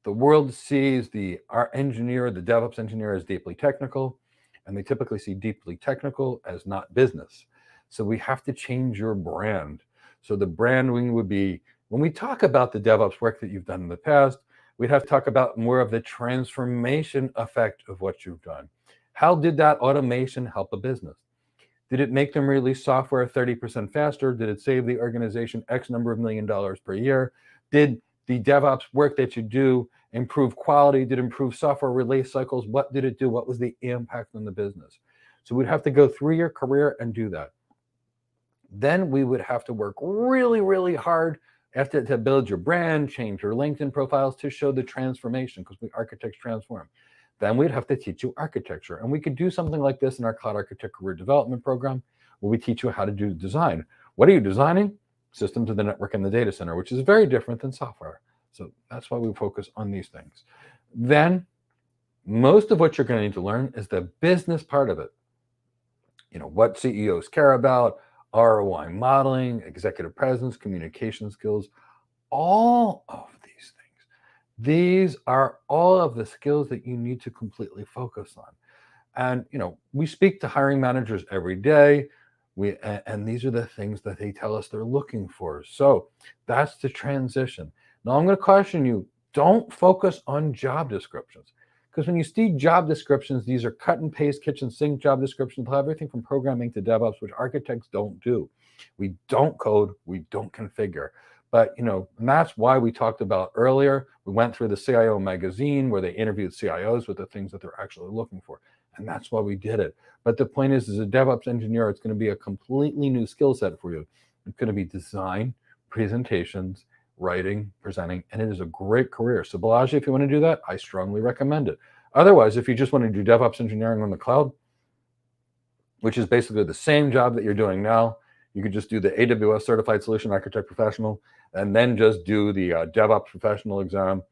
The world sees our engineer, the DevOps engineer, as deeply technical, and they typically see deeply technical as not business. So we have to change your brand. So the branding would be, when we talk about the DevOps work that you've done in the past, we'd have to talk about more of the transformation effect of what you've done. How did that automation help a business? Did it make them release software 30% faster? Did it save the organization X number of $1 million per year? Did the DevOps work that you do improve quality? Did it improve software release cycles? What did it do? What was the impact on the business? So we'd have to go through your career and do that. Then we would have to work really, really hard after to build your brand, change your LinkedIn profiles to show the transformation, because we architects transform. Then we'd have to teach you architecture. And we could do something like this in our Cloud Architect Career Development Program, where we teach you how to do design. What are you designing? Systems of the network and the data center, which is very different than software. So that's why we focus on these things. Then most of what you're going to need to learn is the business part of it. You know, what CEOs care about, ROI modeling, executive presence, communication skills, all of these things. These are all of the skills that you need to completely focus on. And, you know, we speak to hiring managers every day. And these are the things that they tell us they're looking for. So that's the transition. Now, I'm going to caution you, don't focus on job descriptions. Because when you see job descriptions, these are cut and paste kitchen sink job descriptions. They'll have everything from programming to DevOps, which architects don't do. We don't code, we don't configure. But, you know, and that's why we talked about earlier, we went through the CIO magazine where they interviewed CIOs with the things that they're actually looking for. And that's why we did it. But the point is, as a DevOps engineer, it's going to be a completely new skill set for you. It's going to be design, presentations, writing, presenting, and it is a great career. So Balaji, if you want to do that, I strongly recommend it. Otherwise, if you just want to do DevOps engineering on the cloud, which is basically the same job that you're doing now, you could just do the AWS Certified Solution Architect Professional, and then just do the DevOps Professional exam.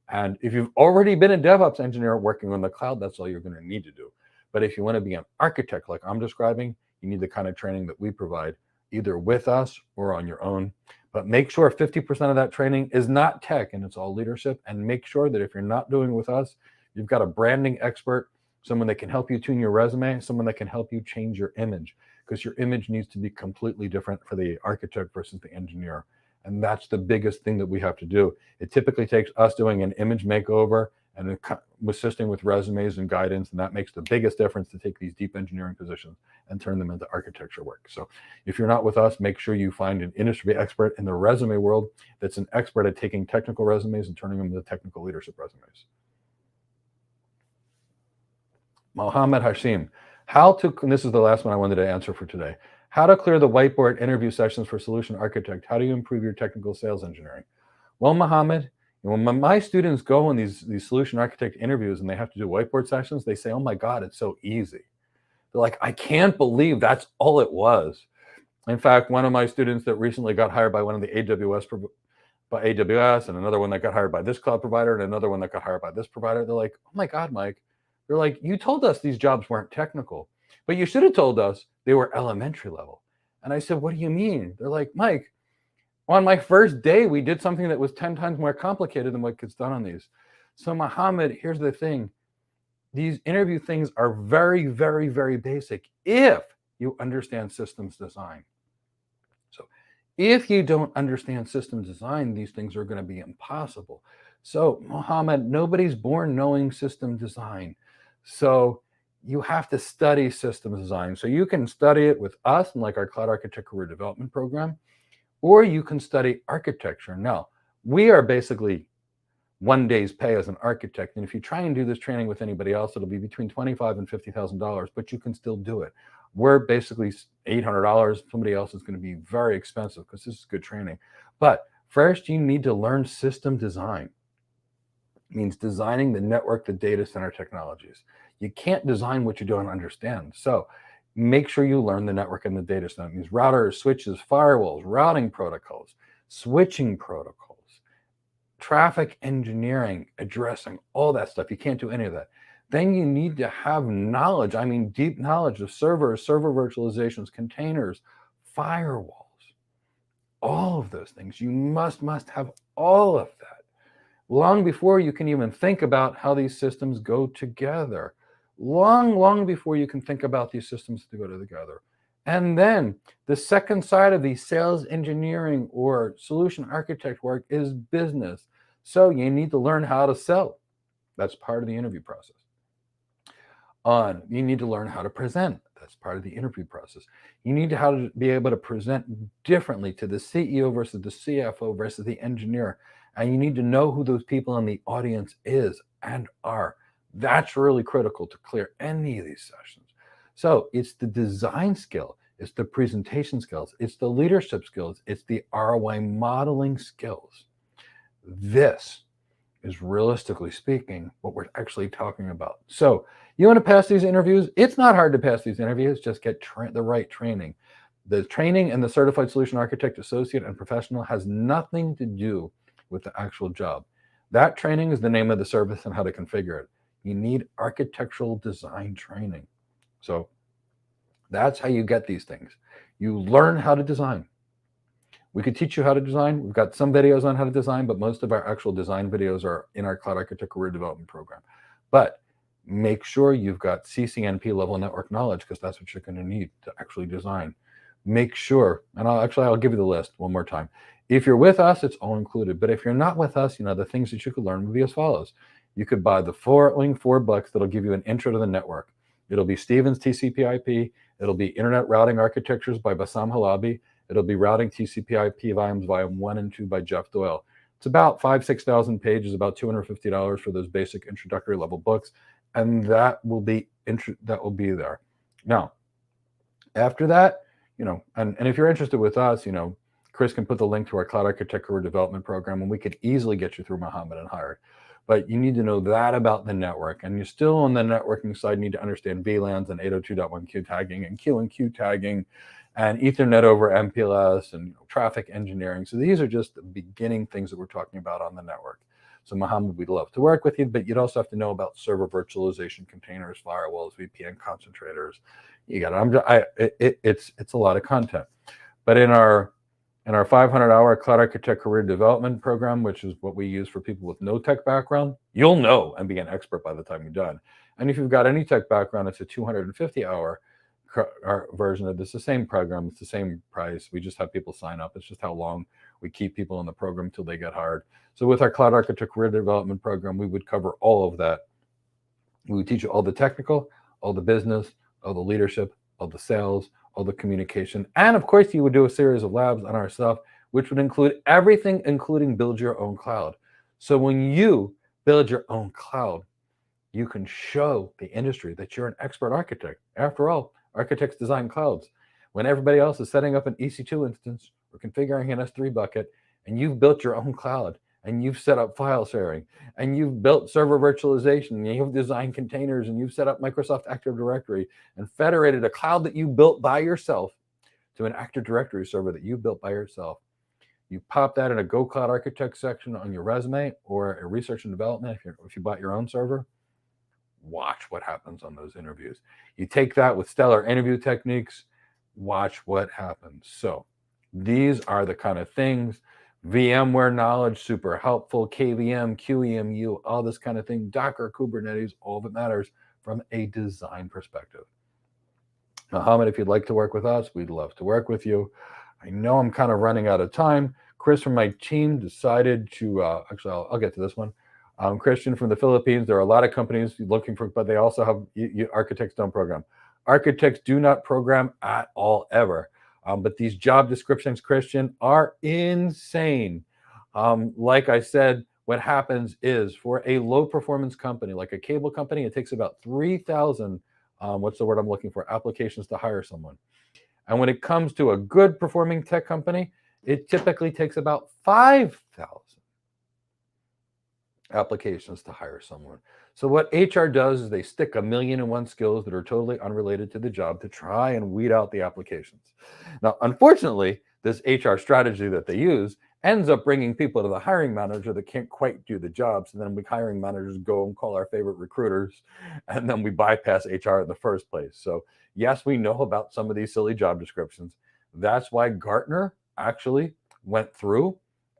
And if you've already been a DevOps engineer working on the cloud, that's all you're going to need to do. But if you want to be an architect like I'm describing, you need the kind of training that we provide, either with us or on your own. But make sure 50% of that training is not tech and it's all leadership. And make sure that if you're not doing it with us, you've got a branding expert, someone that can help you tune your resume, someone that can help you change your image, because your image needs to be completely different for the architect versus the engineer. And that's the biggest thing that we have to do. It typically takes us doing an image makeover and assisting with resumes and guidance, and that makes the biggest difference to take these deep engineering positions and turn them into architecture work. So if you're not with us, make sure you find an industry expert in the resume world that's an expert at taking technical resumes and turning them into technical leadership resumes. Mohammed Hashim, and this is the last one I wanted to answer for today. How to clear the whiteboard interview sessions for solution architect. How do you improve your technical sales engineering? Well, Mohammed, when my students go on these solution architect interviews and they have to do whiteboard sessions, they say, oh my God, it's so easy. They're like, I can't believe that's all it was. In fact, one of my students that recently got hired by one of the AWS and another one that got hired by this cloud provider and another one that got hired by this provider, they're like, oh my God, Mike. They're like, you told us these jobs weren't technical, but you should have told us they were elementary level. And I said, what do you mean? They're like, Mike, on my first day, we did something that was 10 times more complicated than what gets done on these. So Mohammed, here's the thing. These interview things are very, very, very basic if you understand systems design. So If you don't understand system design, these things are going to be impossible. So, Mohammed, nobody's born knowing system design. So, you have to study system design. So, you can study it with us in like our Cloud Architect Career Development Program, or you can study architecture. Now, we are basically one day's pay as an architect. And if you try and do this training with anybody else, it'll be between $25,000 and $50,000, but you can still do it. We're basically $800. Somebody else is going to be very expensive because this is good training. But first, you need to learn system design. It means designing the network, the data center technologies. You can't design what you don't understand. So make sure you learn the network and the data center. It means routers, switches, firewalls, routing protocols, switching protocols, traffic engineering, addressing all that stuff. You can't do any of that. Then you need to have knowledge, I mean, deep knowledge of servers, server virtualizations, containers, firewalls, all of those things. You must have all of that long before you can even think about how these systems go together. Long before you can think about these systems to go together. And then the second side of the sales engineering or solution architect work is business. So you need to learn how to sell. That's part of the interview process. You need to learn how to present. That's part of the interview process. You need to how to be able to present differently to the CEO versus the CFO versus the engineer. And you need to know who those people in the audience is and are. That's really critical to clear any of these sessions. So it's the design skill, it's the presentation skills, it's the leadership skills, it's the ROI modeling skills. This is, realistically speaking, what we're actually talking about. So you want to pass these interviews? It's not hard to pass these interviews, just get the right training. The training and the Certified Solution Architect, Associate, and Professional has nothing to do with the actual job. That training is the name of the service and how to configure it. You need architectural design training. So that's how you get these things. You learn how to design. We could teach you how to design. We've got some videos on how to design, but most of our actual design videos are in our Cloud Architect Career Development Program. But make sure you've got CCNP level network knowledge, because that's what you're going to need to actually design. Make sure, and I'll give you the list one more time. If you're with us, it's all included. But if you're not with us, the things that you could learn would be as follows. You could buy the $4 bucks that'll give you an intro to the network. It'll be Stevens TCP/IP. It'll be Internet Routing Architectures by Bassam Halabi. It'll be Routing TCP/IP Volumes 1 and 2 by Jeff Doyle. It's about 5,000-6,000 pages, about $250 for those basic introductory level books, and that will be there. Now, after that, and if you're interested with us, Chris can put the link to our Cloud Architect Career Development Program, and we could easily get you through Mohammed and hired. But you need to know that about the network, and you're still on the networking side, need to understand VLANs and 802.1q tagging and Q&Q tagging and Ethernet over MPLS and traffic engineering. So these are just the beginning things that we're talking about on the network. So Mohammed, we'd love to work with you, but you'd also have to know about server virtualization, containers, firewalls, VPN concentrators. You got it. It's a lot of content. But in our 500-hour Cloud Architect Career Development Program, which is what we use for people with no tech background, you'll know and be an expert by the time you're done. And if you've got any tech background, it's a 250-hour version of this. The same program, it's the same price. We just have people sign up. It's just how long we keep people in the program till they get hired. So with our Cloud Architect Career Development Program, we would cover all of that. We would teach you all the technical, all the business, all the leadership, all the sales, all the communication. And of course, you would do a series of labs on our stuff, which would include everything, including build your own cloud. So when you build your own cloud, you can show the industry that you're an expert architect. After all, architects design clouds. When everybody else is setting up an EC2 instance or configuring an S3 bucket, and you've built your own cloud, and you've set up file sharing, and you've built server virtualization, and you've designed containers, and you've set up Microsoft Active Directory and federated a cloud that you built by yourself to an Active Directory server that you built by yourself. You pop that in a Go Cloud Architect section on your resume or a research and development if you bought your own server. Watch what happens on those interviews. You take that with stellar interview techniques, watch what happens. So these are the kind of things. VMware knowledge, super helpful. KVM, QEMU, all this kind of thing. Docker, Kubernetes, all that matters from a design perspective. Mohammed, if you'd like to work with us, we'd love to work with you. I know I'm kind of running out of time. Chris from my team decided to, actually, I'll get to this one. Christian from the Philippines. There are a lot of companies looking for, but they also have architects don't program. Architects do not program at all ever. But these job descriptions, Christian, are insane. Like I said, what happens is for a low performance company, like a cable company, it takes about 3,000, what's the word I'm looking for, applications to hire someone. And when it comes to a good performing tech company, it typically takes about 5,000 applications to hire someone. So what HR does is they stick 1,000,001 skills that are totally unrelated to the job to try and weed out the applications. Now, unfortunately, this HR strategy that they use ends up bringing people to the hiring manager that can't quite do the job. So then we hiring managers go and call our favorite recruiters, and then we bypass HR in the first place. So yes, we know about some of these silly job descriptions. That's why Gartner actually went through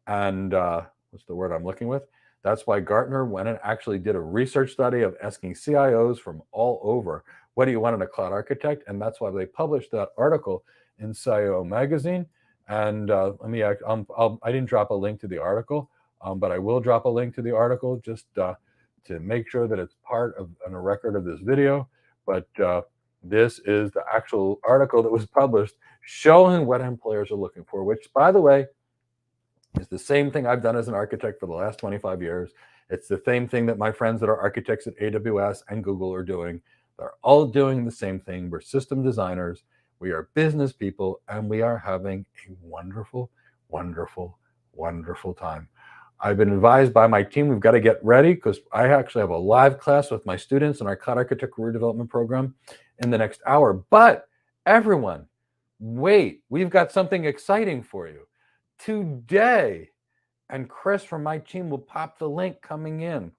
and what's the word I'm looking with? That's why Gartner went and actually did a research study of asking CIOs from all over, what do you want in a cloud architect? And that's why they published that article in CIO magazine. And I didn't drop a link to the article, but I will drop a link to the article just to make sure that it's part of a record of this video. But this is the actual article that was published showing what employers are looking for, which, by the way, it's the same thing I've done as an architect for the last 25 years. It's the same thing that my friends that are architects at AWS and Google are doing. They're all doing the same thing. We're system designers. We are business people, and we are having a wonderful, wonderful, wonderful time. I've been advised by my team, we've got to get ready because I actually have a live class with my students in our Cloud Architect Career Development Program in the next hour. But everyone, wait, we've got something exciting for you. Today, and Chris from my team will pop the link coming in.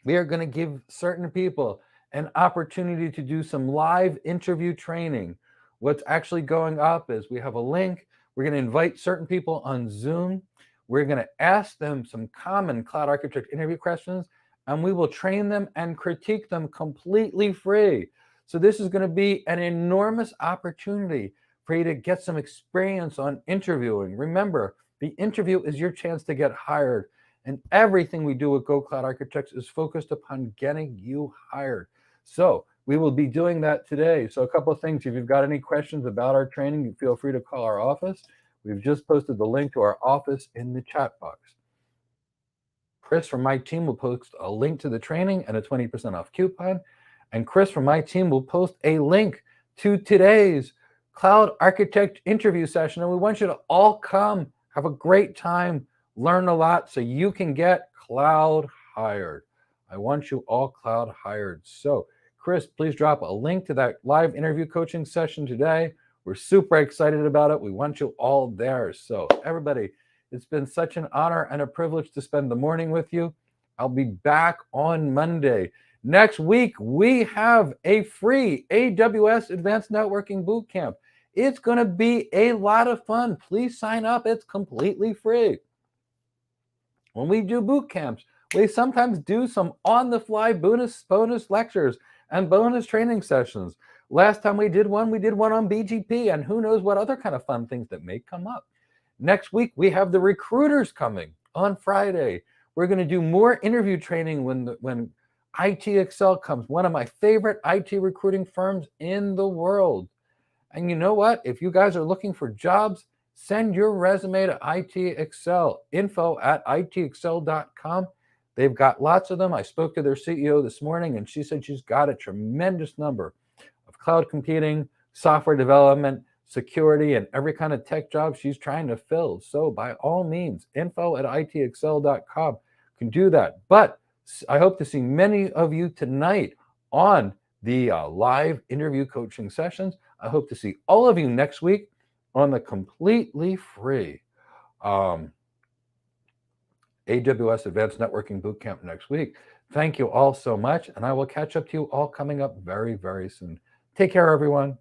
We are going to give certain people an opportunity to do some live interview training. What's actually going up is we have a link. We're going to invite certain people on Zoom. We're going to ask them some common cloud architect interview questions, and we will train them and critique them completely free. So this is going to be an enormous opportunity for you to get some experience on interviewing. Remember, the interview is your chance to get hired. And everything we do at Go Cloud Architects is focused upon getting you hired. So we will be doing that today. So a couple of things, if you've got any questions about our training, you feel free to call our office. We've just posted the link to our office in the chat box. Chris from my team will post a link to the training and a 20% off coupon. And Chris from my team will post a link to today's Cloud Architect interview session. And we want you to all come, have a great time, learn a lot so you can get cloud hired. I want you all cloud hired. So Chris, please drop a link to that live interview coaching session today. We're super excited about it. We want you all there. So everybody, it's been such an honor and a privilege to spend the morning with you. I'll be back on Monday. Next week, we have a free AWS Advanced Networking Bootcamp. It's going to be a lot of fun. Please sign up. It's completely free. When we do boot camps, we sometimes do some on-the-fly bonus lectures and bonus training sessions. Last time we did one on BGP, and who knows what other kind of fun things that may come up. Next week, we have the recruiters coming on Friday. We're going to do more interview training when IT Excel comes, one of my favorite IT recruiting firms in the world. And you know what? If you guys are looking for jobs, send your resume to IT Excel, info@itexcel.com. They've got lots of them. I spoke to their CEO this morning, and she said she's got a tremendous number of cloud computing, software development, security, and every kind of tech job she's trying to fill. So by all means, info@itexcel.com can do that. But I hope to see many of you tonight on the live interview coaching sessions. I hope to see all of you next week on the completely free AWS Advanced Networking Bootcamp next week. Thank you all so much, and I will catch up to you all coming up very, very soon. Take care, everyone.